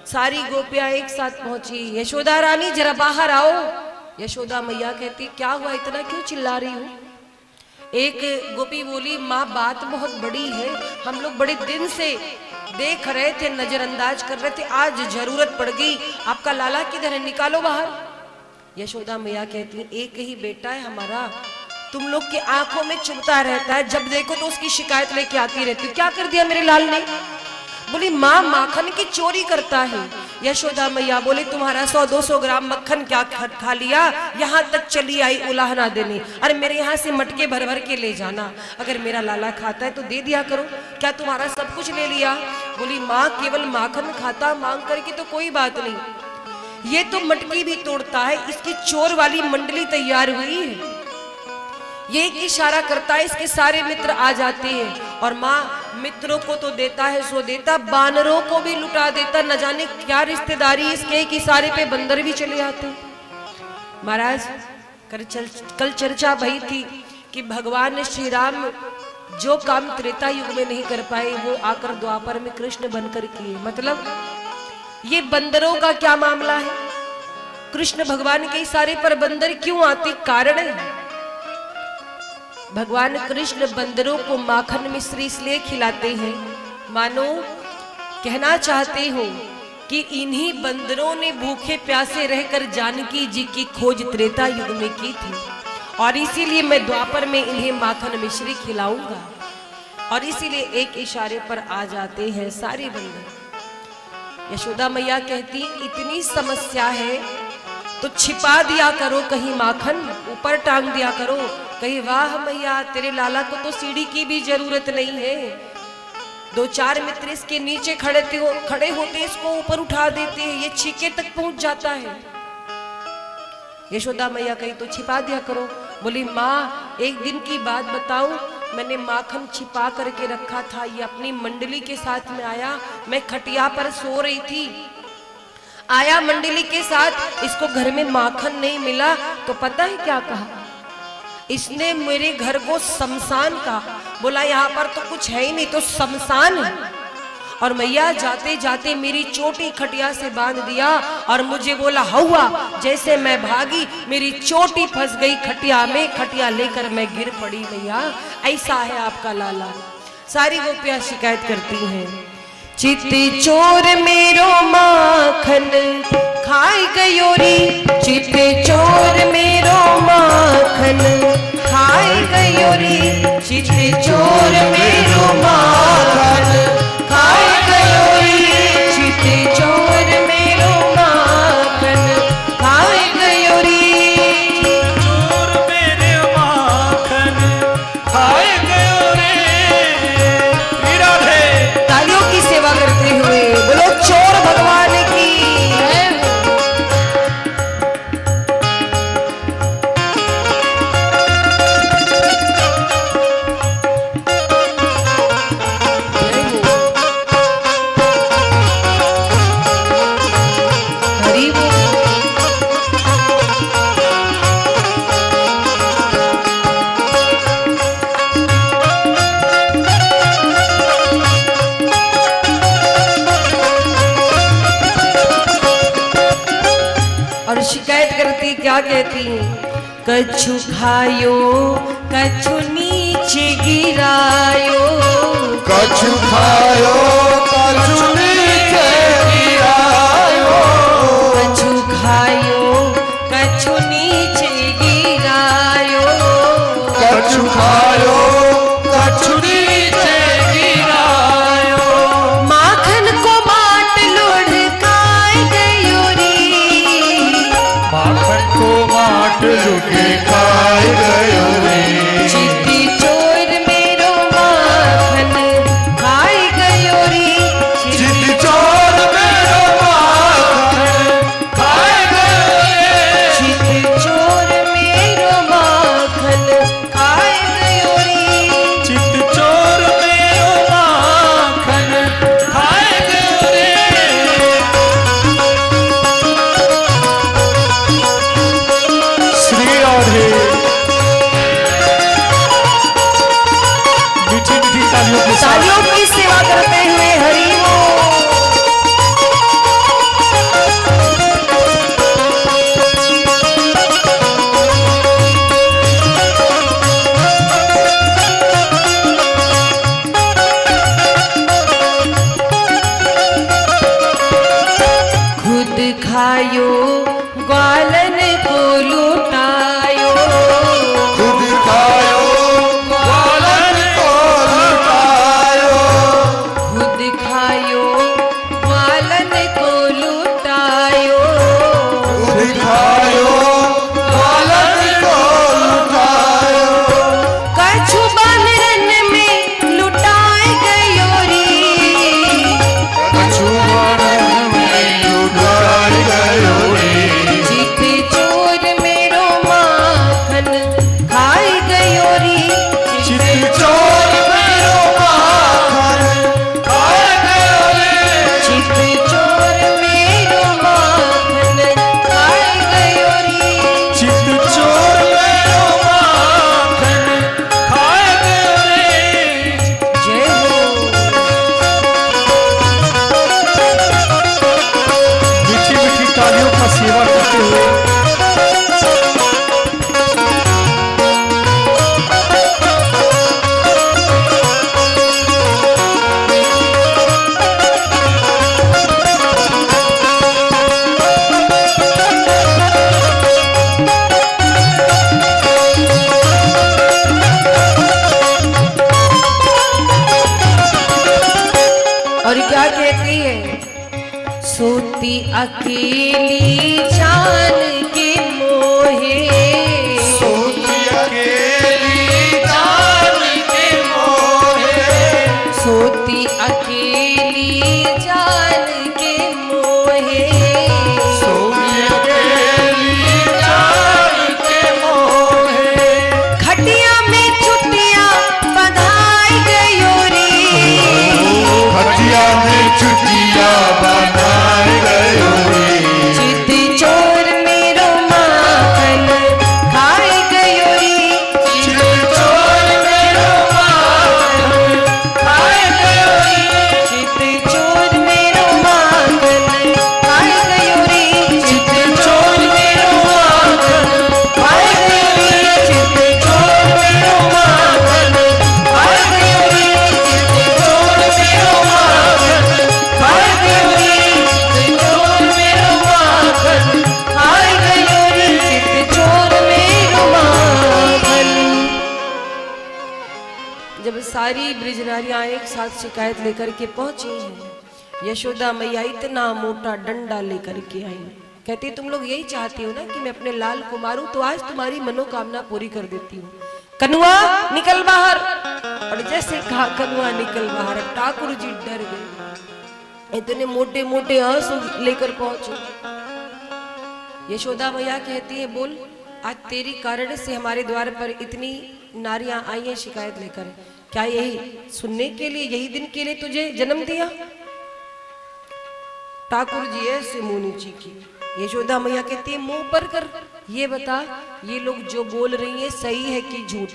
[SPEAKER 5] सारी गोपियां एक साथ पहुंची। यशोदा रानी जरा बाहर आओ। यशोदा मैया कहती क्या हुआ, इतना क्यों चिल्ला रही हो? एक गोपी बोली माँ बात बहुत बड़ी है, हम लोग बड़े दिन से देख रहे थे, नजरअंदाज कर रहे थे, आज जरूरत पड़ गई, आपका लाला किधर है, निकालो बाहर। यशोदा मैया कहती एक ही बेटा है हमारा, तुम लोग की आंखों में चुभता रहता है, जब देखो तो उसकी शिकायत लेके आती रहती, क्या कर दिया मेरे लाल ने? बोली माँ माखन की चोरी करता है। यशोदा मैया बोली तुम्हारा 100-200 ग्राम मक्खन क्या खा लिया, यहाँ तक चली आई उलाहना देने। अरे मेरे यहाँ से मटके भर भर के ले जाना, अगर मेरा लाला खाता है तो दे दिया करो, क्या तुम्हारा सब कुछ ले लिया? बोली माँ केवल माखन खाता, मांग करके तो कोई बात नहीं, ये तो मटकी भी तोड़ता है, इसकी चोर वाली मंडली तैयार हुई है, ये एक इशारा करता है, इसके सारे मित्र आ जाते हैं, और माँ मित्रों को तो देता है सो देता, बानरों को भी लुटा देता, न जाने क्या रिश्तेदारी इसके एक इशारे पे बंदर भी चले आते। महाराज कल चर्चा भई थी कि भगवान श्री राम जो काम त्रेता युग में नहीं कर पाए वो आकर द्वापर में कृष्ण बनकर किए। मतलब ये बंदरों का क्या मामला है? कृष्ण भगवान के इशारे पर बंदर क्यों आते? कारण है भगवान कृष्ण बंदरों को माखन मिश्री इसलिए खिलाते हैं, मानो कहना चाहते हो कि इन्हीं बंदरों ने भूखे प्यासे रहकर जानकी जी की खोज त्रेता युग में की थी, और इसीलिए मैं द्वापर में इन्हें माखन मिश्री खिलाऊंगा, और इसीलिए एक इशारे पर आ जाते हैं सारे बंदर। यशोदा मैया कहती इतनी समस्या है तो छिपा दिया करो कहीं माखन, ऊपर टांग दिया करो, कहीं वाह मैया तेरे लाला को तो सीढ़ी की भी जरूरत नहीं है, 2-4 मित्र इसके नीचे खड़े होते इसको ऊपर उठा देते हैं, ये छीके तक पहुंच जाता है। यशोदा मैया कहीं तो छिपा दिया करो। बोली माँ एक दिन की बात बताऊं, मैंने माखन छिपा करके रखा था, ये अपनी मंडली के साथ में आया, मैं खटिया पर सो रही थी, आया मंडली के साथ, इसको घर में माखन नहीं मिला तो पता है क्या कहा, इसने मेरे घर को शमशान कहा। बोला यहाँ पर तो कुछ है ही नहीं, तो शमशान है। और मैया जाते जाते मेरी चोटी खटिया से बांध दिया और मुझे बोला हुआ, जैसे मैं भागी मेरी चोटी फंस गई खटिया में, खटिया लेकर मैं गिर पड़ी। मैया ऐसा है आपका लाला। सारी गोपियां शिकायत करती हैं, चित्ती चोर मेरो माखन खाई गयोरी, चित्ते चोर मेरो माखन खाई गयोरी, चित्ते चोर मेरो माखन खाई गयोरी, चित्ते चोर मेरो माखन खाई गयोरी,
[SPEAKER 2] चोर मेरे माखन खाए गयो रे। राधे
[SPEAKER 5] तालियों की सेवा करते हुए बोलो चोर भगवान की। क्या कहती हैं? कछु खायो कछु नीचे गिरायो,
[SPEAKER 4] कछु खायो कछु नीचे गिरायो,
[SPEAKER 5] कछु खायो कछु नीचे गिरायो,
[SPEAKER 4] कछु खायो कछु नीचे गिरायो,
[SPEAKER 5] माखन को बाट लुढ़काए गयो रे,
[SPEAKER 2] माखन को माट लुके
[SPEAKER 4] खाए गयो रे,
[SPEAKER 5] चिट्ठी चोर मेरो माखन खाए गयो रे,
[SPEAKER 4] चिट्ठी चोर मेरो माखन खाए गयो रे,
[SPEAKER 5] चिट्ठी चोर मेरो माखन खाए गयो रे,
[SPEAKER 2] चित चोर मेरो माखन खाए गयो रे। श्री राधे। मीठी मीठी तालियों के साथ
[SPEAKER 5] तालियों की सेवा करते हुए हरि बोल। खुद खायो ग्वालन को लुटायो,
[SPEAKER 4] खुद खायो ग्वालन को लुटायो,
[SPEAKER 5] खुद खायो ग्वालन को लुटायो,
[SPEAKER 4] खुद खायो ग्वालन को लुटायो,
[SPEAKER 5] कछु बानरन में लुटाए गयो रे,
[SPEAKER 4] कछु बानरन में लुटाए गयो रे,
[SPEAKER 5] चित चोर मेरो माखन खाए गयो रे,
[SPEAKER 4] चित चोर मेरो माखन खाए गयो रे,
[SPEAKER 5] चित चोर मेरो माखन खाए गयो रे।
[SPEAKER 2] चित चोर मेरो माखन खाए गयो रे।
[SPEAKER 5] जय हो।
[SPEAKER 2] मीठी मीठी तालियों का सेवा करते हुए
[SPEAKER 5] और क्या कहती है? सोती अकेली जान के मोहे,
[SPEAKER 4] सोती अकेली जान के मोहे,
[SPEAKER 5] सोती अकेली जान के मोहे,
[SPEAKER 4] सोती अकेली जान के मोहे,
[SPEAKER 5] खटिया में छुट्टियां बधाई गयो रे,
[SPEAKER 4] खटिया में छुट्टियां बनाए गयो रे,
[SPEAKER 5] चित चोर मेरो माखन खाए गयो रे,
[SPEAKER 4] चित चोर मेरो माखन खाए गयो रे,
[SPEAKER 5] चित चोर मेरो माखन खाए गयो रे, चित चोर मेरो माखन खाए गयो रे, चित चोर मेरो माखन खाए गयो रे, चित चोर मेरो माखन खाए गयो रे, चित चोर मेरो माखन खाए गयो रे, चित चोर मेरो माखन। जब सारी ब्रिजनारियां एक साथ शिकायत लेकर के पहुंची हैं, यशोदा मैया इतना मोटा डंडा लेकर के आई, कहती तुम लोग यही चाहती हो ना कि मैं अपने लाल को मारूं, तो आज तुम्हारी मनोकामना पूरी कर देती हूँ। कनुआ निकल बाहर। और जैसे कहा कनुआ निकल बाहर, अब ठाकुर जी डर गए, इतने मोटे मोटे आंसू लेकर पहुंचे। यशोदा मैया कहती है बोल, आज तेरी कारण से हमारे द्वार पर इतनी नारियां आई हैं शिकायत लेकर, क्या यही सुनने के लिए, यही दिन के लिए तुझे जन्म दिया? ठाकुर जी ऐसे मुंह नीची की। यशोदा मैया कहती है मुंह पर कर, ये बता ये लोग जो बोल रही है सही है कि झूठ?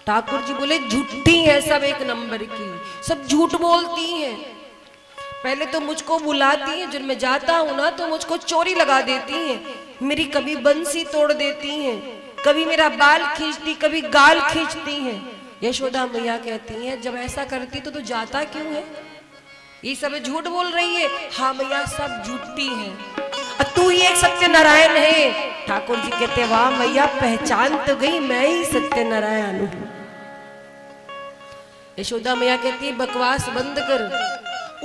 [SPEAKER 5] ठाकुर जी बोले झूठी है सब, एक नंबर की, सब झूठ बोलती हैं। पहले तो मुझको बुलाती हैं, जब मैं जाता हूं ना तो मुझको चोरी लगा देती हैं, मेरी कभी बंसी तोड़ देती हैं, कभी मेरा बाल खींचती, कभी गाल खींचती हैं। यशोदा मैया कहती हैं जब ऐसा करती तो तू जाता क्यों है? ये सब झूठ बोल रही है। हाँ मैया सब झूठी है, तू ही एक सत्यनारायण है। ठाकुर जी कहते वाह मैया पहचान तो गई, मैं ही सत्यनारायण हूं। यशोदा मैया कहती है बकवास बंद कर।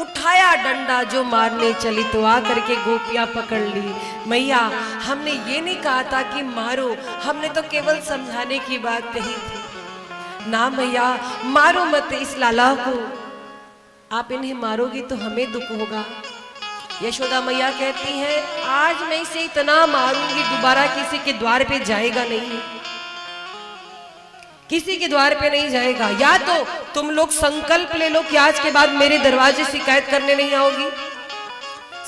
[SPEAKER 5] उठाया डंडा जो मारने चली तो आकर के गोपियां पकड़ ली। मैया हमने ये नहीं कहा था कि मारो, हमने तो केवल समझाने की बात कही थी ना। मैया मारो मत इस लाला को, आप इन्हें मारोगी तो हमें दुख होगा। यशोदा मैया कहती हैं आज मैं इसे इतना मारूंगी दोबारा किसी के द्वार पे जाएगा नहीं, किसी के द्वार पे नहीं जाएगा। या तो तुम लोग संकल्प ले लो कि आज के बाद मेरे दरवाजे शिकायत करने नहीं आओगी।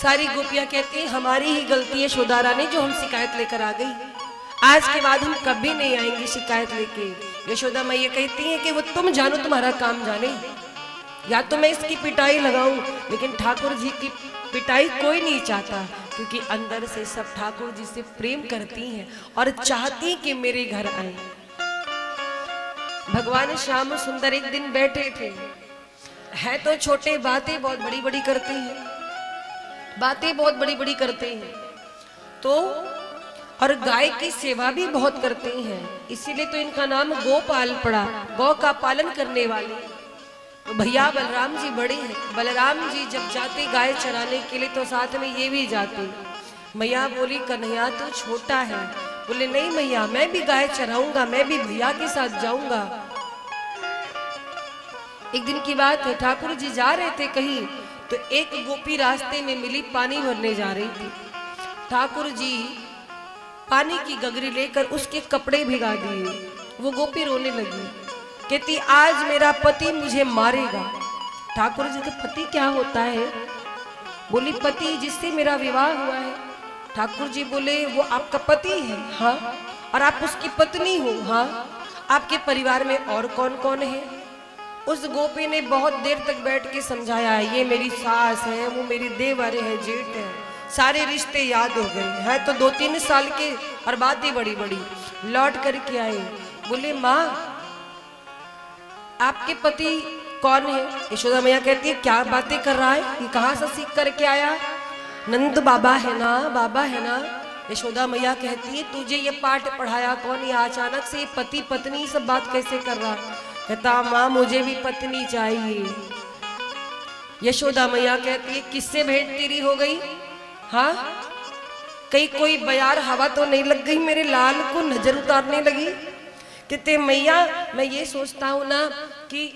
[SPEAKER 5] सारी गोपियां कहती हैं हमारी ही गलती है यशोदा रानी जो हम शिकायत लेकर आ गई, आज के बाद हम कभी नहीं आएंगे शिकायत लेके। यशोदा मैया कहती हैं कि वो तुम जानो, तुम्हारा काम जाने। या तो मैं इसकी पिटाई लगाऊं, लेकिन ठाकुर जी की पिटाई कोई नहीं चाहता, क्योंकि अंदर से सब ठाकुर जी से प्रेम करती हैं और चाहती कि मेरे घर आए। भगवान श्याम सुंदर एक दिन बैठे थे, है तो छोटे, बातें बहुत बड़ी बड़ी करते हैं, बातें बहुत बड़ी बड़ी करते हैं तो, और गाय की सेवा भी बहुत करते हैं, इसीलिए तो इनका नाम गोपाल पड़ा, गौ का पालन करने वाले। तो भैया बलराम जी बड़े हैं, बलराम जी जब जाते गाय चराने के लिए तो साथ में ये भी जाते। मैया बोली कन्हैया तो छोटा है। बोले नहीं मैया मैं भी गाय चराऊंगा, मैं भी भैया के साथ जाऊंगा। एक दिन की बात है, ठाकुर जी जा रहे थे कहीं तो एक गोपी रास्ते में मिली, पानी भरने जा रही थी। ठाकुर जी पानी की गगरी लेकर उसके कपड़े भिगा दिए। वो गोपी रोने लगी, कहती आज मेरा पति मुझे मारेगा। ठाकुर जी का पति क्या होता है? बोली पति जिससे मेरा विवाह हुआ है। ठाकुर जी बोले वो आपका पति है? हाँ। और आप उसकी पत्नी हो? हाँ। आपके परिवार में और कौन कौन है? उस गोपी ने बहुत देर तक बैठ के समझाया, ये मेरी सास है, वो मेरी देवर है, जेठ है, सारे रिश्ते याद हो गए हैं। तो 2-3 साल के और बातें बड़ी बड़ी। लौट करके आए, बोले माँ आपके पति कौन है? यशोदा मैया कहती है क्या बातें कर रहा है, ये कहाँ से सीख करके आया? नंद बाबा है ना, बाबा है ना। यशोदा मैया कहती है तुझे ये पाठ पढ़ाया कौन? ये अचानक से पति पत्नी सब बात कैसे कर रहा? कहता माँ मुझे भी पत्नी चाहिए। यशोदा मैया कहती है किससे भेंट तेरी हो गई? हाँ कहीं कोई बयार हवा तो नहीं लग गई मेरे लाल को नजर उतारने लगी? कहते मैया मैं ये सोचता हूँ ना कि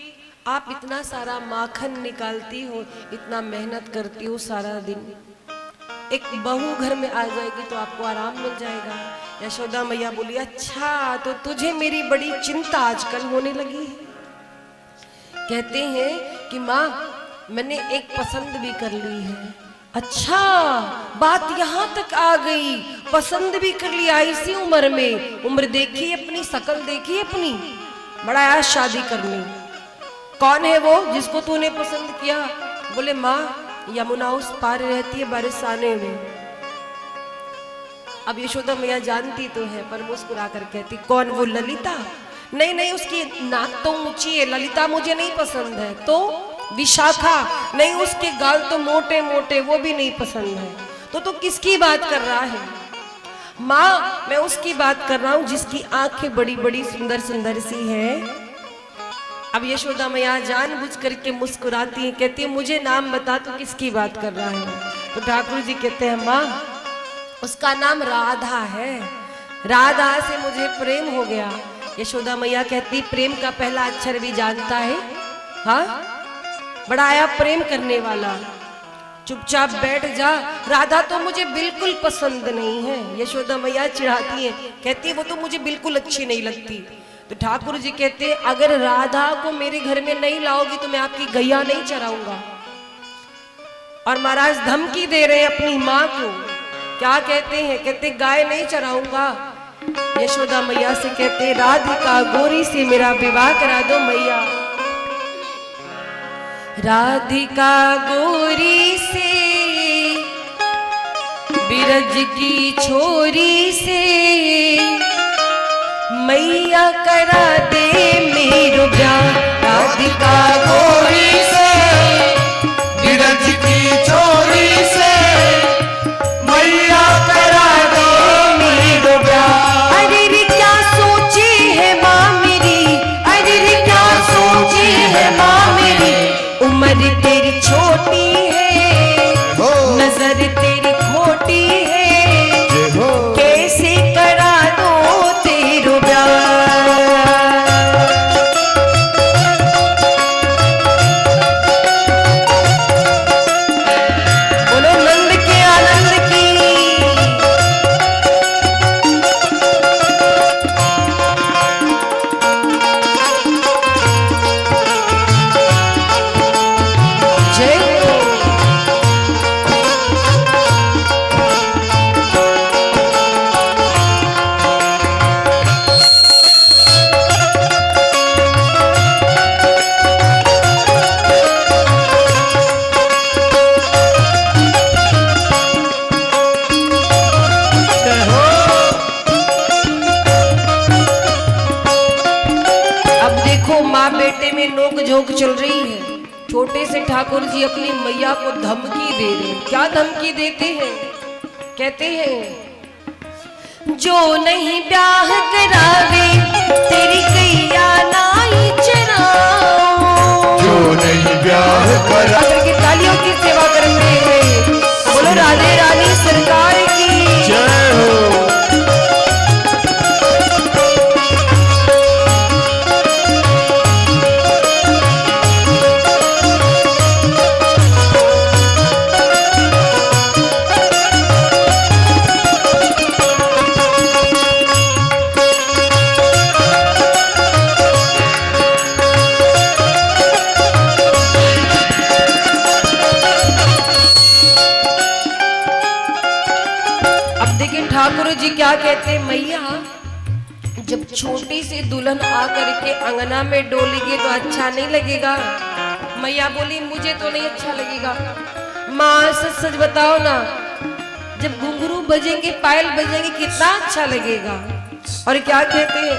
[SPEAKER 5] आप इतना सारा माखन निकालती हो, इतना मेहनत करती हो सारा दिन, एक बहू घर में आ जाएगी तो आपको आराम मिल जाएगा। यशोदा मैया बोली अच्छा तो तुझे मेरी बड़ी चिंता आजकल होने लगी है। कहते हैं कि माँ मैंने एक पसंद भी कर ली है। अच्छा बात यहाँ तक आ गई, पसंद भी कर लिया इसी उम्र में? उम्र देखी अपनी, शकल देखी अपनी, बड़ा आया शादी करने। कौन है वो जिसको तूने पसंद किया? बोले माँ यमुना उस पार रहती है बारिश आने में। अब यशोदा मैया जानती तो है पर मुस्कुरा कर कहती कौन? वो ललिता? नहीं नहीं उसकी नाक तो ऊंची है, ललिता मुझे नहीं पसंद है। तो विशाखा? नहीं उसके गाल तो मोटे मोटे, वो भी नहीं पसंद है। तो तू किसकी बात कर रहा है? माँ मैं उसकी बात कर रहा हूँ जिसकी आंखें बड़ी बड़ी सुंदर सुंदर सी है। अब यशोदा मैया जानबूझ करके मुस्कुराती है, कहती है मुझे नाम बता तू किसकी बात कर रहा है? तो ठाकुर जी कहते हैं माँ उसका नाम राधा है, राधा से मुझे प्रेम हो गया। यशोदा मैया कहती प्रेम का पहला अक्षर भी जानता है? हाँ बड़ा आया प्रेम करने वाला, चुपचाप बैठ जा। राधा तो मुझे बिल्कुल पसंद नहीं है। यशोदा मैया चिढ़ाती है, कहती है वो तो मुझे बिल्कुल अच्छी नहीं लगती। तो ठाकुर जी कहते अगर राधा को मेरे घर में नहीं लाओगी तो मैं आपकी गैया नहीं चराऊंगा। और महाराज धमकी दे रहे हैं अपनी माँ को, क्या कहते हैं? कहते गाय नहीं चराऊंगा। यशोदा मैया से कहते राधिका गोरी से मेरा विवाह करा दो मैया। राधिका गोरी से बिरज की छोरी से मैया करा दे मेरो ब्याह, राधिका गोरी से
[SPEAKER 3] बिरज की छोरी से मैया करा दो मेरो ब्याह।
[SPEAKER 5] अरे रे क्या सोची है माँ मेरी, अरे रे क्या सोची है माँ मेरी, उम्र तेरी छोटी है, नजर तेरी खोटी है, कैसे करा दो तेरो ब्याह। बोलो नंद के आनंद की। जय हो। अब देखो माँ बेटे में नोक झोंक चल रही है। छोटे से ठाकुर जी अपनी मैया को धमकी दे रहे हैं। क्या धमकी देते हैं? कहते हैं जो नहीं ब्याह करावे तेरी कैया नाई चराओ।
[SPEAKER 3] जो नहीं ब्याह करा
[SPEAKER 5] आकर के तालियों की सेवा करते हैं। बोलो राधे रानी सरकार की
[SPEAKER 3] जय हो।
[SPEAKER 5] अब देखिए ठाकुर जी क्या कहते हैं, मैया जब छोटी सी दुल्हन आकर के अंगना में डोलेगी तो अच्छा नहीं लगेगा। मैया बोली मुझे तो नहीं अच्छा लगेगा। माँ सच सच बताओ ना, जब घुंघरू बजेंगे पायल बजेंगे कितना अच्छा लगेगा। और क्या कहते हैं,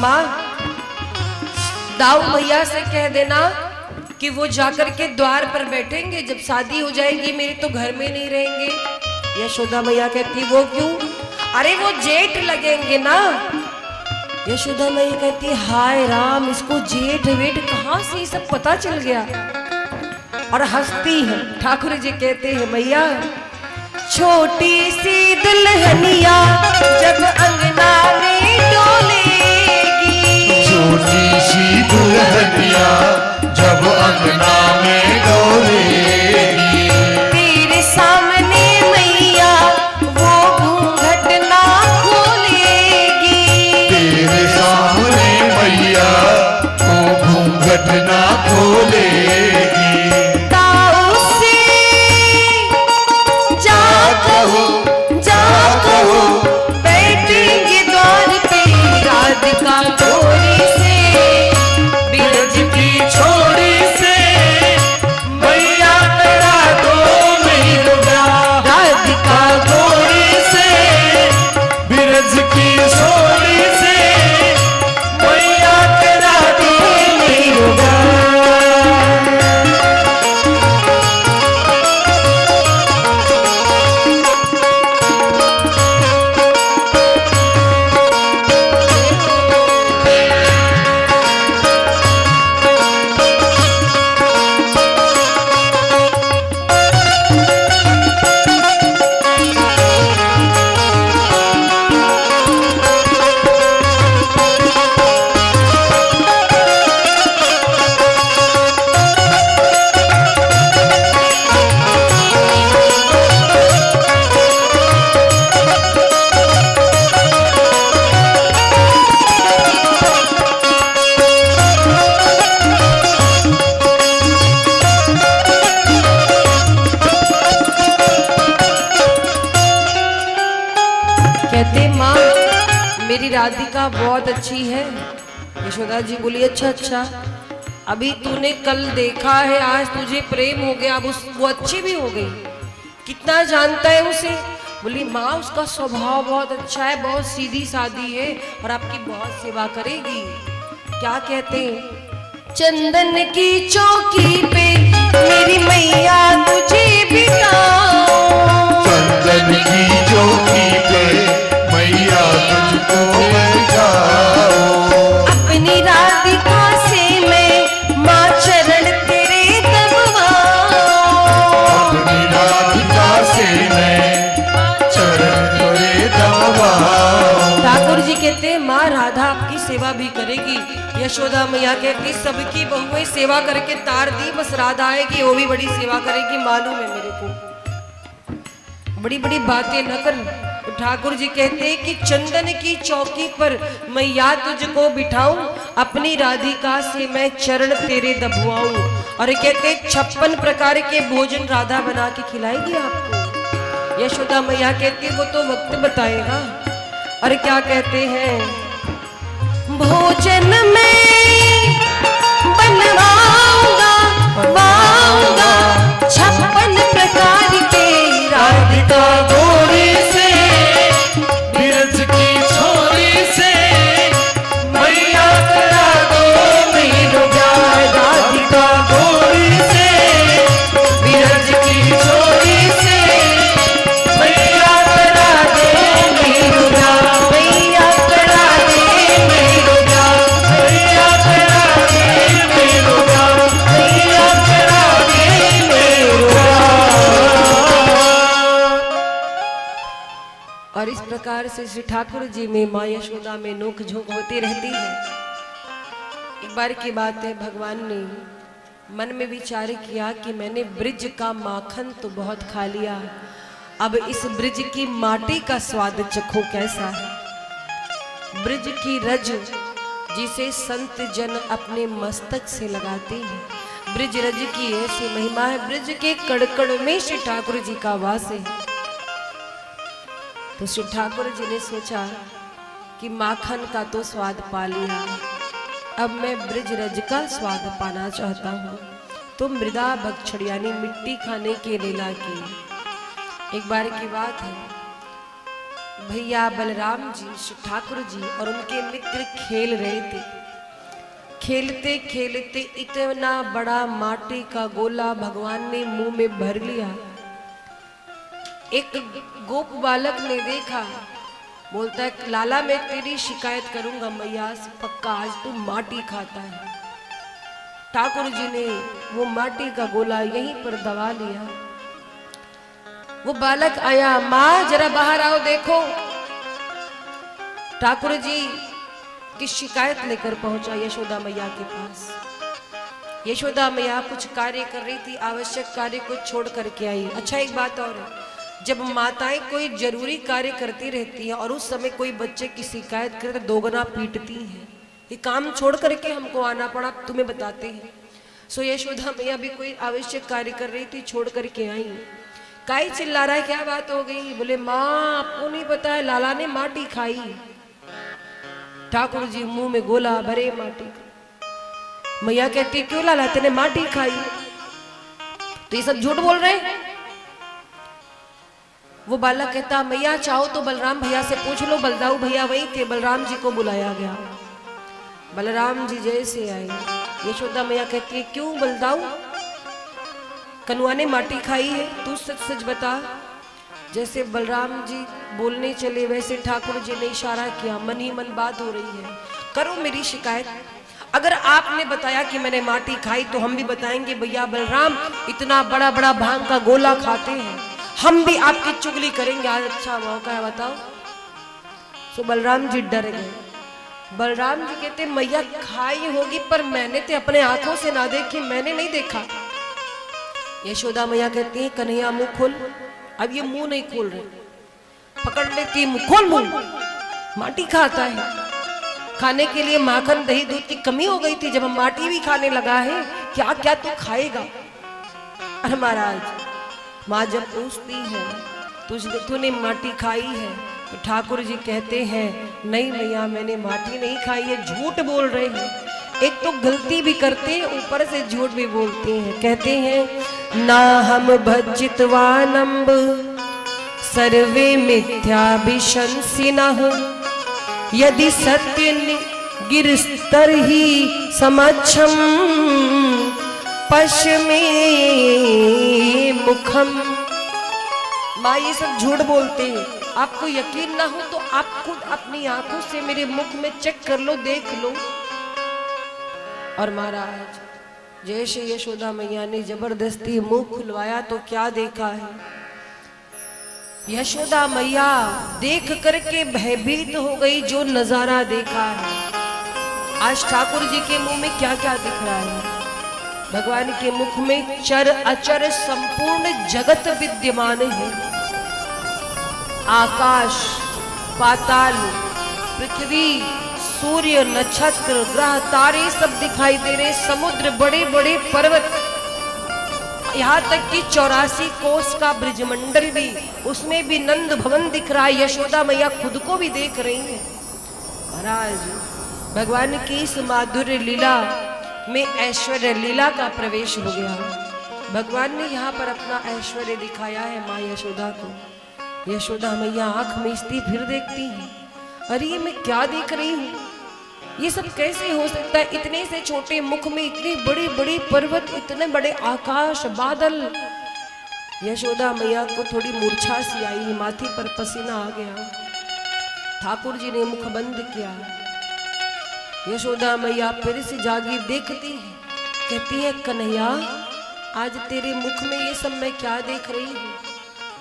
[SPEAKER 5] माँ दाऊ भैया से कह देना कि वो जाकर के द्वार पर बैठेंगे, जब शादी हो जाएगी मेरी तो घर में नहीं रहेंगे। यशोदा मैया कहती वो क्यों? अरे वो जेठ लगेंगे ना। यशोदा मैया कहती हाय राम, इसको जेठ वेठ कहाँ से ये सब पता चल गया। और हंसती है। ठाकुर जी कहते हैं मैया छोटी सी दुल्हनिया जब अंगना में डोलेगी।
[SPEAKER 3] छोटी सी दुल्हनिया जब अंगना में डोलेगी।
[SPEAKER 5] तेरे सामने मैया वो घूंघट ना खोलेगी।
[SPEAKER 3] तेरे सामने मैया वो घूंघट ना खोलेगी।
[SPEAKER 5] ताऊ से जा कहो बैठेंगे द्वार पे राधिका गोरी से। बिरज की
[SPEAKER 3] छोड़ी से मैया करा दो मेरो ब्याह।
[SPEAKER 5] राधिका
[SPEAKER 3] गोरी से बिरज की छोड़ी से मैया करा दो मेरो ब्याह।
[SPEAKER 5] कहते माँ मेरी राधिका बहुत अच्छी है। यशोदा जी बोली अच्छा अच्छा, अभी तूने कल देखा है, आज तुझे प्रेम हो गया, अब वो अच्छी भी हो गई। कितना जानता है उसे? बोली माँ उसका स्वभाव बहुत अच्छा है, बहुत सीधी सादी है और आपकी बहुत सेवा करेगी। क्या कहते हैं, चंदन की चौकी पे मेरी मैया तुझे बिठाऊं,
[SPEAKER 3] चंदन की चौकी पे मैया तुझको बैठाओ,
[SPEAKER 5] अपनी राधिका से मैं माँ चरण तेरे दबवाऊं,
[SPEAKER 3] अपनी राधिका से मैं चरण तेरे दबवाओ।
[SPEAKER 5] ठाकुर जी कहते हैं माँ राधा आपकी सेवा भी करेगी। यशोदा मैया कहती सबकी बहुएं सेवा करके तार दी, बस राधा आएगी वो भी बड़ी सेवा करेगी, मालूम है मेरे को, बड़ी बड़ी बातें न कर। तो ठाकुर जी कहते हैं कि चंदन की चौकी पर मैया तुझको बिठाऊं, अपनी राधिका से मैं चरण तेरे दबवाऊं। और कहते 56 प्रकार के भोजन राधा बना के खिलाएगी आपको। यशोदा मैया कहती वो तो वक्त बताएगा। और क्या कहते हैं, भोजन में बनवाऊंगा वाऊंगा 56 प्रकार के राधिका
[SPEAKER 2] गोरी से बिरज की छोरी से मैया करा दो
[SPEAKER 5] मेरो प्यार राधिका
[SPEAKER 2] गोरी से
[SPEAKER 5] बिरज की छोरी से
[SPEAKER 2] मैया करा दो
[SPEAKER 5] मेरो प्यार, मैया करा दे मेरो प्यार,
[SPEAKER 2] मैया करा दे मेरो प्यार,
[SPEAKER 5] मैया करा दे मेरो और इस प्रकार से श्री ठाकुर जी में माँ यशोदा में नोक झोंक होती रहती है। एक बार की बात है, भगवान ने मन में विचार किया कि मैंने ब्रिज का माखन तो बहुत खा लिया, अब इस ब्रिज की माटी का स्वाद चखो कैसा है। ब्रिज की रज जिसे संत जन अपने मस्तक से लगाते हैं, ब्रिज रज की ऐसी महिमा है, ब्रिज के कड़कड़ में श्री ठाकुर जी का वास है। तो श्री ठाकुर जी ने सोचा कि माखन का तो स्वाद पा लिया, अब मैं ब्रिज रज का स्वाद पाना चाहता हूँ। तो मृदा भक्षण यानी मिट्टी खाने के लीला की। एक बार की बात है, भैया बलराम जी श्री ठाकुर जी और उनके मित्र खेल रहे थे। खेलते खेलते इतना बड़ा माटी का गोला भगवान ने मुंह में भर लिया। एक गोप बालक ने देखा, बोलता है लाला मैं तेरी शिकायत करूंगा मैया से, पक्का आज तू माटी खाता है। ठाकुर जी ने वो माटी का गोला यहीं पर दबा लिया। वो बालक आया, माँ जरा बाहर आओ देखो। ठाकुर जी की शिकायत लेकर पहुंचा यशोदा मैया के पास। यशोदा मैया कुछ कार्य कर रही थी, आवश्यक कार्य को छोड़ करके आई। अच्छा एक बात और है, जब माताएं कोई जरूरी कार्य करती रहती हैं और उस समय कोई बच्चे की शिकायत करे तो दोगुना पीटती हैं। ये काम छोड़ करके हमको आना पड़ा, तुम्हें बताते हैं। सो यशोदा मैया भी कोई आवश्यक कार्य कर रही थी, छोड़ करके आई। काई चिल्ला रहा है, क्या बात हो गई? बोले माँ आपको नहीं पता है लाला ने माटी खाई। ठाकुर जी मुंह में गोला भरे माटी। मैया कहती क्यों लाला तेने माटी खाई? तो ये सब झूठ बोल रहे हैं। वो बालक कहता मैया चाहो तो बलराम भैया से पूछ लो, बलदाऊ भैया वही थे। बलराम जी को बुलाया गया। बलराम जी जैसे आए, यशोदा मैया कहती है क्यों बलदाऊ, कनुआ ने माटी खाई है? तू सच सच बता। जैसे बलराम जी बोलने चले वैसे ठाकुर जी ने इशारा किया, मन ही मन बात हो रही है, करो मेरी शिकायत। अगर आपने बताया कि मैंने माटी खाई तो हम भी बताएंगे भैया बलराम इतना बड़ा बड़ा भांग का गोला खाते हैं, हम भी आपकी चुगली करेंगे। आज अच्छा मौका है, बताओ। सो बलराम जी डर गए। बलराम जी कहते मैया खाई होगी पर मैंने तो अपने आंखों से ना देखी, मैंने नहीं देखा। यशोदा मैया कहती है कन्हैया मुंह खोल। अब ये मुंह नहीं खोल रहे, पकड़ लेती मुंह, खोल मुंह। माटी खाता है, खाने के लिए माखन दही दूध की कमी हो गई थी, जब हम माटी भी खाने लगा है, क्या क्या तू खाएगा? अरे महाराज माँ जब पूछती है तूने माटी खाई है तो ठाकुर जी कहते हैं नहीं भैया मैंने माटी नहीं खाई है, झूठ बोल रहे हैं। एक तो गलती भी करते हैं, ऊपर से झूठ भी बोलते हैं। कहते हैं ना हम भजितवानंब सर्वे मिथ्याभिशंसिनः यदि सत्य गिरस्तर ही समक्षम पश्चिमे मुखम। माँ ये सब झूठ बोलते हैं, आपको यकीन ना हो तो आप खुद अपनी आंखों से मेरे मुख में चेक कर लो, देख लो। और महाराज जैसे यशोदा मैया ने जबरदस्ती मुंह खुलवाया तो क्या देखा है, यशोदा मैया देख करके भयभीत हो गई। जो नजारा देखा है, आज ठाकुर जी के मुंह में क्या क्या दिख रहा है। भगवान के मुख में चर अचर संपूर्ण जगत विद्यमान है। आकाश, पाताल, पृथ्वी, सूर्य, नक्षत्र, ग्रह, तारे सब दिखाई दे रहे, समुद्र, बड़े बड़े पर्वत, यहाँ तक कि 84 कोस का ब्रजमंडल भी, उसमें भी नंद भवन दिख रहा है। यशोदा मैया खुद को भी देख रही है। महाराज भगवान की इस माधुर्य लीला में ऐश्वर्य लीला का प्रवेश हो गया। भगवान ने यहाँ पर अपना ऐश्वर्य दिखाया है माँ यशोदा को। यशोदा मैया आंख मीचती फिर देखती है, अरे ये मैं क्या देख रही हूँ, ये सब कैसे हो सकता है। इतने से छोटे मुख में इतने बड़े बड़े पर्वत, इतने बड़े आकाश, बादल। यशोदा मैया को थोड़ी मूर्छा सी आई, माथे पर पसीना आ गया। ठाकुर जी ने मुख बंद किया। यशोदा मैया फिर से जागी, देखती है, कहती है कन्हैया आज तेरे मुख में ये सब मैं क्या देख रही हूँ।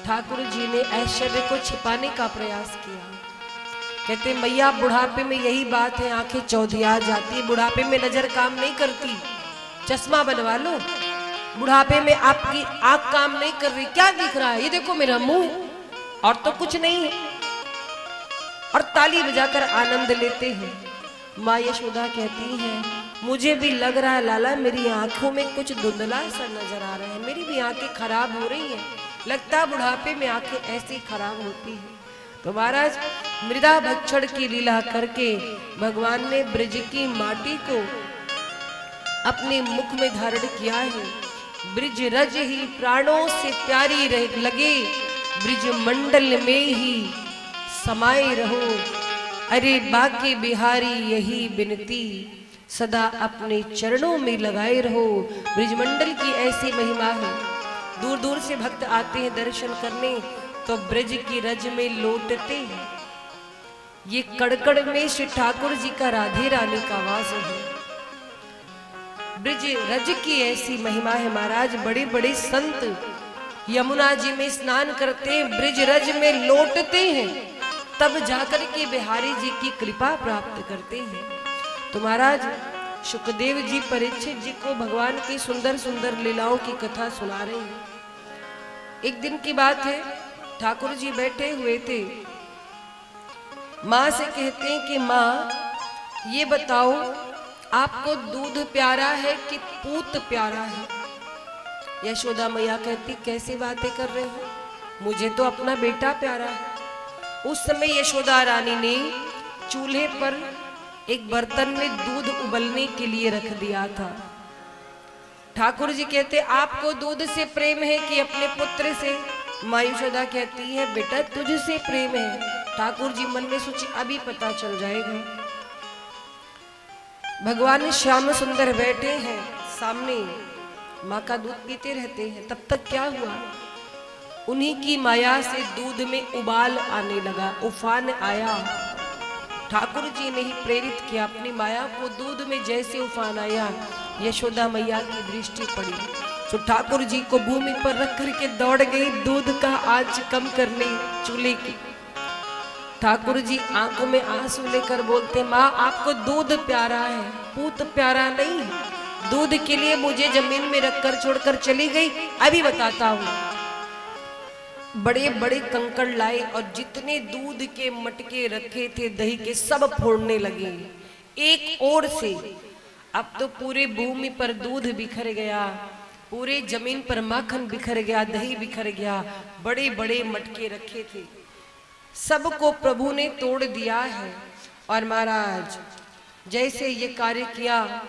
[SPEAKER 5] ठाकुर जी ने ऐश्वर्य को छिपाने का प्रयास किया। कहते मैया बुढ़ापे में यही बात है, आंखें चौधिया जाती है, बुढ़ापे में नजर काम नहीं करती, चश्मा बनवा लो। बुढ़ापे में आपकी आंख काम नहीं कर रही, क्या दिख रहा है, ये देखो मेरा मुंह और तो कुछ नहीं है। और ताली बजाकर आनंद लेते हैं। माँ यशोदा कहती है मुझे भी लग रहा है लाला, मेरी आंखों में कुछ धुंधला सा नजर आ रहा है, मेरी भी आंखें खराब हो रही हैं, लगता बुढ़ापे में आंखें ऐसी खराब होती है। तो महाराज मृदा भक्षण की लीला करके भगवान ने ब्रज की माटी को अपने मुख में धारण किया है। ब्रज रज ही प्राणों से प्यारी रह लगे, ब्रज मंडल में ही समाये रहो। अरे बाके बिहारी यही बिनती, सदा अपने चरणों में लगाए रहो। ब्रजमंडल की ऐसी महिमा है, दूर दूर से भक्त आते हैं दर्शन करने, तो ब्रज की रज में लौटते हैं। ये कड़कड़ में श्री ठाकुर जी का राधे रानी का वास है। ब्रज रज की ऐसी महिमा है महाराज। बड़े बड़े संत यमुना जी में स्नान करते हैं, ब्रज रज में लौटते हैं, तब जाकर के बिहारी जी की कृपा प्राप्त करते हैं। तो महाराज शुकदेव जी परीक्षित जी को भगवान की सुंदर सुंदर लीलाओं की कथा सुना रहे हैं। एक दिन की बात है, ठाकुर जी बैठे हुए थे, माँ से कहते हैं कि माँ ये बताओ आपको दूध प्यारा है कि पूत प्यारा है। यशोदा मैया कहती कैसी बातें कर रहे हो, मुझे तो अपना बेटा प्यारा है। उस समय यशोदा रानी ने चूल्हे पर एक बर्तन में दूध उबलने के लिए रख दिया था। ठाकुर जी कहते आपको दूध से प्रेम है कि अपने पुत्र से। माँ यशोदा कहती है बेटा तुझसे प्रेम है। ठाकुर जी मन में सोचे अभी पता चल जाएगा। भगवान श्याम सुंदर बैठे हैं सामने, माँ का दूध पीते रहते हैं। तब तक क्या हुआ, उन्हीं की माया से दूध में उबाल आने लगा, उफान आया। ठाकुर जी ने ही प्रेरित किया अपनी माया को। दूध में जैसे उफान आया, यशोदा मैया की दृष्टि पड़ी तो ठाकुर जी को भूमि पर रख करके दौड़ गई दूध का आंच कम करने चूल्हे की। ठाकुर जी आंखों में आंसू लेकर बोलते माँ आपको दूध प्यारा है, पूत प्यारा नहीं है। दूध के लिए मुझे जमीन में रखकर छोड़कर चली गई, अभी बताता हूँ। बड़े बड़े कंकड़ लाए और जितने दूध के मटके रखे थे दही के सब फोड़ने लगे एक ओर से। अब तो पूरे भूमि पर दूध बिखर गया, पूरे जमीन पर माखन बिखर गया, दही बिखर गया। बड़े बड़े मटके रखे थे, सबको प्रभु ने तोड़ दिया है। और महाराज जैसे ये कार्य किया,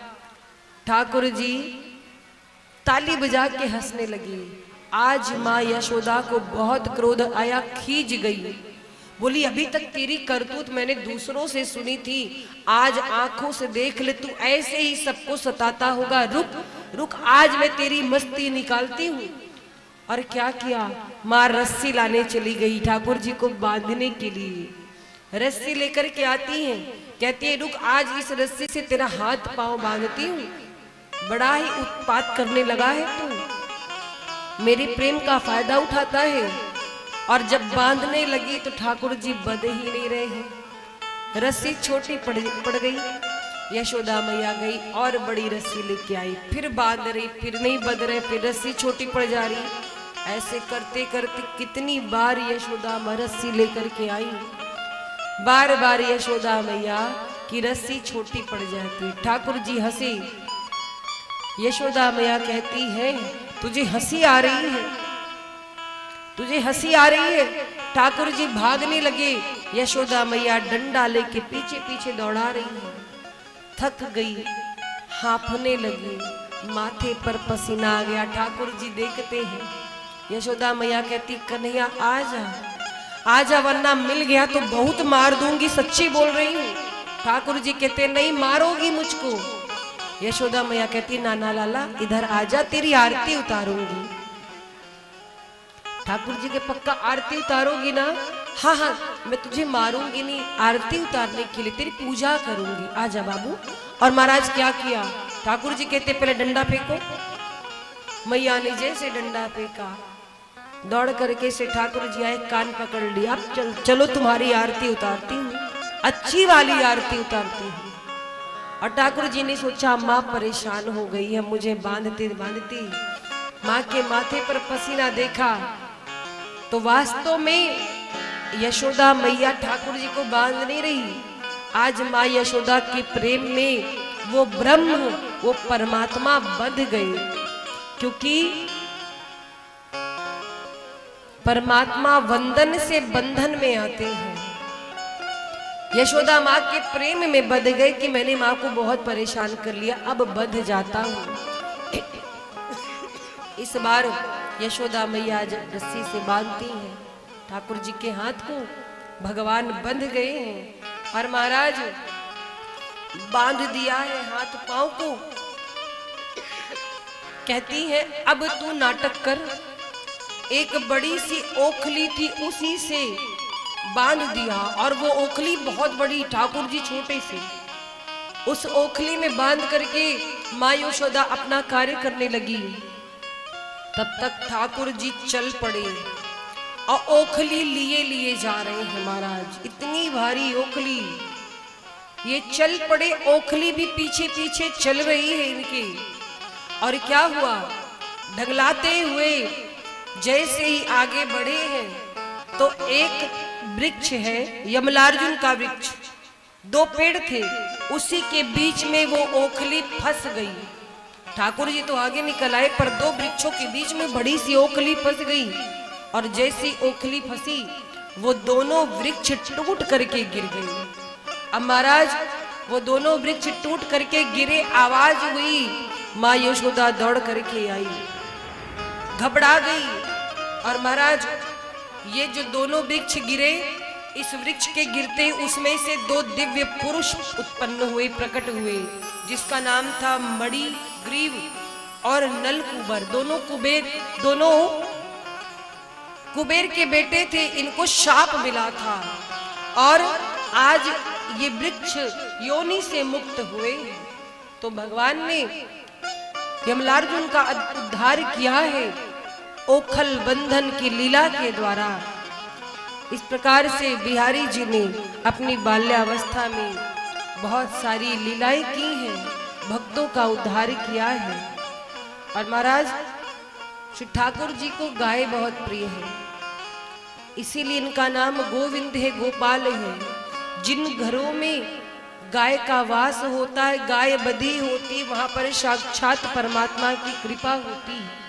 [SPEAKER 5] ठाकुर जी ताली बजा के हंसने लगे। आज माँ यशोदा को बहुत क्रोध आया, खींच गई। बोली अभी तक तेरी करतूत मैंने दूसरों से सुनी थी, आज आंखों से देख ले, तू ऐसे ही सबको सताता होगा। रुक रुक, आज मैं तेरी मस्ती निकालती हूँ। और क्या किया, माँ रस्सी लाने चली गई ठाकुर जी को बांधने के लिए। रस्सी लेकर के आती है, कहती है रुक, आज इस रस्सी से तेरा हाथ पांव बांधती हूँ। बड़ा ही उत्पात करने लगा है तू, मेरे प्रेम का फायदा उठाता है। और जब बांधने लगी तो ठाकुर जी बंध ही नहीं रहे हैं। रस्सी छोटी पड़ गई। यशोदा मैया गई और बड़ी रस्सी लेके आई, फिर बांध रही, फिर नहीं बंध रहे, फिर रस्सी छोटी पड़ जा रही। ऐसे करते करते कितनी बार यशोदा रस्सी लेकर के आई, बार बार यशोदा मैया की रस्सी छोटी पड़ जाती। ठाकुर जी हंसे। यशोदा मैया कहती है तुझे हंसी आ रही है, तुझे हंसी आ रही है। ठाकुर जी भागने लगे, यशोदा मैया डंडा लेके पीछे पीछे दौड़ा रही है। थक गई, हांफने लगी, माथे पर पसीना आ गया। ठाकुर जी देखते हैं, यशोदा मैया कहती कन्हैया आजा आजा, वरना मिल गया तो बहुत मार दूंगी, सच्ची बोल रही हूँ। ठाकुर जी कहते नहीं मारोगी मुझको। यशोदा मैया कहती नाना लाला इधर आजा, तेरी आरती उतारूंगी। ठाकुर जी के पक्का आरती उतारोगी ना? हाँ हाँ, मैं तुझे मारूंगी नहीं, आरती उतारने के लिए तेरी पूजा करूंगी, आजा बाबू। और महाराज क्या किया, ठाकुर जी कहते पहले डंडा फेंको। मैया ने जैसे डंडा फेंका, दौड़ करके से ठाकुर जी आए, कान पकड़ लिया, अब चलो तुम्हारी आरती उतारती हूँ, अच्छी वाली आरती उतारती हूँ। और ठाकुर जी ने सोचा माँ परेशान हो गई है, मुझे बांधते बांधती। माँ के माथे पर पसीना देखा तो वास्तव में यशोदा मैया ठाकुर जी को बांध नहीं रही। आज माँ यशोदा के प्रेम में वो ब्रह्म, वो परमात्मा बंध गए, क्योंकि परमात्मा वंदन से बंधन में आते हैं। यशोदा माँ के प्रेम में बंध गए कि मैंने माँ को बहुत परेशान कर लिया, अब बंध जाता हूँ। इस बार यशोदा मैया रस्सी से बांधती हैं ठाकुर जी के हाथ को, भगवान बंध गए हैं। और महाराज बांध दिया है हाथ पांव को। कहती है अब तू नाटक कर। एक बड़ी सी ओखली थी, उसी से बांध दिया, और वो ओखली बहुत बड़ी, ठाकुर जी छोटे से। उस ओखली में बांध करके माँ यशोदा अपना कार्य करने लगी। तब तक ठाकुर जी चल पड़े और ओखली लिए लिए जा रहे हैं। महाराज इतनी भारी ओखली, ये चल पड़े, ओखली भी पीछे पीछे चल रही है इनके। और क्या हुआ, ढगलाते हुए जैसे ही आगे बढ़े हैं तो एक वृक्ष है, यमलार्जुन का वृक्ष, दो पेड़ थे, उसी के बीच में वो ओखली फंस गई। ठाकुर जी तो आगे निकल आए, पर दो वृक्षों के बीच में बड़ी सी ओखली फंस गई। और जैसी ओखली फंसी, वो दोनों वृक्ष टूट करके गिर गए। अब महाराज वो दोनों वृक्ष टूट करके गिरे, आवाज हुई, माँ यशोदा दौड़ करके आई, घबरा गई। और महाराज ये जो दोनों वृक्ष गिरे, इस वृक्ष के गिरते उसमें से दो दिव्य पुरुष उत्पन्न हुए, प्रकट हुए, जिसका नाम था मणि ग्रीव और नलकुबर। दोनों कुबेर के बेटे थे, इनको शाप मिला था और आज ये वृक्ष योनि से मुक्त हुए। तो भगवान ने यमलार्जुन का उद्धार किया है ओखल बंधन की लीला के द्वारा। इस प्रकार से बिहारी जी ने अपनी बाल्यावस्था में बहुत सारी लीलाएं की हैं, भक्तों का उद्धार किया है। और महाराज श्री ठाकुर जी को गाय बहुत प्रिय है, इसीलिए इनका नाम गोविंद है, गोपाल है। जिन घरों में गाय का वास होता है, गाय बधी होती, वहां पर साक्षात परमात्मा की कृपा होती है।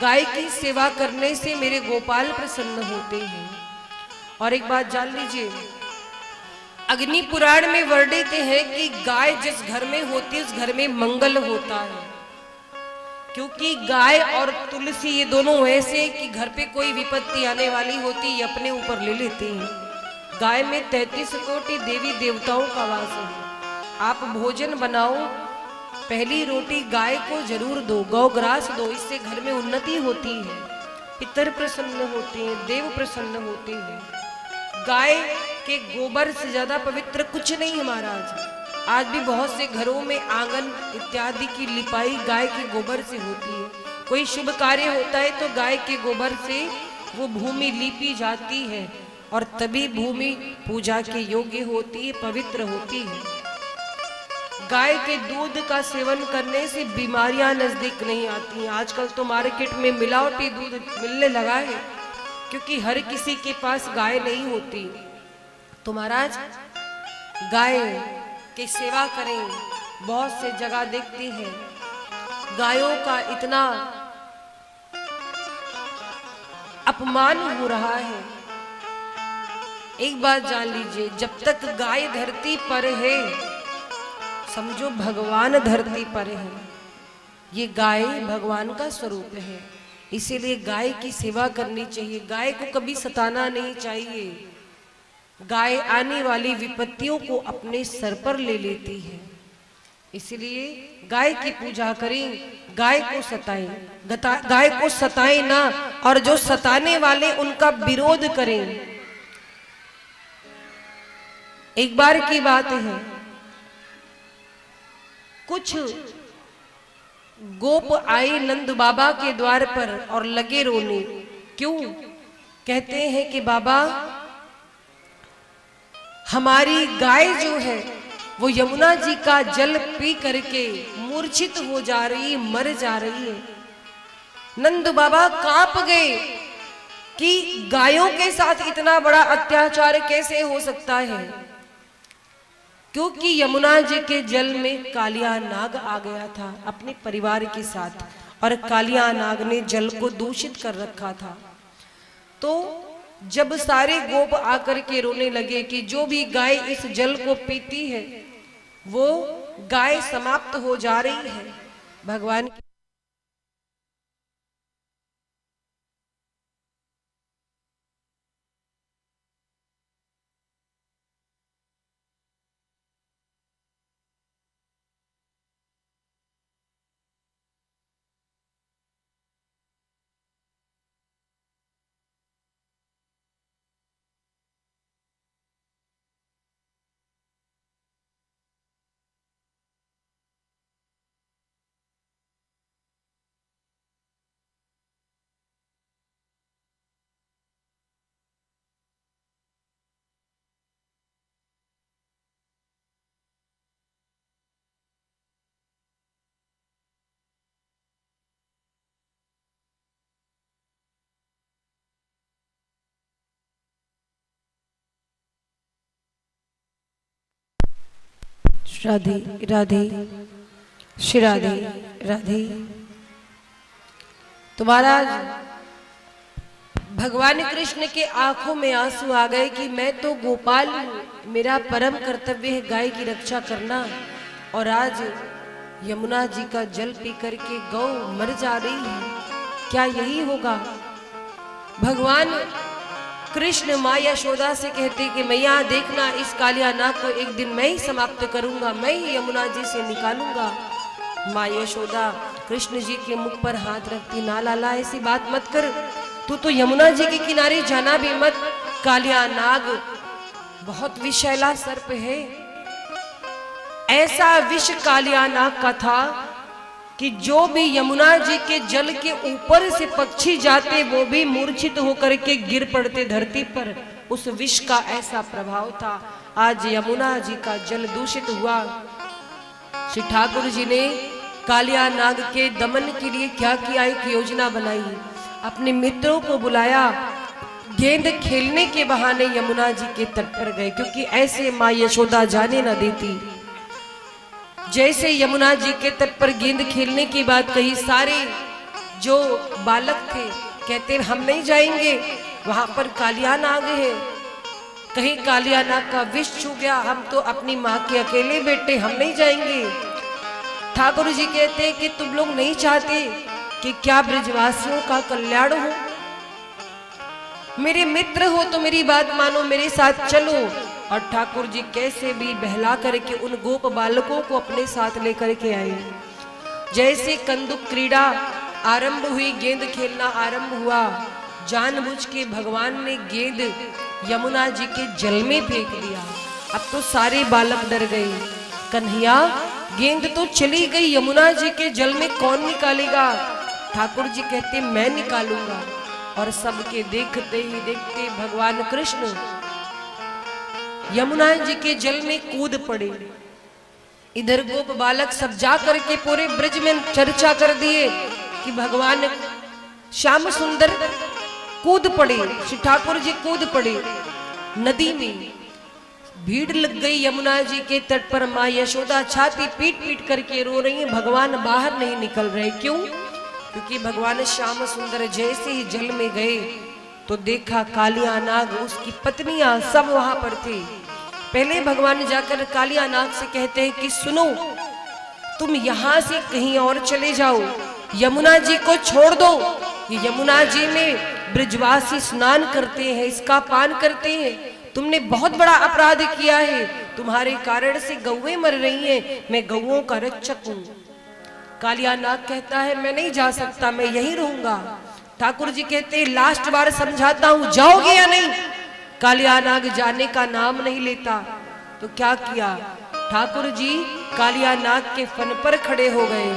[SPEAKER 5] गाय की सेवा करने से मेरे गोपाल प्रसन्न होते हैं। और एक बात जान लीजिए, अग्नि पुराण में वर्णित है कि गाय जिस घर में होती है उस घर में मंगल होता है। क्योंकि गाय और तुलसी ये दोनों ऐसे कि घर पे कोई विपत्ति आने वाली होती ये अपने ऊपर ले लेते हैं। गाय में 33 कोटि देवी देवताओं का वास है। आप भोजन बनाओ, पहली रोटी गाय को जरूर दो, गौग्रास दो, इससे घर में उन्नति होती है, पितर प्रसन्न होते हैं, देव प्रसन्न होते हैं। गाय के गोबर से ज्यादा पवित्र कुछ नहीं है महाराज। आज भी बहुत से घरों में आंगन इत्यादि की लिपाई गाय के गोबर से होती है। कोई शुभ कार्य होता है तो गाय के गोबर से वो भूमि लीपी जाती है और तभी भूमि पूजा के योग्य होती है, पवित्र होती है। गाय के दूध का सेवन करने से बीमारियां नजदीक नहीं आती हैं। आजकल तो मार्केट में मिलावटी दूध मिलने लगा है, क्योंकि हर किसी के पास गाय नहीं होती। तो महाराज गाय की सेवा करें। बहुत से जगह देखते हैं गायों का इतना अपमान हो रहा है। एक बात जान लीजिए, जब तक गाय धरती पर है समझो भगवान धरती पर है। ये गाय भगवान का स्वरूप है, इसीलिए गाय की सेवा करनी चाहिए। गाय को कभी सताना नहीं चाहिए। गाय आने वाली विपत्तियों को अपने सर पर ले लेती है, इसलिए गाय की पूजा करें, गाय को सताएं, गाय को सताएं ना, और जो सताने वाले उनका विरोध करें। एक बार की बात है, कुछ गोप आए नंद बाबा के द्वार पर और लगे रोने। क्यों? कहते हैं कि बाबा हमारी गाय जो है वो यमुना जी का जल पी करके मूर्छित हो जा रही है, मर जा रही है। नंद बाबा कांप गए कि गायों के साथ इतना बड़ा अत्याचार कैसे हो सकता है, क्योंकि यमुना जी के जल में कालिया नाग आ गया था अपने परिवार के साथ, और कालिया नाग ने जल को दूषित कर रखा था। तो जब सारे गोप आकर के रोने लगे कि जो भी गाय इस जल को पीती है वो गाय समाप्त हो जा रही है, भगवान की राधे राधे श्री राधे राधे। तो महाराज भगवान कृष्ण के आंखों में आंसू आ गए कि मैं तो गोपाल हूँ, मेरा परम कर्तव्य है गाय की रक्षा करना, और आज यमुना जी का जल पी करके गौ मर जा रही है, क्या यही होगा? भगवान कृष्ण माँ यशोदा से कहते कि मैया देखना, इस कालिया नाग को एक दिन मैं ही समाप्त करूंगा, मैं ही यमुना जी से निकालूंगा। माँ यशोदा कृष्ण जी के मुख पर हाथ रखती, ना लाला ऐसी बात मत कर, तू तो यमुना जी के किनारे जाना भी मत, कालिया नाग बहुत विषैला सर्प है। ऐसा विष कालिया नाग का था कि जो भी यमुना जी के जल के ऊपर से पक्षी जाते वो भी मूर्छित होकर के गिर पड़ते धरती पर, उस विष का ऐसा प्रभाव था। आज यमुना जी का जल दूषित हुआ। श्री ठाकुर जी ने कालिया नाग के दमन के लिए क्या किया, एक योजना बनाई, अपने मित्रों को बुलाया, गेंद खेलने के बहाने यमुना जी के तट पर गए, क्योंकि ऐसे माँ यशोदा जाने न देती। जैसे यमुना जी के तट पर गेंद खेलने की बात कही, सारे जो बालक थे कहते हम नहीं जाएंगे, वहां पर कालिया नाग है, कहीं कालिया नाग का विष छू गया, हम तो अपनी माँ के अकेले बेटे, हम नहीं जाएंगे। ठाकुर जी कहते कि तुम लोग नहीं चाहते कि क्या ब्रजवासियों का कल्याण हो। मेरे मित्र हो तो मेरी बात मानो, मेरे साथ चलो। और ठाकुर जी कैसे भी बहला करके उन गोप बालकों को अपने साथ लेकर के आए। जैसे कंदुक क्रीड़ा आरंभ हुई, गेंद खेलना आरंभ हुआ, जानबूझ के भगवान ने गेंद यमुना जी के जल में फेंक दिया। अब तो सारे बालक डर गए। कन्हैया गेंद तो चली गई, यमुना जी के जल में कौन निकालेगा। ठाकुर जी कहते मैं निकालूंगा। और सबके देखते ही देखते भगवान कृष्ण यमुना जी के जल में कूद पड़े। इधर गोप बालक सब जा करके पूरे ब्रज में चर्चा कर दिए कि भगवान श्याम सुंदर कूद पड़े, श्री ठाकुर जी कूद पड़े नदी में। भीड़ लग गई यमुना जी के तट पर। माँ यशोदा छाती पीट पीट करके रो रही है, भगवान बाहर नहीं निकल रहे। क्यों? क्योंकि भगवान श्याम सुंदर जैसे ही जल में गए तो देखा कालिया नाग, उसकी पत्नियां सब वहां पर थे। पहले भगवान जाकर कालिया नाग से कहते हैं कि सुनो, तुम यहां से कहीं और चले जाओ, यमुना जी को छोड़ दो। ये यमुना जी में ब्रजवासी स्नान करते हैं, इसका पान करते हैं। तुमने बहुत बड़ा अपराध किया है, तुम्हारे कारण से गौएं मर रही हैं, मैं गौओं का रक्षक हूं। कालिया नाग कहता है मैं नहीं जा सकता, मैं यहीं रहूंगा। ठाकुर जी कहते हैं लास्ट बार समझाता हूं, जाओगे या नहीं। कालिया नाग जाने का नाम नहीं लेता। तो क्या किया, ठाकुर जी कालिया नाग के फन पर खड़े हो गए।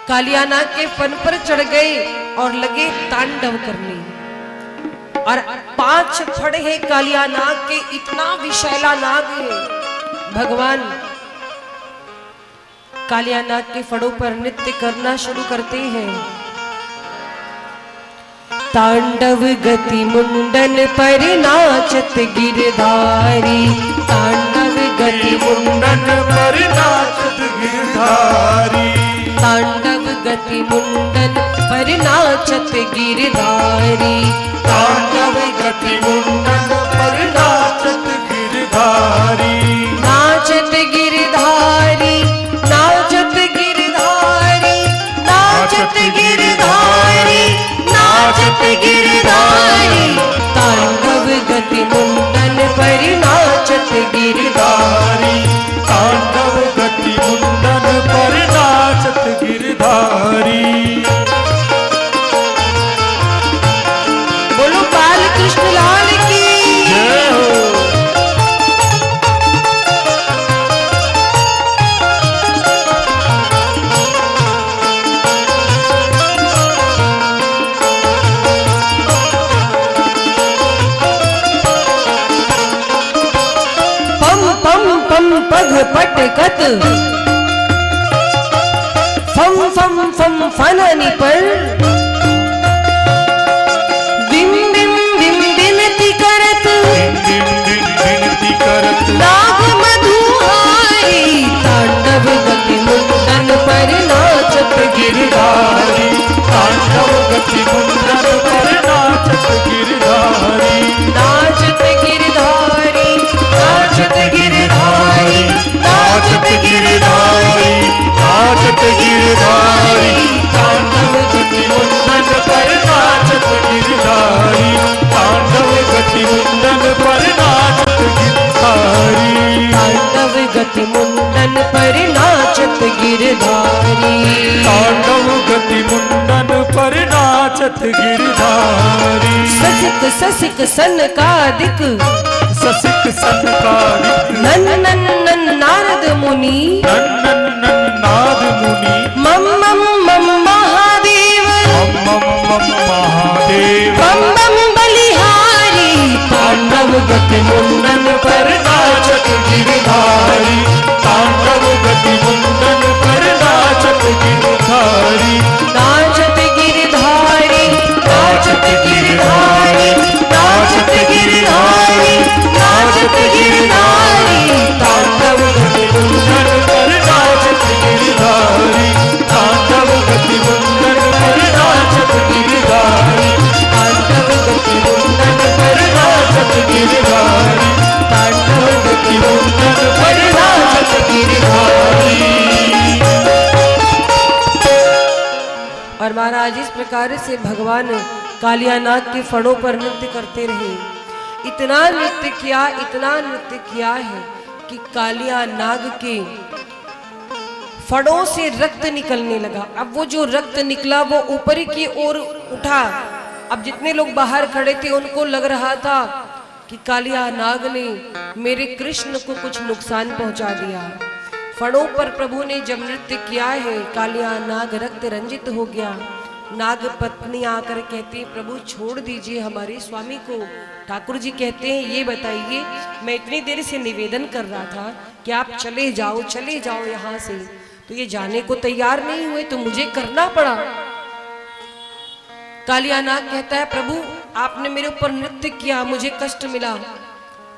[SPEAKER 5] कालिया नाग के फन पर चढ़ गए और लगे तांडव करने। और 5 फड़ है कालिया नाग के, इतना विशैला नाग है। भगवान कालिया नाग के फड़ों पर नृत्य करना शुरू करते हैं। तांडव गति मुंडन पर नाचत गिरधारी, तांडव गति मुंडन
[SPEAKER 2] पर नाचत गिरधारी,
[SPEAKER 5] तांडव गति मुंडन पर नाचत गिरधारी,
[SPEAKER 2] तांडव गति मुंडन पर नाचत गिरधारी,
[SPEAKER 5] नाचत गिरधारी, नाचत गिरधारी, नाचत गिरधारी, नाचत गिरधारी, तांडव गति मुंडन पर नाचत गिरधारी,
[SPEAKER 2] तांडव गति मुंडन पर नाचत गिरधारी।
[SPEAKER 5] बोलो बाल कृष्ण लाल की
[SPEAKER 2] जय हो।
[SPEAKER 5] पग पटकत फम फम फम फनानी पर बिम बिम बिम बिनती करत
[SPEAKER 2] विनती करत
[SPEAKER 5] नाग मधुहारी, तांडव गति मुंडन पर नाचत गिरधारी,
[SPEAKER 2] तांडव गति मुंडन पर नाचत गिरधारी,
[SPEAKER 5] नाचत गिरधारी, नाचत गिरधारी,
[SPEAKER 2] नाचत गिरधारी, नाचत गिरधारी, तांडव गति मुंडन पर नाचत गिरधारी, तांडव गति मुंडन पर नाचत गिरधारी,
[SPEAKER 5] तांडव गति मुंडन पर नाचत गिरधारी,
[SPEAKER 2] तांडव गति मुंडन पर नाचत गिरधारी,
[SPEAKER 5] ससिक ससिक सनकादिक
[SPEAKER 2] ससिक सनकादिक
[SPEAKER 5] नन नारद मुनि,
[SPEAKER 2] नन्नन नाद मुनि,
[SPEAKER 5] मम मम मम महादेव,
[SPEAKER 2] मम मम महादेव,
[SPEAKER 5] बम बम बलिहारी,
[SPEAKER 2] तांडव गति मुंडन पर नाचत गिरधारी, तांडव गति मुंडन पर नाचत गिरधारी,
[SPEAKER 5] नाचत गिरधारी, नाचत गिरधारी, नाचत गिरधारी, नाचत गिरधारी,
[SPEAKER 2] तांडव गति मुंडन पर नाचत गिरधारी, तांडव गति मुंडन पर नाचत गिरधारी,
[SPEAKER 5] तांडव गति मुंडन
[SPEAKER 2] पर नाचत गिरधारी,
[SPEAKER 5] महाराज इस प्रकार से भगवान कालियानाग के फणों पर नृत्य करते रहे। इतना नृत्य किया है कि कालियानाग के फणों से रक्त निकलने लगा। अब वो जो रक्त निकला वो ऊपर की ओर उठा। अब जितने लोग बाहर खड़े थे उनको लग रहा था कि कालियानाग ने मेरे कृष्ण को कुछ नुकसान पहुंचा दिया। फणों पर प्रभु ने जब नृत्य किया है, कालियानाग रक्त रंजित हो गया। नाग पत्नी आकर कहती है, प्रभु छोड़ दीजिए हमारे स्वामी को। ठाकुर जी कहते हैं, ये बताइए, मैं इतनी देर से निवेदन कर रहा था कि आप चले जाओ यहाँ से, तो ये जाने को तैयार नहीं हुए, तो मुझे करना पड़ा। कालियानाग कहता है, प्रभु आपने मेरे ऊपर नृत्य किया, मुझे कष्ट मिला,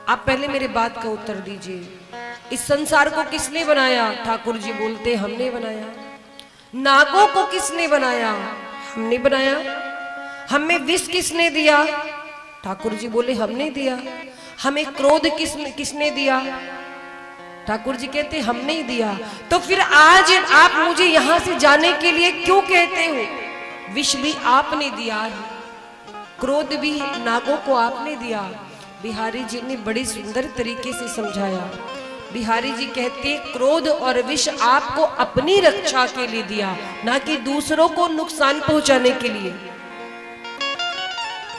[SPEAKER 5] आप पहले मेरे बात का उत्तर दीजिए। इस संसार को किसने बनाया? ठाकुर जी बोलते, हमने बनाया। नागों को किसने बनाया? हमने बनाया। हमें विष किसने दिया? ठाकुर जी बोले, हमने दिया। हमें क्रोध किसने दिया? ठाकुर जी कहते, हमने दिया। तो फिर आज आप मुझे यहां से जाने के लिए क्यों कहते हो? विष भी आपने दिया है, क्रोध भी नागों को आपने दिया। बिहारी जी ने बड़ी सुंदर तरीके से समझाया। बिहारी जी कहते, क्रोध और विष आपको अपनी रक्षा के लिए दिया, ना कि दूसरों को नुकसान पहुंचाने के लिए।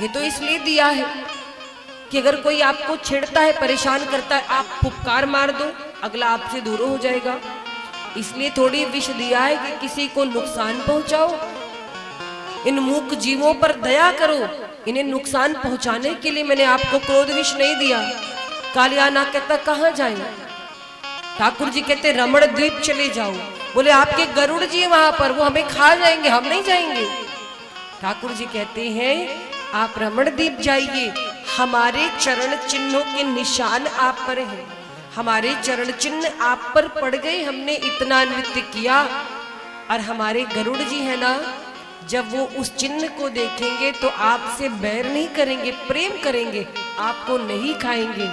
[SPEAKER 5] ये तो इसलिए दिया है कि अगर कोई आपको छेड़ता है, परेशान करता है, आप फुफकार मार दो, अगला आपसे दूर हो जाएगा। इसलिए थोड़ी विष दिया है कि किसी को नुकसान पहुंचाओ। इन मूक जीवों पर दया करो, इन्हें नुकसान पहुंचाने के लिए मैंने आपको क्रोध विष नहीं दिया। कालियानाग कहता, कहां जाए? ठाकुर जी कहते, रमण द्वीप चले जाओ। बोले, आपके गरुड़ जी वहां पर, वो हमें खा जाएंगे, हम नहीं जाएंगे। ठाकुर जी कहते हैं, आप रमण द्वीप जाइए, हमारे चरण चिन्हों के निशान आप पर हैं, हमारे चरण चिन्ह आप पर पड़ गए, हमने इतना नृत्य किया। और हमारे गरुड़ जी है ना, जब वो उस चिन्ह को देखेंगे तो आपसे बैर नहीं करेंगे, प्रेम करेंगे, आपको नहीं खाएंगे।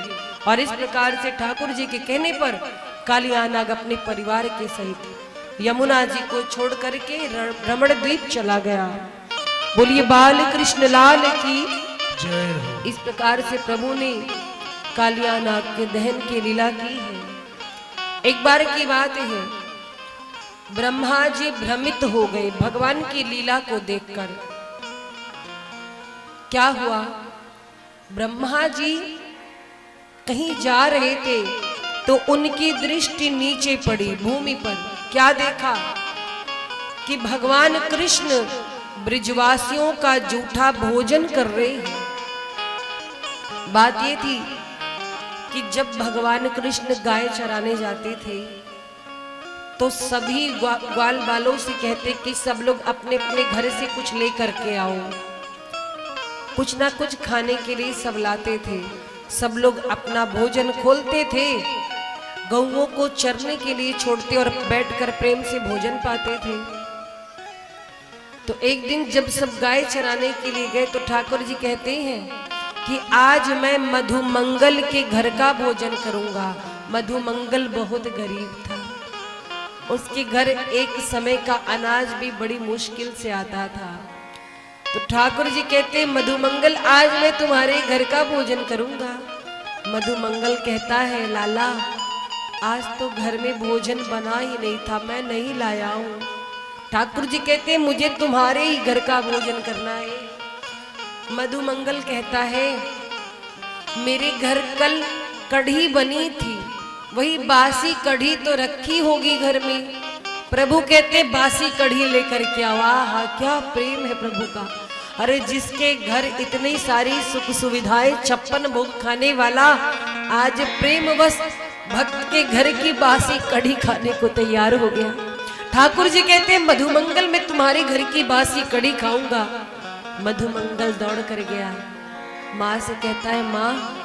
[SPEAKER 5] और इस प्रकार से ठाकुर जी के कहने पर कालियानाग अपने परिवार के सहित यमुना जी को छोड़ करके रमण द्वीप चला गया। बोलिए बाल कृष्ण लाल की
[SPEAKER 2] जय हो।
[SPEAKER 5] इस प्रकार से प्रभु ने कालियानाग के दहन की लीला की है। एक बार की बात है, ब्रह्मा जी भ्रमित हो गए भगवान की लीला को देखकर। क्या हुआ? ब्रह्मा जी कहीं जा रहे थे तो उनकी दृष्टि नीचे पड़ी भूमि पर। क्या देखा? कि भगवान कृष्ण ब्रिजवासियों का जूठा भोजन कर रहे हैं। बात ये थी कि जब भगवान कृष्ण गाय चराने जाते थे तो सभी ग्वाल बालों से कहते कि सब लोग अपने अपने घर से कुछ लेकर के आओ। कुछ ना कुछ खाने के लिए सब लाते थे। सब लोग अपना भोजन खोलते थे, गौओं को चरने के लिए छोड़ते और बैठकर प्रेम से भोजन पाते थे। तो एक दिन जब सब गाय चराने के लिए गए तो ठाकुर जी कहते हैं कि आज मैं मधुमंगल के घर का भोजन करूंगा। मधुमंगल बहुत गरीब था, उसके घर एक समय का अनाज भी बड़ी मुश्किल से आता था। तो ठाकुर जी कहते, मधुमंगल आज मैं तुम्हारे घर का भोजन करूंगा। मधुमंगल कहता है, लाला आज तो घर में भोजन बना ही नहीं था, मैं नहीं लाया हूं। ठाकुर जी कहते, मुझे तुम्हारे ही घर का भोजन करना है। मधुमंगल कहता है, मेरे घर कल कढ़ी बनी थी, वही बासी कढ़ी तो रखी होगी घर में। प्रभु कहते, बासी कढ़ी लेकर के आओ। वाह क्या प्रेम है प्रभु का। अरे जिसके घर इतनी सारी सुख सुविधाएं, 56 भोग खाने वाला, आज प्रेमवश भक्त के घर की बासी कढ़ी खाने को तैयार हो गया। ठाकुर जी कहते हैं, मधुमंगल मैं तुम्हारे घर की बासी कढ़ी खाऊंगा। मधुमंगल दौड़ कर गया, माँ से कहता है, माँ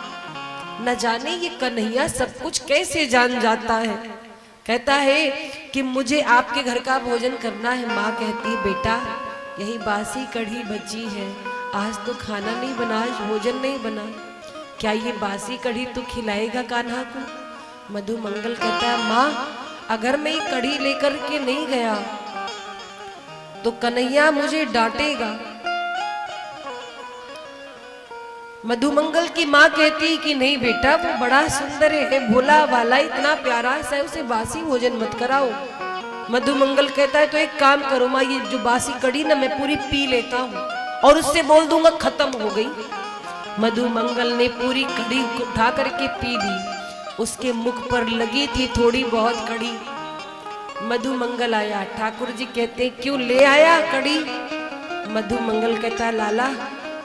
[SPEAKER 5] न जाने ये कन्हैया सब कुछ कैसे जान जाता है। कहता है कि मुझे आपके घर का भोजन करना है। माँ कहती, बेटा यही बासी कढ़ी बची है, आज तो खाना नहीं बना, आज भोजन नहीं बना, क्या ये बासी कढ़ी तू खिलाएगा कान्हा को? मधुमंगल कहता है, माँ अगर मैं ये कढ़ी लेकर के नहीं गया तो कन्हैया मुझे डांटेगा। मधुमंगल की माँ कहती कि नहीं बेटा, वो बड़ा सुंदर है, भोला वाला, इतना प्यारा है, उसे बासी भोजन मत कराओ। मधुमंगल कहता है तो एक काम करो माँ, ये जो बासी कड़ी ना मैं पूरी पी लेता हूँ और उससे बोल दूंगा खत्म हो गई। मधुमंगल ने पूरी कड़ी उठा करके पी ली। उसके मुख पर लगी थी थोड़ी बहुत कड़ी। मधुमंगल आया, ठाकुर जी कहते क्यों ले आया कड़ी? मधुमंगल कहता लाला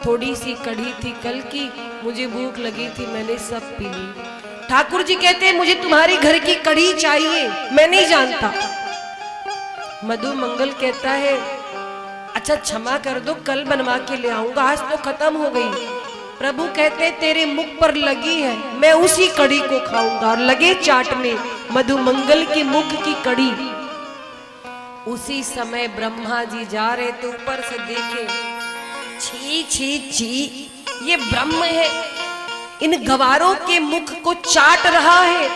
[SPEAKER 5] थोड़ी सी कड़ी थी कल की, मुझे भूख लगी थी, मैंने सब पी ली। ठाकुर जी कहते मुझे तुम्हारी घर की कड़ी चाहिए, मैं नहीं जानता। मधुमंगल कहता है अच्छा क्षमा कर दो, कल बनवा के ले आऊंगा, आज तो खत्म हो गई। प्रभु कहते तेरे मुख पर लगी है, मैं उसी कड़ी को खाऊंगा। और लगे चाटने मधुमंगल की मुख की कड़ी। उसी समय ब्रह्मा जी जा रहे थे, ऊपर से देखे, छी छी छी, ये ब्रह्म है, इन गवारों के मुख को चाट रहा है।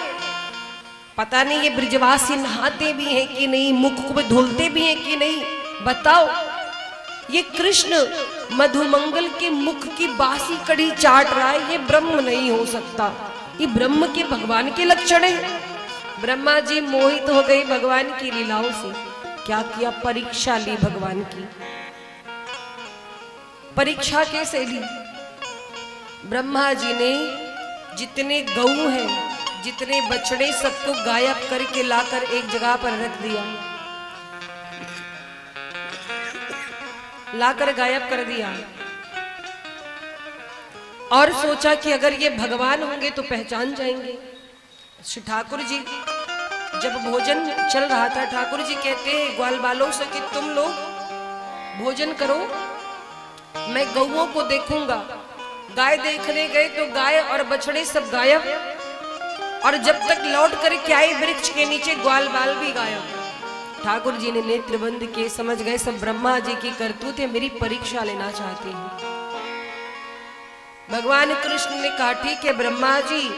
[SPEAKER 5] पता नहीं ये ब्रजवासी नहाते भी हैं कि नहीं, मुख को धुलते भी हैं कि नहीं, बताओ। ये कृष्ण मधुमंगल के मुख की बासी कड़ी चाट रहा है, ये ब्रह्म नहीं हो सकता, ये ब्रह्म के भगवान के लक्षण है। ब्रह्मा जी मोहित हो गए भगवान की लीलाओं से। क्या किया? परीक्षा ली भगवान की। परीक्षा कैसे ली? ब्रह्मा जी ने जितने गऊ हैं, जितने बछड़े, सबको गायब करके लाकर एक जगह पर रख दिया, लाकर गायब कर दिया। और सोचा कि अगर ये भगवान होंगे तो पहचान जाएंगे। श्री ठाकुर जी जब भोजन चल रहा था, ठाकुर जी कहते हैं ग्वाल बालों से कि तुम लोग भोजन करो, मैं गऊओं को देखूंगा। गाय देखने गए तो गाय और बछड़े सब गायब, और जब तक लौट करके आए वृक्ष के नीचे ग्वाल बाल भी गायब। ठाकुर जी ने नेत्र बंद किए, समझ गए सब ब्रह्मा जी की करतूत है, मेरी परीक्षा लेना चाहते हैं। भगवान कृष्ण ने कहा ठीक है ब्रह्मा जी,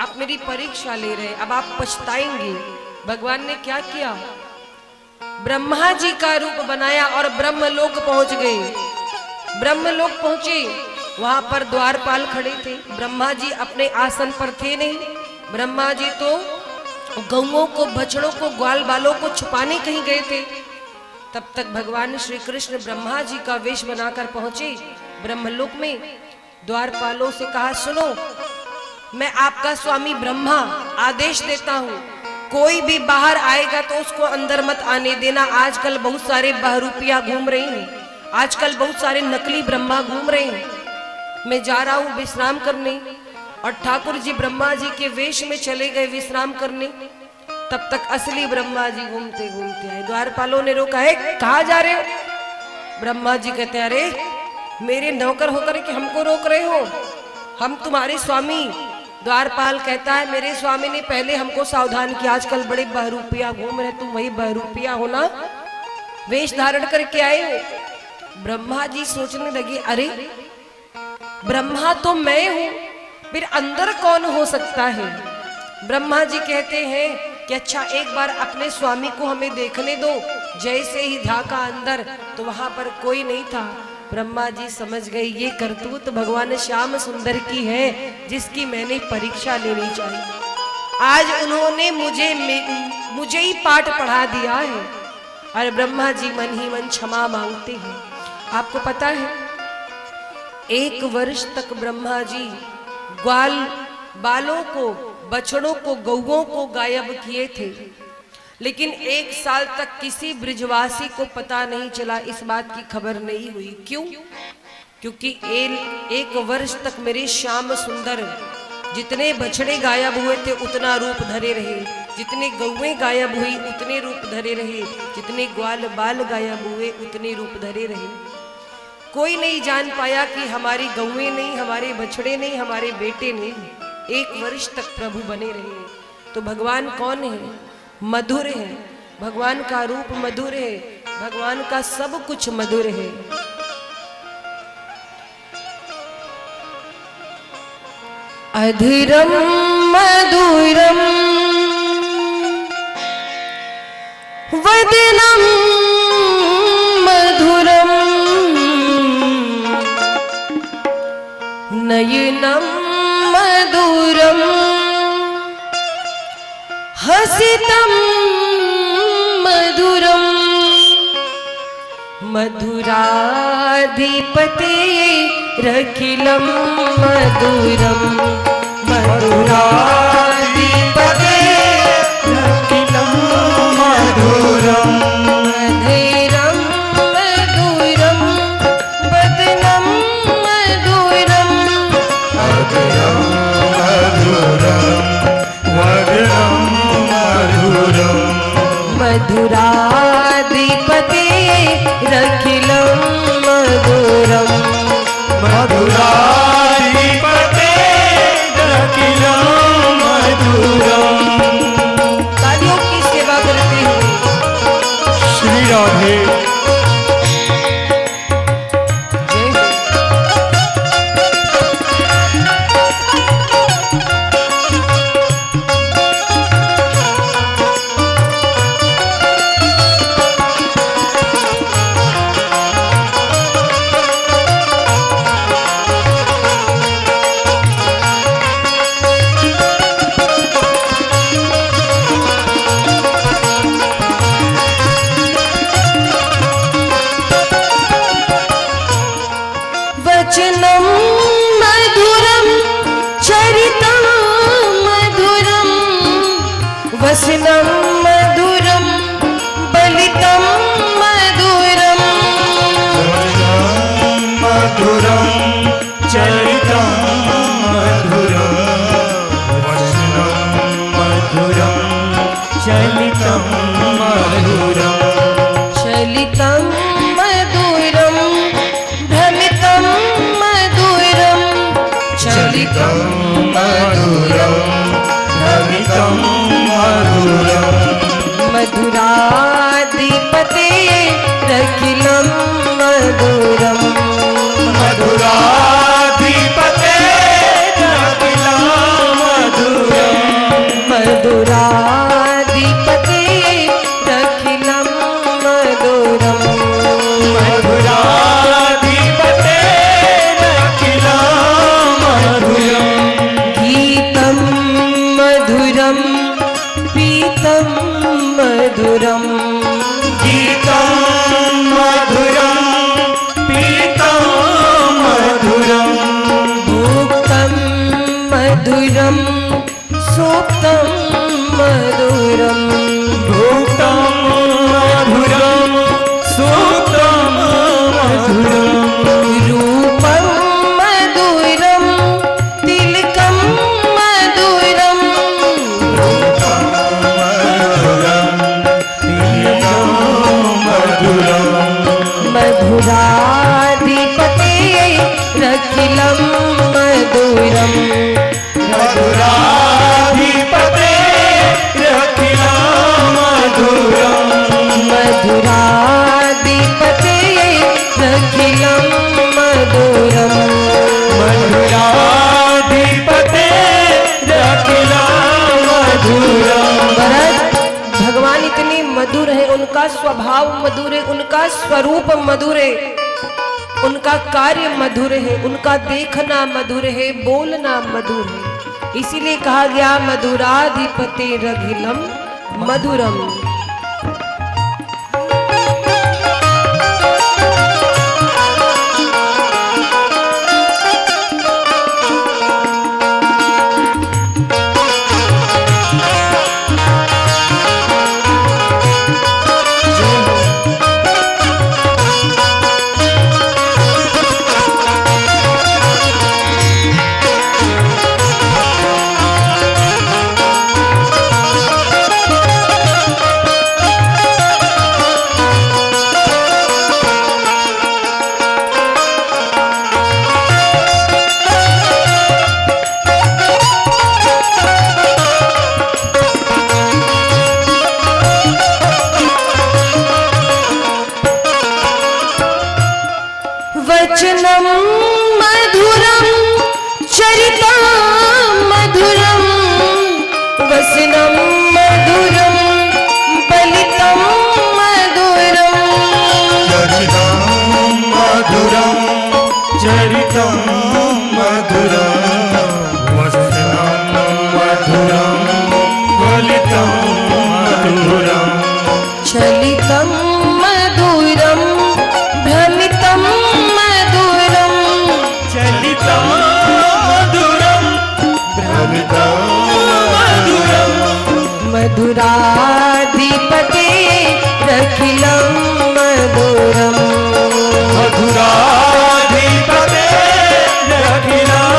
[SPEAKER 5] आप मेरी परीक्षा ले रहे हैं, अब आप पछताएंगे। भगवान ने क्या किया? ब्रह्मा जी का रूप बनाया और ब्रह्मलोक पहुंच गए। ब्रह्मलोक पहुंचे, वहां पर द्वारपाल खड़े थे। ब्रह्मा जी अपने आसन पर थे नहीं, ब्रह्मा जी तो गऊओं को, बछड़ों को, ग्वाल बालों को छुपाने कहीं गए थे। तब तक भगवान श्री कृष्ण ब्रह्मा जी का वेश बनाकर पहुंचे ब्रह्मलोक में। द्वारपालों से कहा सुनो, मैं आपका स्वामी ब्रह्मा आदेश देता हूँ, कोई भी बाहर आएगा तो उसको अंदर मत आने देना। आजकल बहुत सारे बहरूपिया घूम रही हैं, आजकल बहुत सारे नकली ब्रह्मा घूम रहे हैं। मैं जा रहा हूँ विश्राम करने। और ठाकुर जी ब्रह्मा जी के वेश में चले गए विश्राम करने। तब तक असली ब्रह्मा जी घूमते घूमते आए। द्वारपालों ने रोका, है कहाँ जा रहे हो? ब्रह्मा जी कहते अरे मेरे नौकर होकर के हमको रोक रहे हो, हम तुम्हारे स्वामी। द्वारपाल कहता है मेरे स्वामी ने पहले हमको सावधान किया, आजकल बड़े बहरूपिया घूम रहे, तुम वही बहरूपिया हो ना, वेश धारण करके आए हो। ब्रह्मा जी सोचने लगे अरे ब्रह्मा तो मैं हूं, फिर अंदर कौन हो सकता है? ब्रह्मा जी कहते हैं कि अच्छा एक बार अपने स्वामी को हमें देखने दो। जैसे ही झांका अंदर तो वहां पर कोई नहीं था। ब्रह्मा जी समझ गए ये करतूत भगवान श्याम सुंदर की है, जिसकी मैंने परीक्षा लेनी चाहिए। आज उन्होंने मुझे ही पाठ पढ़ा दिया है। और ब्रह्मा जी मन ही मन क्षमा मांगते हैं। आपको पता है 1 वर्ष तक ब्रह्मा जी ग्वाल बालों को, बछड़ों को, गौओं को गायब किए थे, लेकिन 1 साल तक किसी ब्रिजवासी को पता नहीं चला, इस बात की खबर नहीं हुई। क्यों? क्योंकि 1 वर्ष तक मेरे श्याम सुंदर जितने बछड़े गायब हुए थे उतना रूप धरे रहे, जितने गौएं गायब हुई उतने रूप धरे रहे, जितने ग्वाल बाल गायब हुए उतने रूप धरे रहे। कोई नहीं जान पाया कि हमारी गौएं नहीं, हमारे बछड़े नहीं, हमारे बेटे नहीं। 1 वर्ष तक प्रभु बने रहे। तो भगवान कौन है? मधुर है। भगवान का रूप मधुर है, भगवान का सब कुछ मधुर है। अधीरम मधुरम वदनम हसितं मधुरं मधुराधिपते रखिलं मधुरं मधुराधिपते
[SPEAKER 2] रखिलं मधुरं
[SPEAKER 5] मधुरं मधुरं वदनं मधुरं
[SPEAKER 2] मधुरं मधुरं मधुरं
[SPEAKER 5] मधुराधिपते रखिलं मधुरं
[SPEAKER 2] मधुराधिपते रखिलं मधुरं।
[SPEAKER 5] तालियों की सेवा करते हुए
[SPEAKER 2] श्री राधे
[SPEAKER 5] जय हो। वचनं मधुरं चरितं मधुरं वसनं मधुरं बलितं मधुरं
[SPEAKER 2] मधुरं चरितं मधुरं वचनं मधुरं चलितं मधुरं
[SPEAKER 5] चलितं मधुरं भ्रमितं मधुरं चलितं
[SPEAKER 2] मधुरं भ्रमितं मधुरं
[SPEAKER 5] मधुराधिपते रखिलं मधुरं
[SPEAKER 2] मधुराधिपते रखिलं मधुरं
[SPEAKER 5] मधुराधिपते रखिलं मधुरं
[SPEAKER 2] मधुराधिपते रखिलं मधुरं
[SPEAKER 5] गीतं मधुरं पीतं मधुरं
[SPEAKER 2] गीतं मधुरं पीतं मधुरं
[SPEAKER 5] भुक्तं मधुरं सुप्तं मधुरं
[SPEAKER 2] भुक्तं मधुरं सुप्तं मधुरं
[SPEAKER 5] रूपं मधुरं तिलकं मधुरं मधुराधिपते रखिलं मधुरं
[SPEAKER 2] मधुराधिपते रखिलं मधुरं
[SPEAKER 5] मधुराधिपते रखिलं मधुरं
[SPEAKER 2] मधुराधिपते रखिलं मधुरं।
[SPEAKER 5] भरत भगवान इतने मधुर है, उनका स्वभाव मधुर है, उनका स्वरूप मधुर है, उनका कार्य मधुर है, उनका देखना मधुर है, बोलना मधुर है। इसीलिए कहा गया मधुराधिपते रघिलम मधुरम। मधुराधिपते रखिलं मधुरम्
[SPEAKER 2] मधुराधिपते रखिलं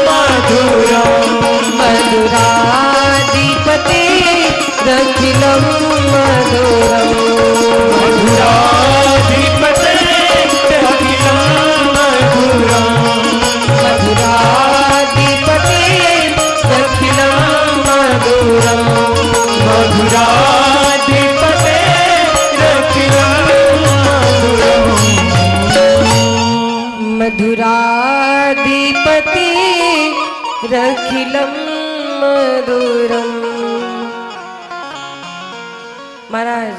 [SPEAKER 2] मधुरम्
[SPEAKER 5] मधुराधिपते रखिलं मधुरम्
[SPEAKER 2] मधुराधिपते रखिलं मधुरम्
[SPEAKER 5] मधुराधिपते रखिलं मधुरम्
[SPEAKER 2] मधुराधिपते रखिलं मधुरम्
[SPEAKER 5] मधुराधिपते रखिलं मधुरम्। महाराज,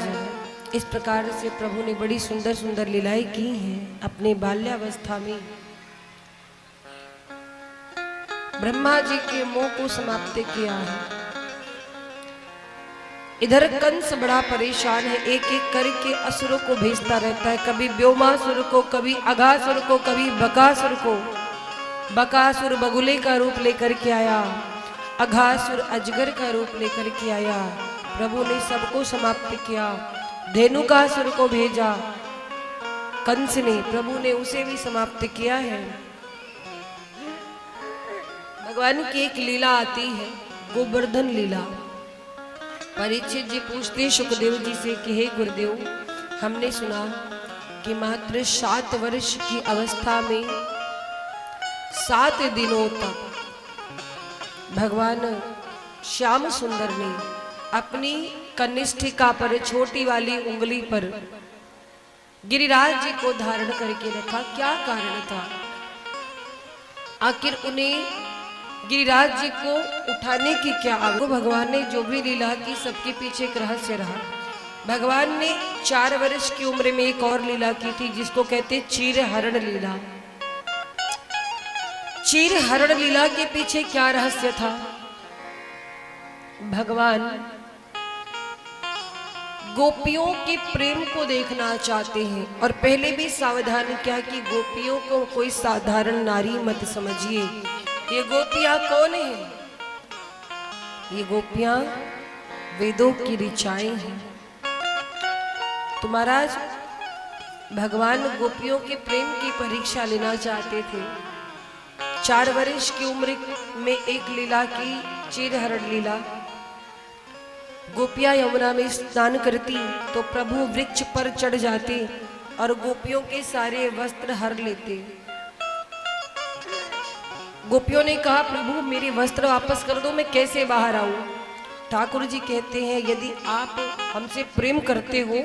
[SPEAKER 5] इस प्रकार से प्रभु ने बड़ी सुंदर सुंदर लीलाएं की हैं। अपने बाल्यावस्था में ब्रह्मा जी के मोह को समाप्त किया है। इधर कंस बड़ा परेशान है, एक एक करके असुरों को भेजता रहता है, कभी व्योमासुर को, कभी अघासुर को, कभी बकासुर को। बकासुर बगुले का रूप लेकर के आया, अघासुर अजगर का रूप लेकर के आया। प्रभु ने सबको समाप्त किया। धेनुकासुर को भेजा कंस ने, प्रभु ने उसे भी समाप्त किया है। भगवान की एक लीला आती है, गोवर्धन लीला। परीक्षित जी पूछते सुखदेव जी से कि हे गुरुदेव, हमने सुना कि मात्र 7 वर्ष की अवस्था में 7 दिनों तक भगवान श्याम सुंदर ने अपनी कनिष्ठिका पर, छोटी वाली उंगली पर गिरिराज जी को धारण करके रखा। क्या कारण था? आखिर उन्हें गिरिराज जी को उठाने की क्या आवश्यकता? भगवान ने जो भी लीला की, सबके पीछे एक रहस्य रहा। भगवान ने 4 वर्ष की उम्र में एक और लीला की थी, जिसको कहते चीर हरण लीला। चीर हरण लीला के पीछे क्या रहस्य था? भगवान गोपियों के प्रेम को देखना चाहते हैं, और पहले भी सावधान किया कि गोपियों को कोई साधारण नारी मत समझिए। ये गोपियां कौन है? ये गोपियां वेदों की ऋचाएं हैं। तो महाराज, भगवान गोपियों के प्रेम की परीक्षा लेना चाहते थे। 4 वर्ष की उम्र में एक लीला की, चीरहरण लीला। गोपियां यमुना में स्नान करती तो प्रभु वृक्ष पर चढ़ जाते और गोपियों के सारे वस्त्र हर लेते। गोपियों ने कहा, प्रभु मेरे वस्त्र वापस कर दो, मैं कैसे बाहर आऊं? ठाकुर जी कहते हैं, यदि आप हमसे प्रेम करते हो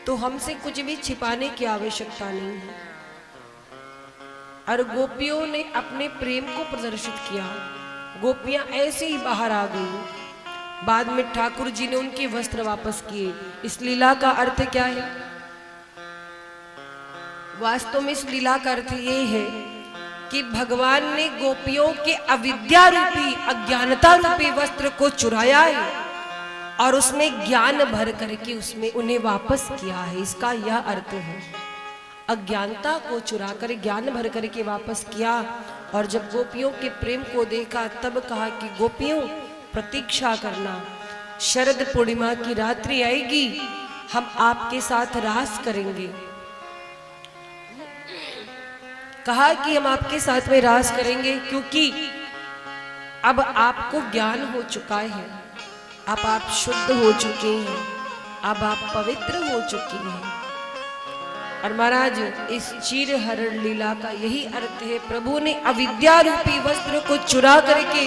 [SPEAKER 5] तो हमसे कुछ भी छिपाने की आवश्यकता नहीं है। और गोपियों ने अपने प्रेम को प्रदर्शित किया। गोपियां ऐसे ही बाहर आ गई। बाद में ठाकुर जी ने उनके वस्त्र वापस किए। इस लीला का अर्थ क्या है? वास्तव में इस लीला का अर्थ ये है कि भगवान ने गोपियों के अविद्या रूपी, अज्ञानता रूपी वस्त्र को चुराया है और उसमें ज्ञान भर करके उसमें उन्हें वापस किया है। इसका यह अर्थ है। अज्ञानता को चुराकर ज्ञान भर करके वापस किया। और जब गोपियों के प्रेम को देखा तब कहा कि गोपियों प्रतीक्षा करना, शरद पूर्णिमा की रात्रि आएगी, हम आपके साथ रास करेंगे। कहा कि हम आपके साथ में रास करेंगे क्योंकि अब आपको ज्ञान हो चुका है, अब आप शुद्ध हो चुके हैं, अब आप पवित्र हो चुके हैं। और महाराज, इस चीर हरण लीला का यही अर्थ है। प्रभु ने अविद्या रूपी वस्त्र को चुरा करके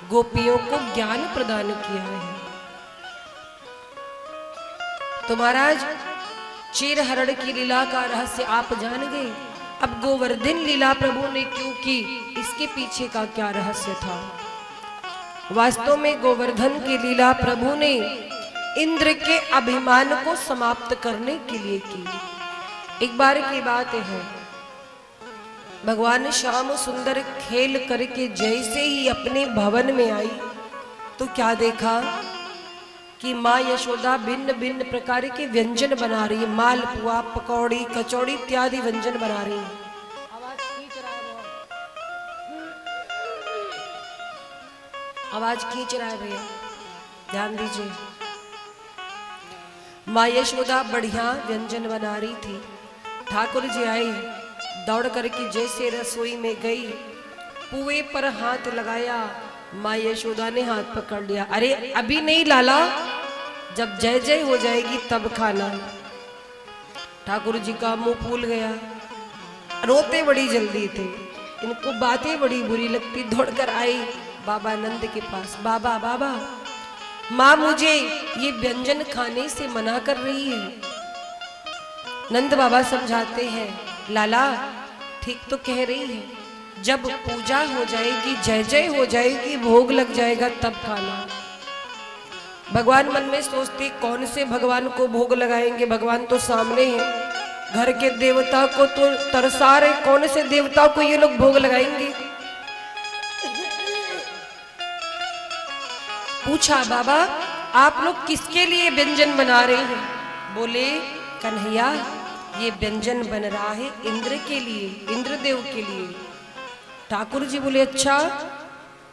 [SPEAKER 5] गोपियों को ज्ञान प्रदान किया है। तो महाराज, चीर हरण की लीला का रहस्य आप जान गए। अब गोवर्धन लीला प्रभु ने क्यों की, इसके पीछे का क्या रहस्य था? वास्तव में गोवर्धन की लीला प्रभु ने इंद्र के अभिमान को समाप्त करने के लिए की। एक बार की बात है, भगवान श्याम सुंदर खेल करके जैसे ही अपने भवन में आई तो क्या देखा कि माँ यशोदा भिन्न भिन्न प्रकार के व्यंजन बना रही है। मालपुआ, पकौड़ी, कचौड़ी इत्यादि व्यंजन बना रही है। आवाज खींच रहा है भैया। ध्यान दीजिए। माँ यशोदा बढ़िया व्यंजन बना रही थी। ठाकुर जी आए, दौड़ करके जैसे रसोई में गई, पुए पर हाथ लगाया, माँ यशोदा ने हाथ पकड़ लिया। अरे अभी नहीं लाला, जब जय जय हो जाएगी तब खाना। ठाकुर जी का मुंह फूल गया, रोते बड़ी जल्दी थे, इनको बातें बड़ी बुरी लगती। दौड़कर आई बाबा नंद के पास, बाबा बाबा माँ मुझे ये व्यंजन खाने से मना कर रही है। नंद बाबा समझाते हैं, लाला ठीक तो कह रही है, जब पूजा हो जाएगी, जय जय हो जाएगी, भोग लग जाएगा तब खाना। भगवान मन में सोचते कौन से भगवान को भोग लगाएंगे, भगवान तो सामने है। घर के देवता को तो तरसा रहे, कौन से देवता को ये लोग भोग लगाएंगे। पूछा बाबा आप लोग किसके लिए व्यंजन बना रहे हैं? बोले कन्हैया ये व्यंजन बन रहा है इंद्र के लिए, इंद्रदेव के लिए। ठाकुर जी बोले अच्छा,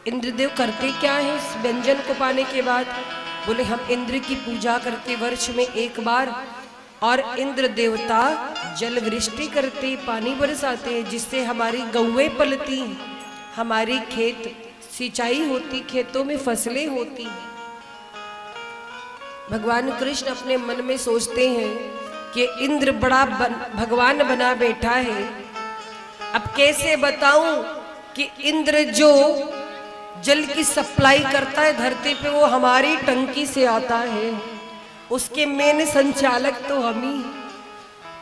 [SPEAKER 5] इंद्रदेव करते क्या है इस व्यंजन को पाने के बाद? बोले हम इंद्र की पूजा करते वर्ष में एक बार, और इंद्र देवता जल वृष्टि करते, पानी बरसाते, जिससे हमारी गौएं पलती, हमारी खेत सिंचाई होती, खेतों में फसलें होती। भगवान कृष्ण अपने मन में सोचते हैं कि इंद्र बड़ा भगवान बना बैठा है, अब कैसे बताऊं कि इंद्र जो जल की सप्लाई करता है धरती पे वो हमारी टंकी से आता है, उसके मेन संचालक तो हम ही।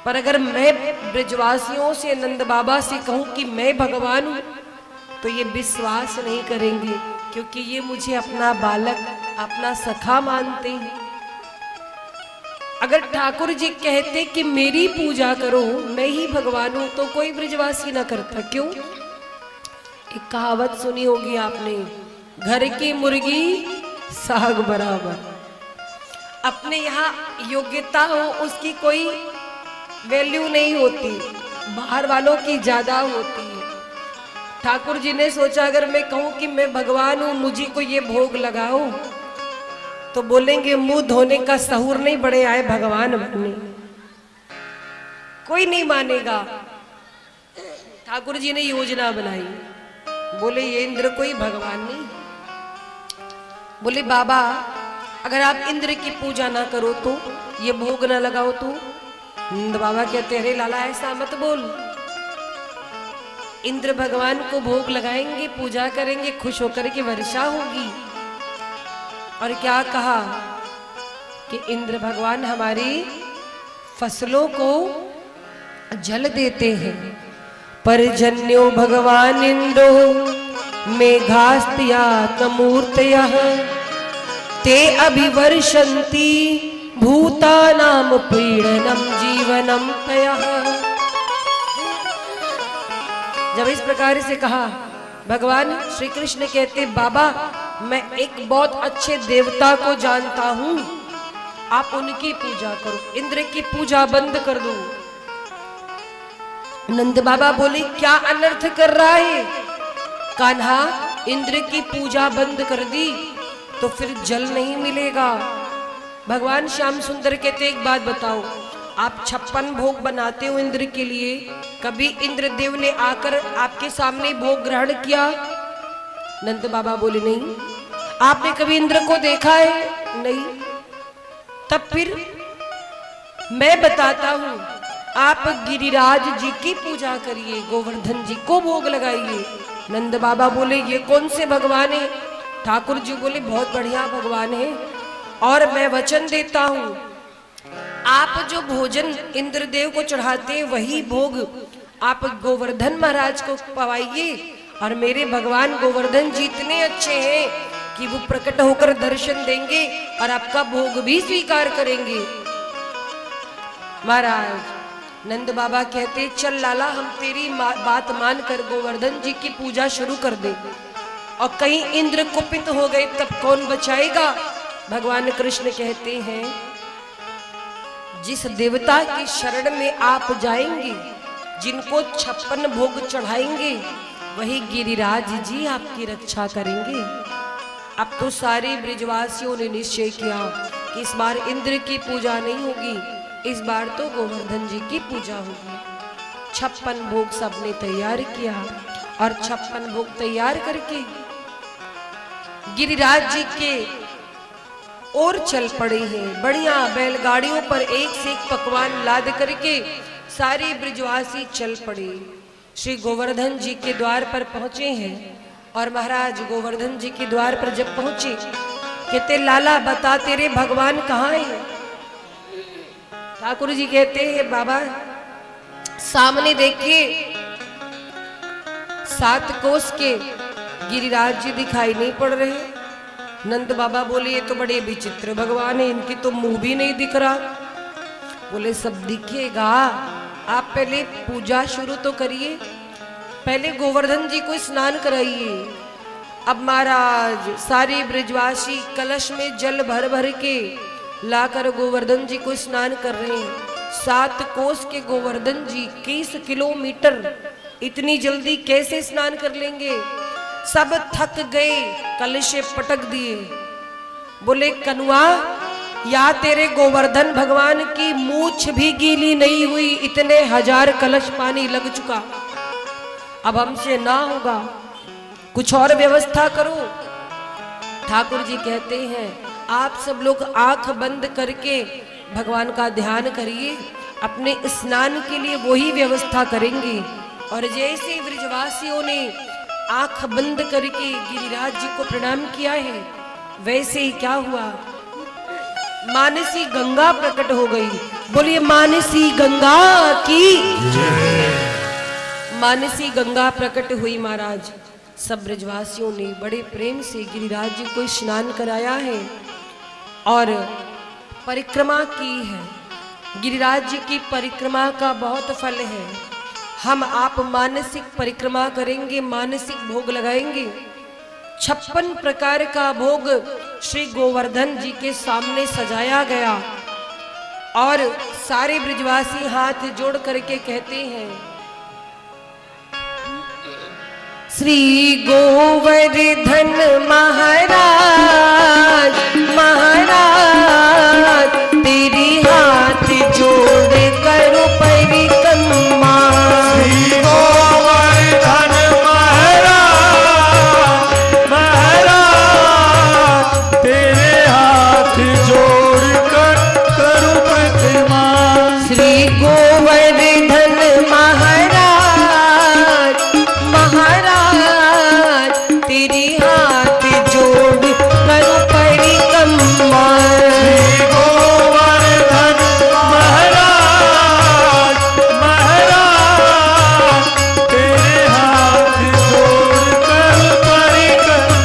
[SPEAKER 5] पर अगर मैं ब्रजवासियों से, नंद बाबा से कहूं कि मैं भगवान हूं, तो ये विश्वास नहीं करेंगे, क्योंकि ये मुझे अपना बालक, अपना सखा मानते हैं। अगर ठाकुर जी कहते कि मेरी पूजा करो, मैं ही भगवान हूं, तो कोई ब्रजवासी ना करता। क्यों? एक कहावत सुनी होगी आपने, घर की मुर्गी साग बराबर। अपने यहाँ योग्यता हो उसकी कोई वैल्यू नहीं होती, बाहर वालों की ज्यादा होती है। ठाकुर जी ने सोचा अगर मैं कहूं कि मैं भगवान हूं, मुझे को ये भोग लगाओ, तो बोलेंगे मुंह धोने का सहूर नहीं, बड़े आए भगवान बनने, कोई नहीं मानेगा। ठाकुर जी ने योजना बनाई, बोले ये इंद्र कोई भगवान नहीं। बोले बाबा अगर आप इंद्र की पूजा ना करो तो, ये भोग ना लगाओ तो? नंद बाबा कहते अरे लाला ऐसा मत बोल, इंद्र भगवान को भोग लगाएंगे, पूजा करेंगे, खुश होकर के वर्षा होगी। और क्या कहा कि इंद्र भगवान हमारी फसलों को जल देते हैं। पर्जन्यो भगवान इंद्रो मेघास्त्यात्मूर्तयः ते अभिवर्षन्ति भूतानां प्रीणनं जीवनं तयः। जब इस प्रकार से कहा, भगवान श्री कृष्ण कहते बाबा मैं एक बहुत अच्छे देवता को जानता हूं, आप उनकी पूजा करो, इंद्र की पूजा बंद कर दो। नंद बाबा बोले क्या अनर्थ कर रहा है कान्हा, इंद्र की पूजा बंद कर दी तो फिर जल नहीं मिलेगा। भगवान श्याम सुंदर कहते एक बात बताओ, आप 56 भोग बनाते हो इंद्र के लिए, कभी इंद्र देव ने आकर आपके सामने भोग ग्रहण किया? नंद बाबा बोले नहीं। आपने कभी इंद्र को देखा है? नहीं। तब फिर मैं बताता हूं, आप गिरिराज जी की पूजा करिए, गोवर्धन जी को भोग लगाइए। नंद बाबा बोले ये कौन से भगवान है? ठाकुर जी बोले बहुत बढ़िया भगवान है, और मैं वचन देता हूं आप जो भोजन इंद्रदेव को चढ़ाते हैं वही भोग आप गोवर्धन महाराज को पवाइए, और मेरे भगवान गोवर्धन जी इतने अच्छे हैं कि वो प्रकट होकर दर्शन देंगे और आपका भोग भी स्वीकार करेंगे। महाराज नंद बाबा कहते चल लाला हम तेरी बात मानकर गोवर्धन जी की पूजा शुरू कर दे, और कहीं इंद्र कुपित हो गए तब कौन बचाएगा? भगवान कृष्ण कहते हैं जिस देवता की शरण में आप जाएंगे, जिनको 56 भोग चढ़ाएंगे, वही गिरिराज जी आपकी रक्षा करेंगे। अब तो सारे ब्रिजवासियों ने निश्चय किया कि इस बार इंद्र की पूजा नहीं होगी, इस बार तो गोवर्धन जी की पूजा होगी। 56 भोग सबने तैयार किया और 56 भोग तैयार करके गिरिराज जी के और चल पड़े हैं। बढ़िया बैलगाड़ियों पर एक से एक पकवान लाद करके सारे ब्रिजवासी चल पड़े। श्री गोवर्धन जी के द्वार पर पहुंचे हैं और महाराज गोवर्धन जी के द्वार पर जब पहुंचे, कहते लाला बता तेरे भगवान कहाँ हैं? ठाकुर जी कहते हैं बाबा सामने देखिए 7 कोस के गिरिराज जी दिखाई नहीं पड़ रहे। नंद बाबा बोले ये तो बड़े विचित्र भगवान है, इनकी तो मुंह भी नहीं दिख रहा। बोले सब दिखेगा, आप पहले पूजा शुरू तो करिए, पहले गोवर्धन जी को स्नान कराइए। अब महाराज सारे ब्रिजवासी कलश में जल भर भर के लाकर गोवर्धन जी को स्नान कर रहे हैं। 7 कोस के गोवर्धन जी 21 किलोमीटर इतनी जल्दी कैसे स्नान कर लेंगे? सब थक गए, कलशे पटक दिए। बोले कनुआ या तेरे गोवर्धन भगवान की मूछ भी गीली नहीं हुई, इतने 1000 कलश पानी लग चुका, अब हमसे ना होगा, कुछ और व्यवस्था करो। ठाकुर जी कहते हैं आप सब लोग आंख बंद करके भगवान का ध्यान करिए, अपने स्नान के लिए वही व्यवस्था करेंगे। और जैसे ब्रिजवासियों ने आंख बंद करके गिरिराज जी को प्रणाम किया है, वैसे ही क्या हुआ, मानसी गंगा प्रकट हो गई। बोलिए मानसी गंगा की। मानसी गंगा प्रकट हुई महाराज। सब ब्रजवासियों ने बड़े प्रेम से गिरिराज जी को स्नान कराया है और परिक्रमा की है। गिरिराज जी की परिक्रमा का बहुत फल है। हम आप मानसिक परिक्रमा करेंगे, मानसिक भोग लगाएंगे। 56 प्रकार का भोग श्री गोवर्धन जी के सामने सजाया गया और सारे ब्रिजवासी हाथ जोड़ करके कहते हैं श्री गोवर्धन महाराज महाराज तेरी हाथ जोड़ करो परिक्रमा।
[SPEAKER 2] श्री गोवर्धन महाराज महाराज तेरे हाथ जोड़ कर करूं परिक्रमा।
[SPEAKER 5] श्री गोवर्धन महाराज महाराज तेरी हाथ जोड़ करो परिक्रमा।
[SPEAKER 2] श्री गोवर्धन महाराज महाराज तेरे हाथ जोड़ कर परिक्रमा।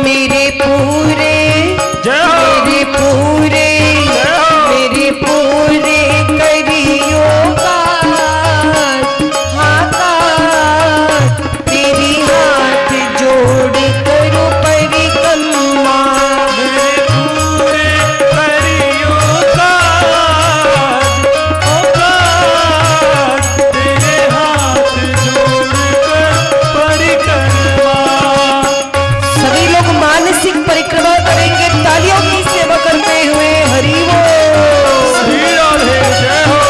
[SPEAKER 5] मेरे पूरे
[SPEAKER 2] जय हो।
[SPEAKER 5] मेरे पूरे मेरे पूरे करियो हाथ तेरी हाथ जोड़ करो परिक्रमा।
[SPEAKER 2] मेरे पूरे करियो काज, ओ काज, तेरे हाथ जोड़ कर परिक्रमा।
[SPEAKER 5] सभी लोग मानसिक परिक्रमा करेंगे तालियों की सेवा करते हुए। हरि बोल।
[SPEAKER 2] श्री राधे जय हो।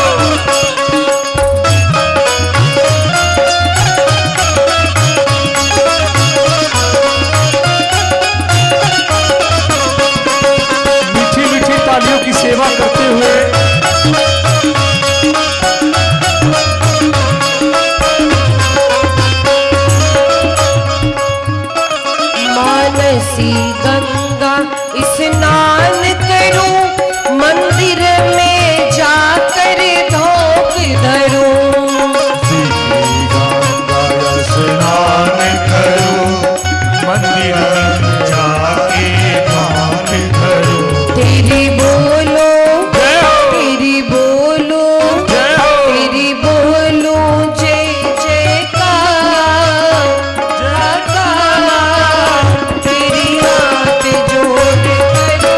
[SPEAKER 2] मीठी मीठी तालियों की सेवा करते हुए
[SPEAKER 5] मानसी गंगा स्नान करूं, मंदिर में जाकर धोक धरूं।
[SPEAKER 2] स्नान करो मंदिर में जाके ध्यान करो।
[SPEAKER 5] तेरी बोलो
[SPEAKER 2] जय हो।
[SPEAKER 5] तेरी बोलो
[SPEAKER 2] जय हो।
[SPEAKER 5] तेरी बोलो जय जयकार जयकार। तेरी हाथ जोड़ करो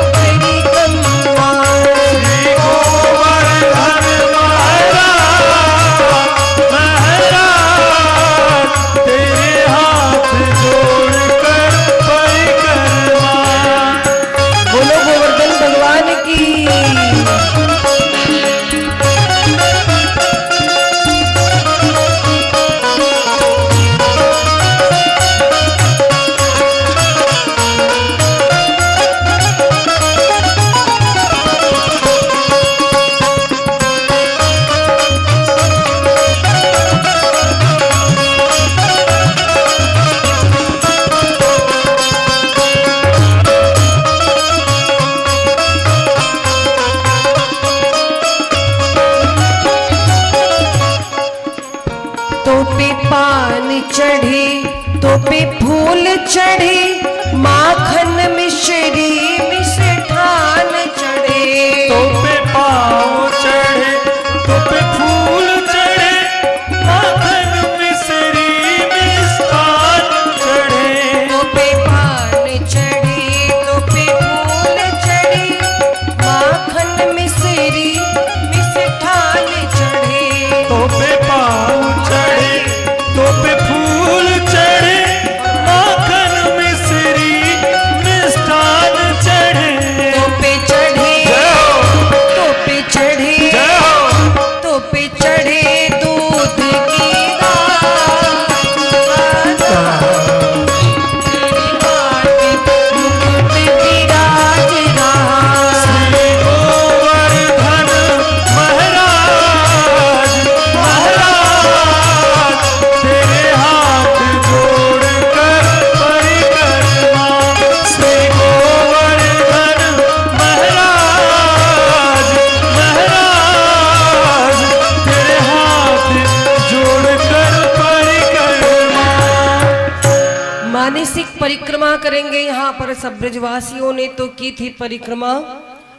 [SPEAKER 5] करेंगे। यहाँ पर सब ब्रजवासियों ने तो की थी परिक्रमा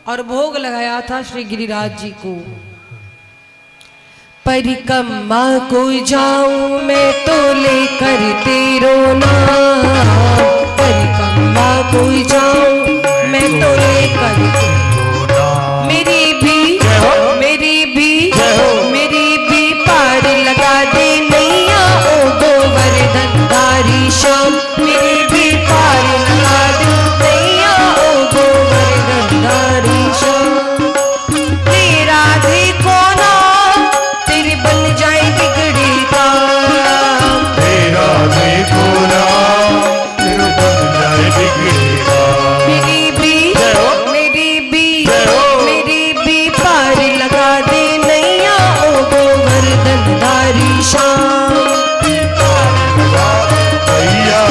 [SPEAKER 5] और भोग लगाया था श्री गिरिराज जी को। परिक्रमा को जाऊं मैं तो लेकर तेरो नाम, परिक्रमा को जाऊं मैं तो लेकर मेरी भी पार लगा दे नैया ओ गोवर्धन धारी श्याम, मेरी भी पार लगा दे नैया ओ गोवर्धन धारी श्याम। तेरा देखो ना तेरे बन जाए बिगड़ी काम,
[SPEAKER 2] तेरा देखो ना तेरे बन जाए बिगड़ी काम।
[SPEAKER 5] मेरी भी पार लगा दे नैया ओ गोवर्धन धारी श्याम।
[SPEAKER 2] भैया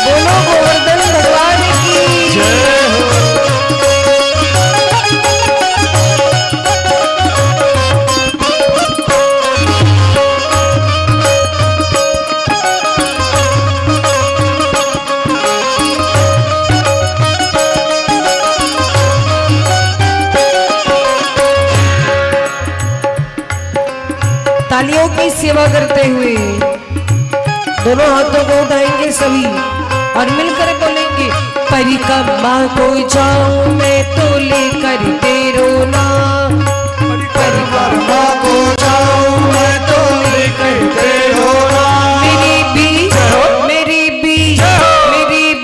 [SPEAKER 5] बोलो गोवर्धन भगवान की
[SPEAKER 2] जय हो।
[SPEAKER 5] तालियों की सेवा करते हुए दोनों हाथों को उठाएंगे सभी और मिलकर बोलेंगे परिक्रमा को जाऊं मैं तो लेकर तेरो नाम, परिक्रमा को जाऊं मैं तो लेकर तेरो नाम। मेरी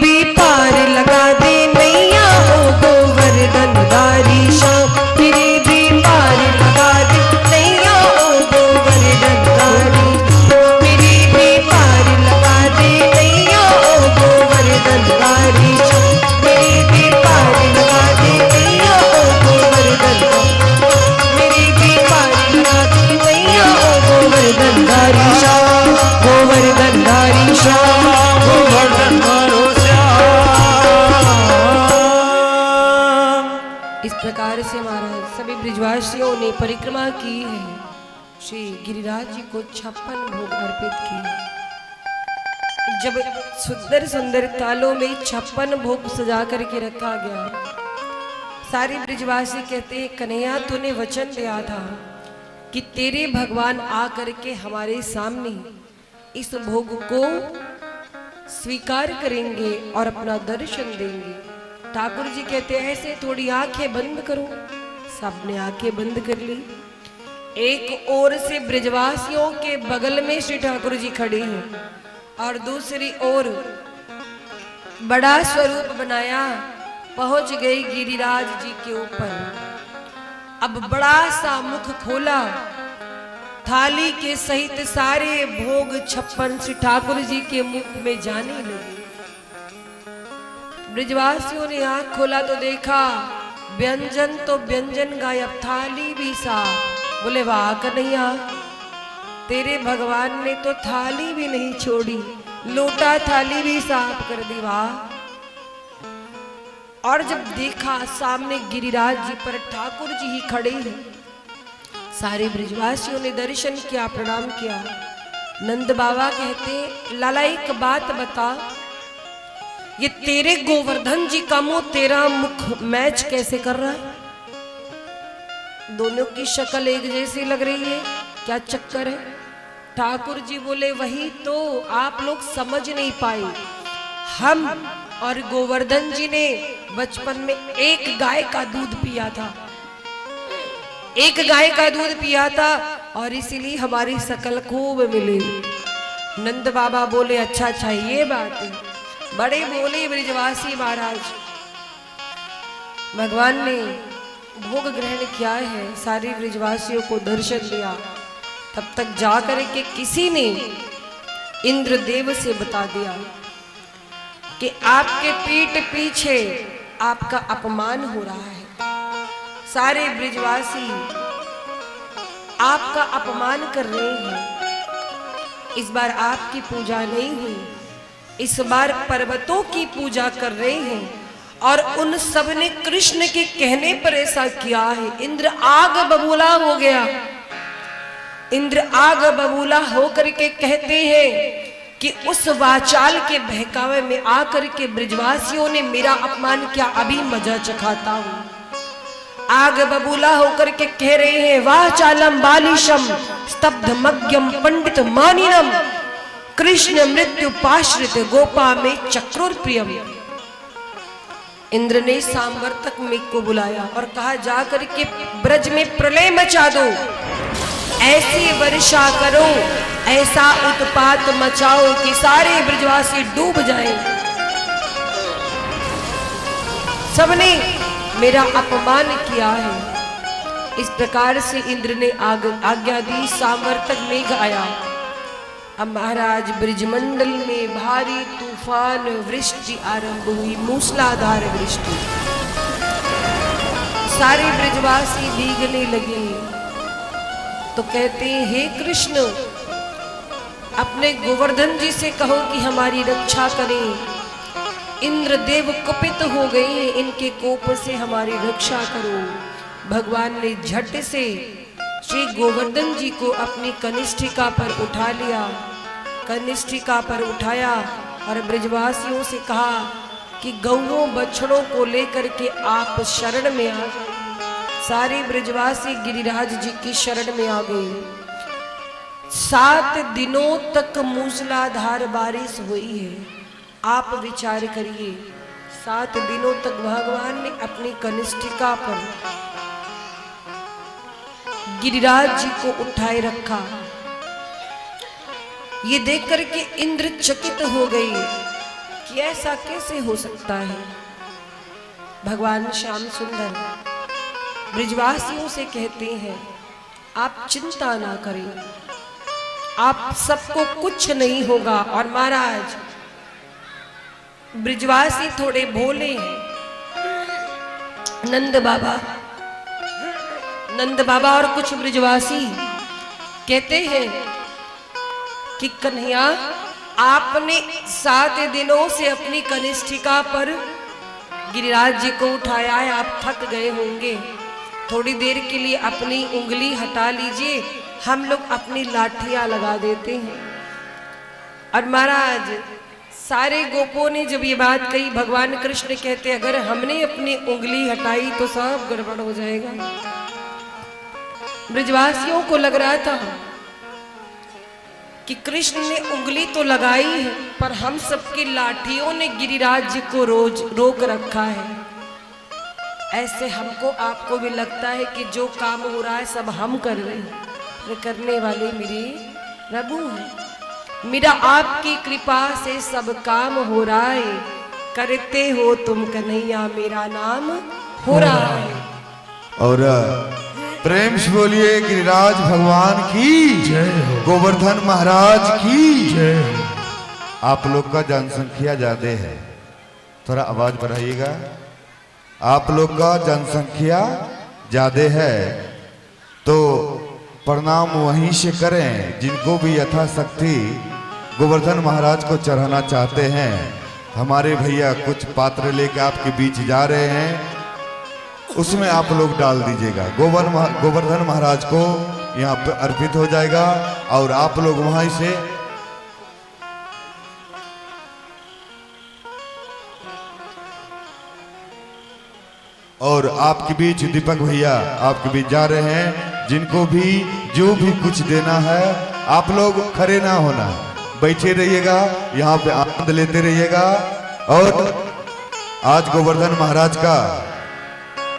[SPEAKER 5] भी पार लगा दे नैया ओ गोवर्धन धारी श्याम, मेरी भी पार लगा दे नैया ओ गोवर्धन धारी, मेरी भी पार लगा दे नैया ओ गोवर्धन धारी श्याम, मेरी भी पार लगा दे नैया ओ गोवर्धन, मेरी भी पार लगा दे नैया ओ गोवर्धन धारी श्याम, गोवर्धन धारी श्याम,
[SPEAKER 2] गोवर्धन मारो श्याम।
[SPEAKER 5] इस प्रकार से महाराज सभी ब्रिजवासियों ने परिक्रमा की है, श्री गिरिराज जी को 56 भोग अर्पित किए। जब सुंदर सुंदर तालों में 56 भोग सजा करके रखा गया, सारे ब्रिजवासी कहते हैं कन्हैया तूने वचन दिया था कि तेरे भगवान आकर के हमारे सामने इस भोग को स्वीकार करेंगे और अपना दर्शन देंगे। ठाकुर जी कहते हैं ऐसे थोड़ी आंखें बंद करो, सबने आंखें बंद कर ली। एक ओर से ब्रिजवासियों के बगल में श्री ठाकुर जी खड़े हैं और दूसरी ओर बड़ा स्वरूप बनाया पहुंच गई गिरिराज जी के ऊपर। अब बड़ा सा मुख खोला, थाली के सहित सारे भोग 56 श्री ठाकुर जी के मुख में जाने लगे। ब्रिजवासियों ने आंख खोला तो देखा व्यंजन तो व्यंजन गायब, थाली भी साफ। बोले वाह कन्हैया, तेरे भगवान ने तो थाली भी नहीं छोड़ी, लोटा थाली भी साफ कर दी, वाह। और जब देखा सामने गिरिराज जी पर ठाकुर जी ही खड़े हैं, सारे ब्रिजवासियों ने दर्शन किया, प्रणाम किया। नंद बाबा कहते लाला एक बात बता, ये तेरे गोवर्धन जी का मुंह तेरा मुख मैच कैसे कर रहा है? दोनों की शक्ल एक जैसी लग रही है, क्या चक्कर है? ठाकुर जी बोले वही तो आप लोग समझ नहीं पाए। हम और गोवर्धन जी ने बचपन में एक गाय का दूध पिया था, एक गाय का दूध पिया था और इसीलिए हमारी शकल खूब मिली। नंद बाबा बोले अच्छा अच्छा ये बात है। बड़े बोले ब्रिजवासी महाराज, भगवान ने भोग ग्रहण किया है, सारे ब्रिजवासियों को दर्शन दिया। तब तक जाकर के किसी ने इंद्रदेव से बता दिया कि आपके पीठ पीछे आपका अपमान हो रहा है, सारे ब्रिजवासी आपका अपमान कर रहे हैं। इस बार आपकी पूजा नहीं हुई, इस बार पर्वतों की पूजा कर रहे हैं और उन सब ने कृष्ण के कहने पर ऐसा किया है। इंद्र आग बबूला हो गया। इंद्र आग बबूला होकर के कहते हैं कि उस वाचाल के बहकावे में आकर के ब्रजवासियों ने मेरा अपमान किया, अभी मजा चखाता हूं। आग बबूला होकर के कह रहे हैं, वाचालम बालिशम स्तब्ध मग्यम पंडित मानिनम कृष्ण मृत्यु पाश्रित गोपा में चक्रोर प्रियम। इंद्र ने सांवर्तक मेघ को बुलाया और कहा, जाकर के ब्रज में प्रलय मचा दो, ऐसी वर्षा करो, ऐसा उत्पात मचाओ कि सारे ब्रजवासी डूब जाएं। सबने मेरा अपमान किया है। इस प्रकार से इंद्र ने आज्ञा दी, सांवर्तक मेघ आया। अब महाराज ब्रजमंडल में भारी तूफान वृष्टि आरंभ हुई, मूसलाधार वृष्टि। सारे ब्रजवासी भीगने लगे तो कहते हैं, हे कृष्ण, अपने गोवर्धन जी से कहो कि हमारी रक्षा करें। इंद्रदेव कुपित हो गए, इनके कोप से हमारी रक्षा करो। भगवान ने झट से श्री गोवर्धन जी को अपनी कनिष्ठिका पर उठा लिया, कनिष्ठिका पर उठाया और ब्रजवासियों से कहा कि गौओं बछड़ों को लेकर के आप शरण में आ जाइए। सारे ब्रजवासी गिरिराज जी की शरण में आ गए। 7 दिनों तक मूसलाधार बारिश हुई है। आप विचार करिए, 7 दिनों तक भगवान ने अपनी कनिष्ठिका पर गिरिराज जी को उठाए रखा। ये देख करके इंद्र चकित हो गई कि ऐसा कैसे हो सकता है। भगवान श्याम सुंदर ब्रजवासियों से कहते हैं, आप चिंता ना करें, आप सबको कुछ नहीं होगा। और महाराज ब्रजवासी थोड़े भोले हैं। नंद बाबा और कुछ ब्रजवासी कहते हैं कि कन्हैया, आपने 7 दिनों से अपनी कनिष्ठिका पर गिरिराज जी को उठाया है, आप थक गए होंगे, थोड़ी देर के लिए अपनी उंगली हटा लीजिए, हम लोग अपनी लाठियां लगा देते हैं। और महाराज सारे गोपों ने जब ये बात कही, भगवान कृष्ण कहते, अगर हमने अपनी उंगली हटाई तो सब गड़बड़ हो जाएगा। ब्रजवासियों को लग रहा था कि कृष्ण ने उंगली तो लगाई है, पर हम सबकी लाठियों ने गिरिराज जी को रोज रोक रखा है। ऐसे हमको आपको भी लगता है कि जो काम हो रहा है सब हम कर रहे हैं। ये करने वाले मेरे प्रभु हैं। मेरा आपकी कृपा से सब काम हो रहा है, करते हो तुम कन्हैया, मेरा नाम हो रहा है।
[SPEAKER 4] और प्रेम से बोलिए गिरिराज भगवान की
[SPEAKER 2] जय हो।
[SPEAKER 4] गोवर्धन महाराज की
[SPEAKER 2] जय हो।
[SPEAKER 4] आप लोग का जनसंख्या ज्यादा है, थोड़ा आवाज बढ़ाइएगा। आप लोग का जनसंख्या ज्यादा है तो प्रणाम वहीं से करें। जिनको भी यथाशक्ति गोवर्धन महाराज को चढ़ाना चाहते हैं, हमारे भैया कुछ पात्र लेकर आपके बीच जा रहे हैं, उसमें आप लोग डाल दीजिएगा। गोवर्धन महाराज को यहाँ पे अर्पित हो जाएगा और आप लोग वहीं से और आपके बीच दीपक भैया आपके बीच जा रहे हैं। जिनको भी जो भी कुछ देना है, आप लोग खड़े ना होना, बैठे रहिएगा, यहाँ पे आनंद लेते रहिएगा। और आज गोवर्धन महाराज का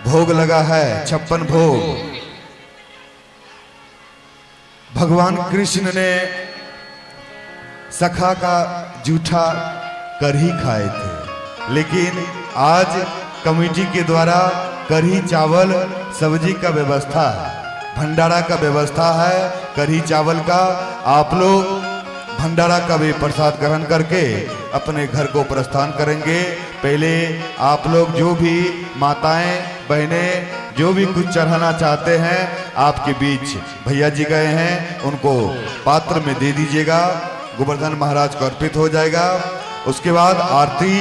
[SPEAKER 4] भोग लगा है, 56 भोग। भगवान कृष्ण ने सखा का जूठा कढ़ी खाए थे, लेकिन आज कमेटी के द्वारा कढ़ी चावल सब्जी का व्यवस्था है, भंडारा का व्यवस्था है कढ़ी चावल का। आप लोग भंडारा का भी प्रसाद ग्रहण करके अपने घर को प्रस्थान करेंगे। पहले आप लोग जो भी माताएं बहनें जो भी कुछ चढ़ाना चाहते हैं, आपके बीच भैया जी गए हैं, उनको पात्र में दे दीजिएगा। गोवर्धन महाराज को अर्पित हो जाएगा। उसके बाद आरती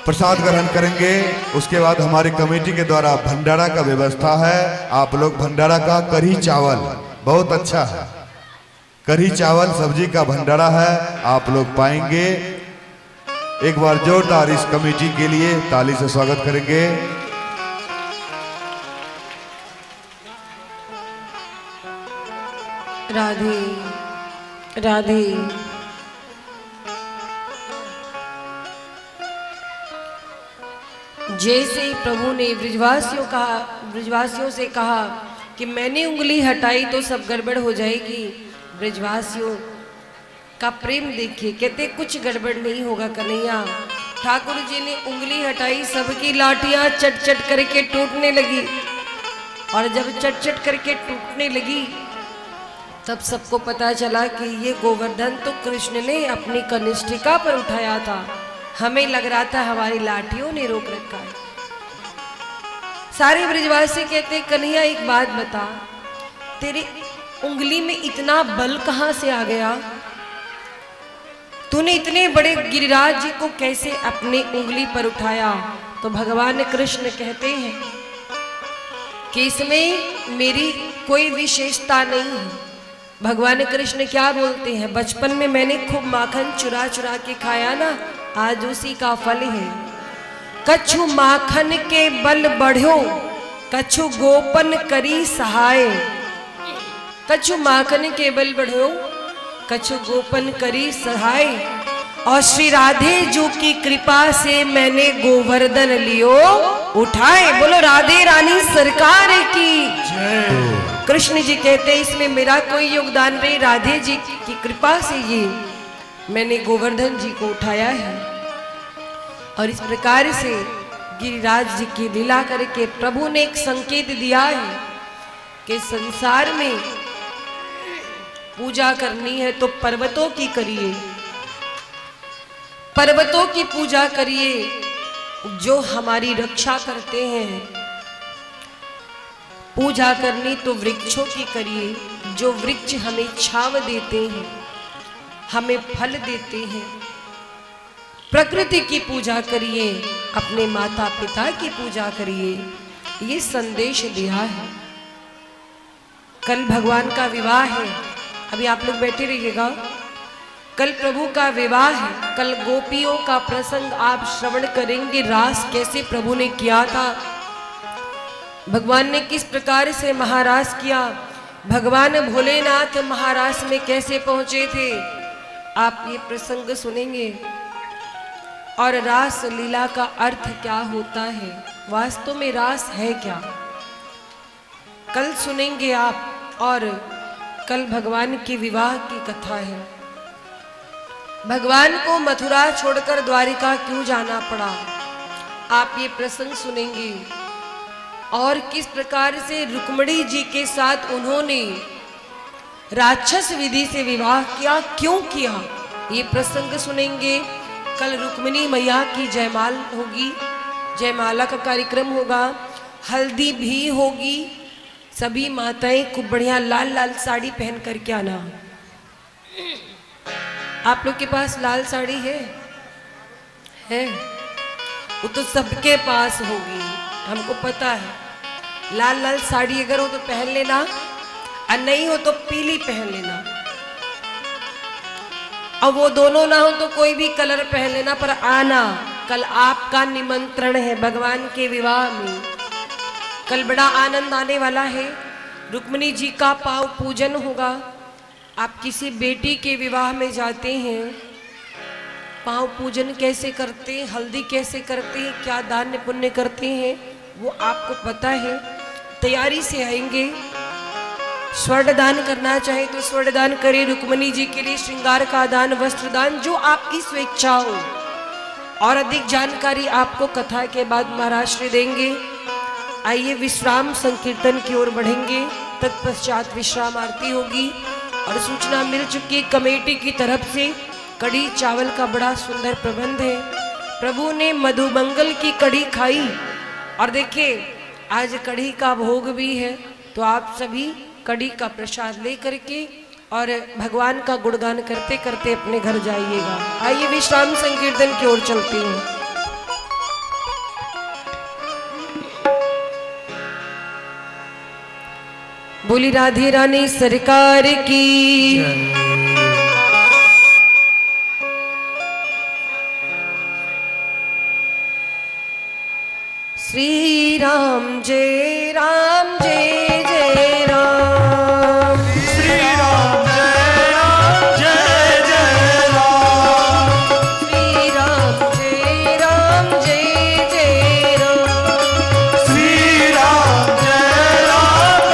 [SPEAKER 4] प्रसाद ग्रहण करेंगे। उसके बाद हमारी कमेटी के द्वारा भंडारा का व्यवस्था है। आप लोग भंडारा का कढ़ी चावल बहुत अच्छा है। कढ़ी चावल सब्जी का भंडारा है, आप लोग पाएंगे। एक बार जोरदार इस कमेटी के लिए ताली से स्वागत करेंगे।
[SPEAKER 5] राधे राधे। जैसे ही प्रभु ने ब्रजवासियों से कहा कि मैंने उंगली हटाई तो सब गड़बड़ हो जाएगी, ब्रजवासियों का प्रेम देखिए, कहते कुछ गड़बड़ नहीं होगा कन्हैया। ठाकुर जी ने उंगली हटाई, सबकी लाठियां चट चट करके टूटने लगी, और जब चट चट करके टूटने लगी तब सबको पता चला कि ये गोवर्धन तो कृष्ण ने अपनी कनिष्ठिका पर उठाया था, हमें लग रहा था हमारी लाठियों ने रोक रखा है। सारे ब्रजवासी कहते कन्हैया एक बात बता, तेरी उंगली में इतना बल कहां से आ गया? तूने इतने बड़े गिरिराज जी को कैसे अपनी उंगली पर उठाया? तो भगवान कृष्ण कहते हैं कि इसमें मेरी कोई विशेषता नहीं है। भगवान कृष्ण क्या बोलते हैं, बचपन में मैंने खूब माखन चुरा चुरा के खाया ना, आज उसी का फल है। कछु माखन के बल बढ़्यो, कछु गोपन करी सहाय। कछु माखन के बल बढ़्यो, कछु गोपन करी सहाय, और श्री राधे जो की कृपा से मैंने गोवर्धन लियो उठाए। बोलो राधे रानी सरकार की। कृष्ण जी कहते हैं इसमें मेरा कोई योगदान नहीं, राधे जी की कृपा से ये मैंने गोवर्धन जी को उठाया है। और इस प्रकार से गिरिराज जी की लीला करके प्रभु ने एक संकेत दिया है कि संसार में पूजा करनी है तो पर्वतों की करिए, पर्वतों की पूजा करिए जो हमारी रक्षा करते हैं। पूजा करनी तो वृक्षों की करिए जो वृक्ष हमें छाव देते हैं, हमें फल देते हैं। प्रकृति की पूजा करिए, अपने माता पिता की पूजा करिए, ये संदेश दिया है। कल भगवान का विवाह है, अभी आप लोग बैठे रहिएगा। कल प्रभु का विवाह है, कल गोपियों का प्रसंग आप श्रवण करेंगे। रास कैसे प्रभु ने किया था, भगवान ने किस प्रकार से महारास किया, भगवान भोलेनाथ महारास में कैसे पहुंचे थे, आप ये प्रसंग सुनेंगे। और रास लीला का अर्थ क्या होता है, वास्तव में रास है क्या, कल सुनेंगे आप। और कल भगवान के विवाह की कथा है। भगवान को मथुरा छोड़कर द्वारिका क्यों जाना पड़ा, आप ये प्रसंग सुनेंगे। और किस प्रकार से रुक्मिणी जी के साथ उन्होंने राक्षस विधि से विवाह किया, क्यों किया, ये प्रसंग सुनेंगे। कल रुक्मिणी मैया की जयमाल होगी, जयमाला का कार्यक्रम होगा, हल्दी भी होगी। सभी माताएं खूब बढ़िया लाल लाल साड़ी पहन करके आना। आप लोग के पास लाल साड़ी है? वो तो सबके पास होगी, हमको पता है। लाल लाल साड़ी अगर हो तो पहन लेना, और नहीं हो तो पीली पहन लेना। और वो दोनों ना हो तो कोई भी कलर पहन लेना, पर आना। कल आपका निमंत्रण है भगवान के विवाह में। कल बड़ा आनंद आने वाला है। रुक्मिणी जी का पाव पूजन होगा। आप किसी बेटी के विवाह में जाते हैं, पाव पूजन कैसे करते हैं, हल्दी कैसे करते हैं, क्या दान पुण्य करते हैं, वो आपको पता है। तैयारी से आएंगे। स्वर्ण दान करना चाहे तो स्वर्ण दान करें, रुक्मिणी जी के लिए श्रृंगार का दान, वस्त्र दान, जो आपकी स्वेच्छा हो। और अधिक जानकारी आपको कथा के बाद महाराज श्री देंगे। आइए विश्राम संकीर्तन की ओर बढ़ेंगे, तत्पश्चात विश्राम आरती होगी। और सूचना मिल चुकी कमेटी की तरफ से कढ़ी चावल का बड़ा सुंदर प्रबंध है। प्रभु ने मधुमंगल की कढ़ी खाई, और देखिए आज कढ़ी का भोग भी है, तो आप सभी कढ़ी का प्रसाद ले करके और भगवान का गुणगान करते करते अपने घर जाइएगा। आइए विश्राम संकीर्तन की ओर चलते हैं। बोली राधे रानी सरकार की। श्री राम जय जय राम।
[SPEAKER 2] श्री राम जय जय राम।
[SPEAKER 5] श्री राम जय जय राम।
[SPEAKER 2] श्री राम जय राम।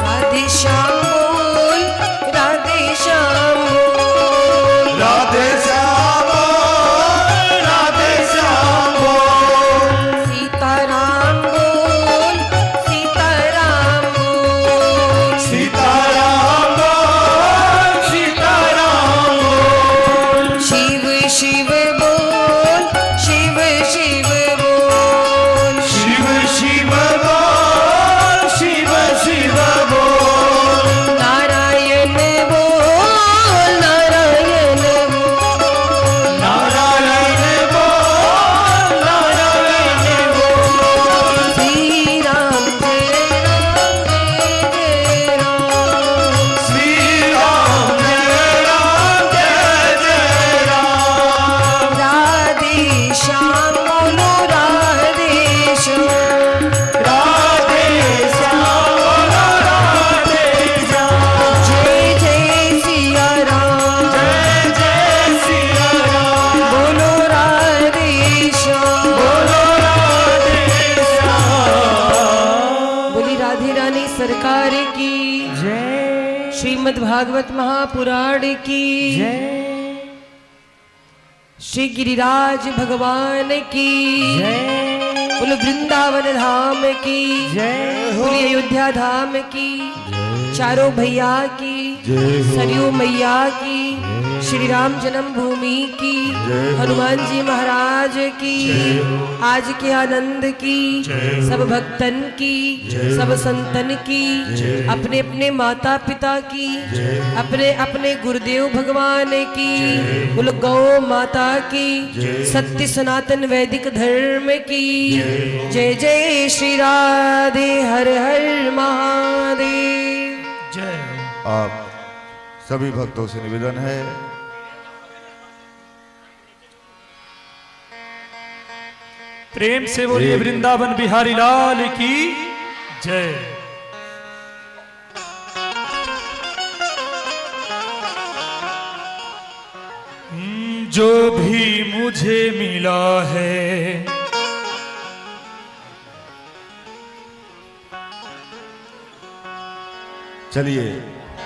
[SPEAKER 5] राधे श्याम बोल, राधे श्याम बोल,
[SPEAKER 2] राधे श्याम बोल, राधे श्याम बोल।
[SPEAKER 5] सीताराम बोल, सीताराम बोल,
[SPEAKER 2] सीताराम बोल, सीताराम बोल।
[SPEAKER 5] शिव शिव बोल, शिव शिव बोल,
[SPEAKER 2] शिव शिव बोल, शिव शिव बोल।
[SPEAKER 5] नारायण बोल, नारायण बोल,
[SPEAKER 2] नारायण बोल, नारायण बोल।
[SPEAKER 5] श्री राम जय राम।
[SPEAKER 2] श्री राम जय राम।
[SPEAKER 5] राधे श्याम बोलो राधे श्याम,
[SPEAKER 2] राधे श्याम राधे श्याम।
[SPEAKER 5] जय जय सिया राम,
[SPEAKER 2] जय जय सिया राम।
[SPEAKER 5] बोलो राधे श्याम।
[SPEAKER 2] बोलो राधे श्याम।
[SPEAKER 5] बोली राधे रानी सरकार की
[SPEAKER 3] जय
[SPEAKER 5] श्रीमद् भागवत महापुराण की श्री गिरिराज भगवान की
[SPEAKER 3] जय
[SPEAKER 5] बोलो वृंदावन धाम की
[SPEAKER 3] जय
[SPEAKER 5] बोली अयोध्या धाम की चारों भैया की सरयू मैया की श्री राम जन्मभूमि की हनुमान जी महाराज की आज के आनंद की सब भक्तन की सब संतन की अपने अपने माता पिता की अपने अपने गुरुदेव भगवान की बोलो गौ माता की सत्य सनातन वैदिक धर्म की जय जय श्री राधे हर हर महादेव।
[SPEAKER 3] जय
[SPEAKER 4] आप सभी भक्तों से निवेदन है
[SPEAKER 3] प्रेम से बोलिए वृंदावन बिहारी लाल की जय। जो भी मुझे मिला है
[SPEAKER 4] चलिए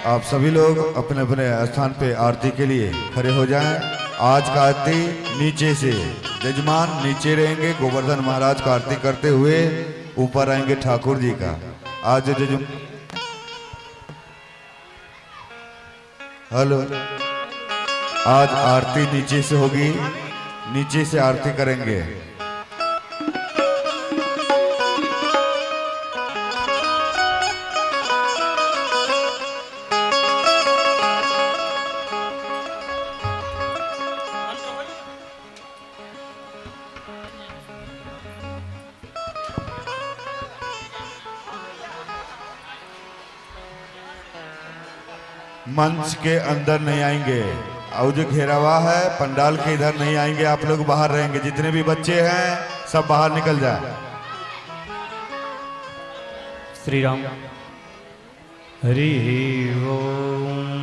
[SPEAKER 4] आप सभी लोग अपने अपने स्थान पे आरती के लिए खड़े हो जाएं। आज का आरती नीचे से जजमान नीचे रहेंगे, गोवर्धन महाराज का आरती करते हुए ऊपर आएंगे ठाकुर जी का। आज हेलो, आज आरती नीचे से होगी, नीचे से आरती करेंगे। मंच के अंदर नहीं आएंगे और जो घेरा हुआ है पंडाल के इधर नहीं आएंगे, आप लोग बाहर रहेंगे। जितने भी बच्चे हैं सब बाहर निकल जाए।
[SPEAKER 1] श्री राम हरि ओम।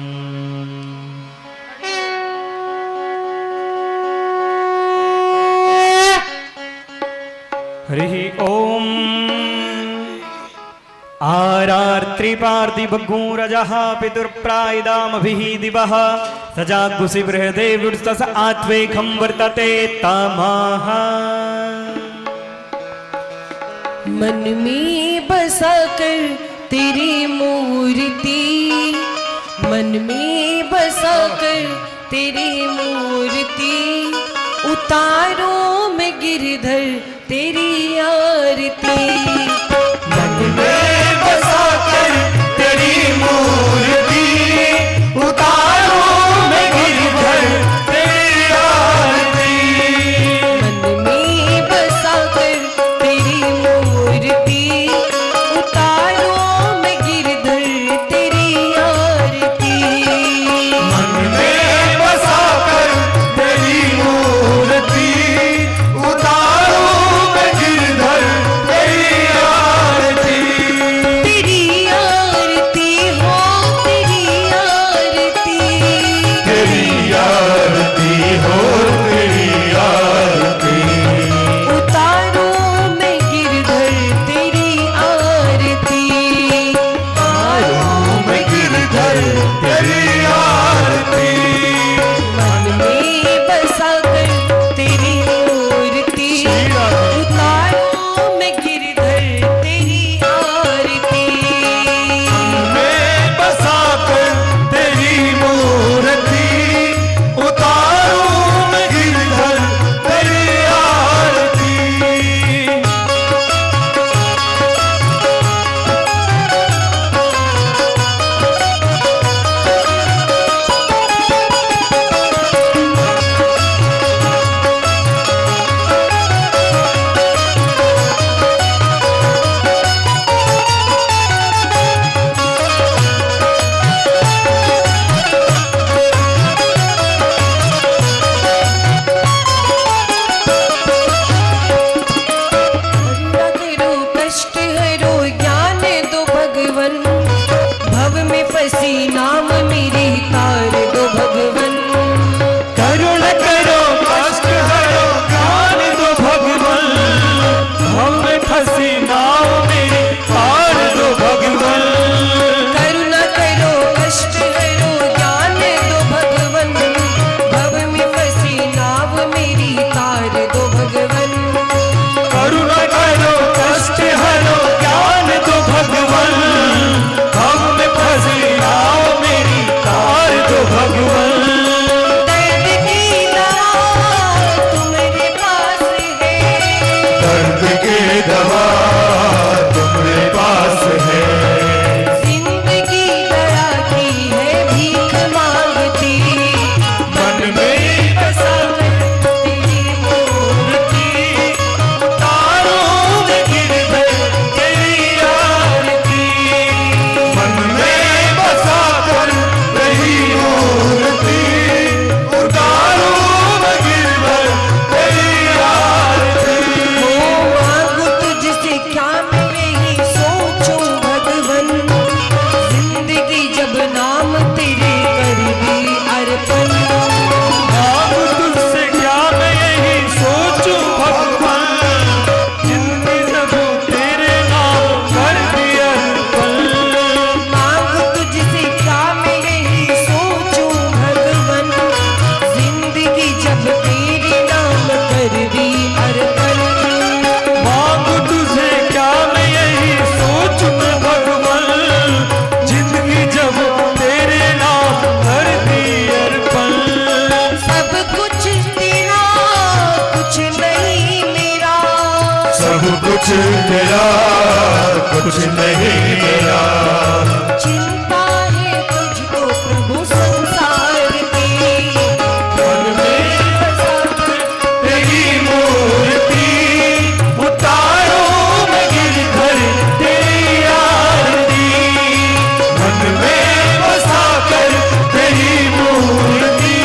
[SPEAKER 1] हरि ओम। आरार्त्रिपार्थिवगूरजः पितुर्प्रायदामभिः दिवः सजागुसि बृहदेवुर्सस आत्वेकं वर्तते तमः।
[SPEAKER 5] मन में बसा कर तेरी मूर्ति, मन में बसा कर तेरी मूर्ति, उतारो में गिरधर तेरी आरती। मन में बसा कर तेरी मूर्ति,
[SPEAKER 2] उतारो में गिरधर तेरी आरती।
[SPEAKER 5] मन में बसा कर तेरी मूर्ति,
[SPEAKER 2] कुछ नहीं मेरा।
[SPEAKER 5] चिंता है तुझको प्रभु संसार की,
[SPEAKER 2] मन में बसा तेरी मूर्ति, उतारो मैं गिरधर तेरी आरती। मन में बसा कर तेरी मूर्ति,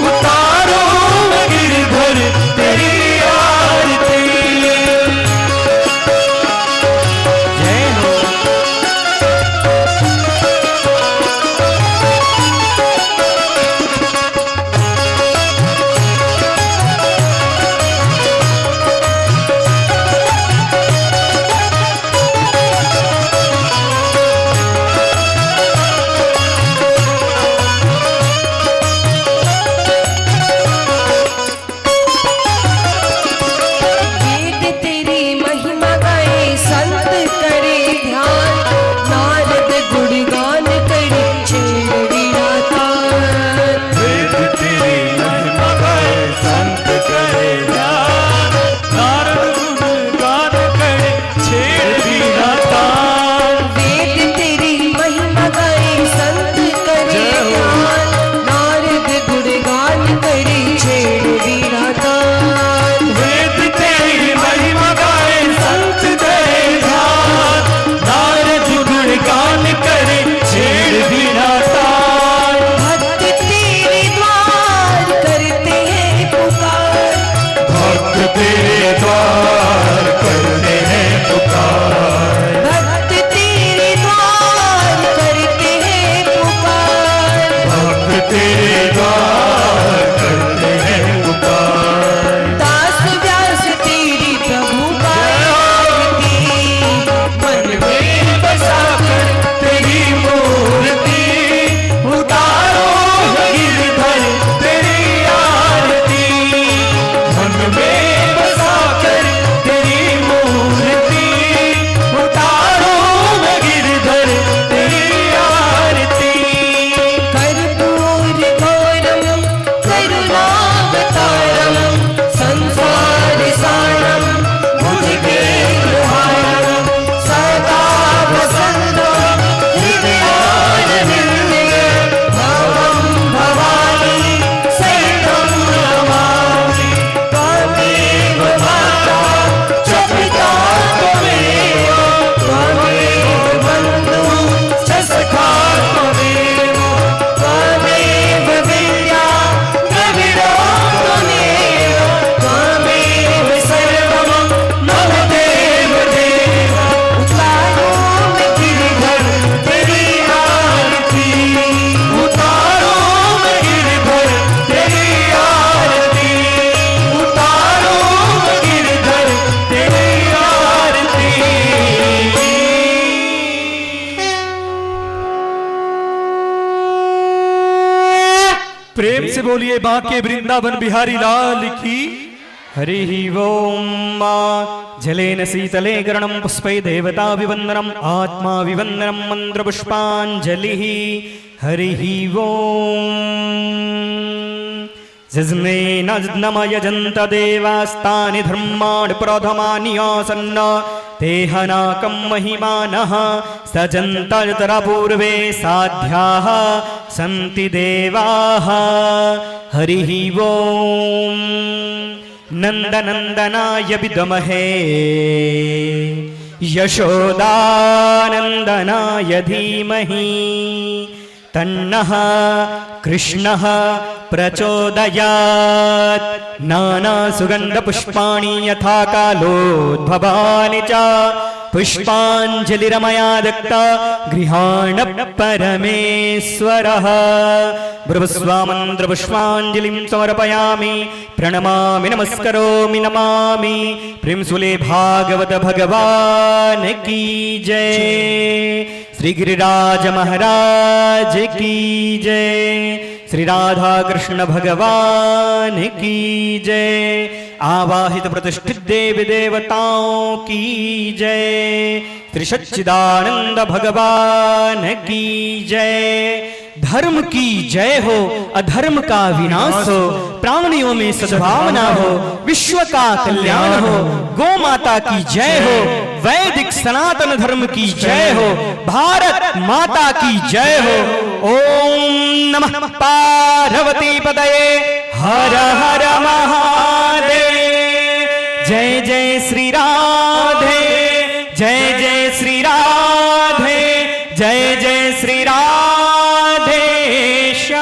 [SPEAKER 2] उतारो मैं गिरधर तेरी आरती।
[SPEAKER 1] जय हो।
[SPEAKER 5] वेद तेरी महिमा गाए संत करे ध्यान, नारद गुणगान करे छेड़ वीणा तान।
[SPEAKER 2] वेद तेरी महिमा गाए संत करे ध्यान, नारद गुणगान करे छेड़ वीणा तान।
[SPEAKER 5] वेद तेरी महिमा गाए संत करे ध्यान, नारद गुणगान करे छेड़ वीणा तान।
[SPEAKER 2] वेद तेरी महिमा गाए संत करे ध्यान, नारद गुणगान करे छेड़ वीणा तान।
[SPEAKER 5] भक्त तेरे द्वार करते हैं पुकार,
[SPEAKER 2] भक्त तेरे द्वार करते हैं पुकार।
[SPEAKER 5] भक्त तेरे द्वार करते हैं पुकार।
[SPEAKER 2] भक्त तेरे द्वार करते हैं पुकार।
[SPEAKER 5] दास व्यास तेरी प्रभु का आरती,
[SPEAKER 2] मन में बसा कर तेरी मूर्ति, उतारो गिरधर तेरी आरती। मन में बसा कर तेरी मूर्ति, उतारो गिरधर तेरी आरती।
[SPEAKER 5] कर्पूर गौरम करुणावतारम, संसार सारम भुजगेन्द्रहारम, सदा वसन्तं हृदयारविन्दे, भवं भवानी सहितं नमामि। त्वमेव माता च पिता त्वमेव, त्वमेव बन्धुः च सखा त्वमेव, त्वमेव विद्या द्रविणो त्वमेव, त्वमेव सर्वं मम देव देव। उतारो मैं गिरधर तेरी आरती,
[SPEAKER 2] उतारो मैं गिरधर तेरी आरती, उतारो मैं गिरधर तेरी आरती। प्रेम से बोलिए बांके वृंदावन बिहारी लाल की।
[SPEAKER 1] हरिः ओम्। जलेन शीतले गरणं पुष्पै देवता विवन्दनम् आत्मा विवन्दनं मन्त्रपुष्पाञ्जलिः। हरिः ओम्। जज्ञेन यजन्त देवास्तानि धर्माणि प्रथमान्यासन्न, तेहनाकं महिमानः सजन्तरपूर्वे साध्याः सन्ति देवाः। हरिः ओम्। नन्दनन्दनाय विद्महे यशोदानन्दनाय धीमहि, तन्नः कृष्णः प्रचोदयात्। नानासुगन्धपुष्पाणि यथा कालोद्भवानि च, पुष्पाञ्जलिरमया दत्ता गृहाण परमेश्वरः। ब्रह्मस्वामन्त्रपुष्पाञ्जलिं समर्पयामि, प्रणमामि नमस्करोमि नमामि। प्रेमसुले भागवत भगवान की जय, श्री गिरिराज महाराज की जय, श्री राधा कृष्ण भगवान की जय। आवाहित प्रतिष्ठित देवी देवताओं की जय, श्री सच्चिदानंद भगवान की जय। धर्म की जय हो, अधर्म का विनाश हो, प्राणियों में सद्भावना हो, विश्व का कल्याण हो। गो माता की जय हो, वैदिक सनातन धर्म की जय हो, भारत माता की जय हो। ओम नमः पार्वती पतये, हर हर महादेव। जय जय श्री राम।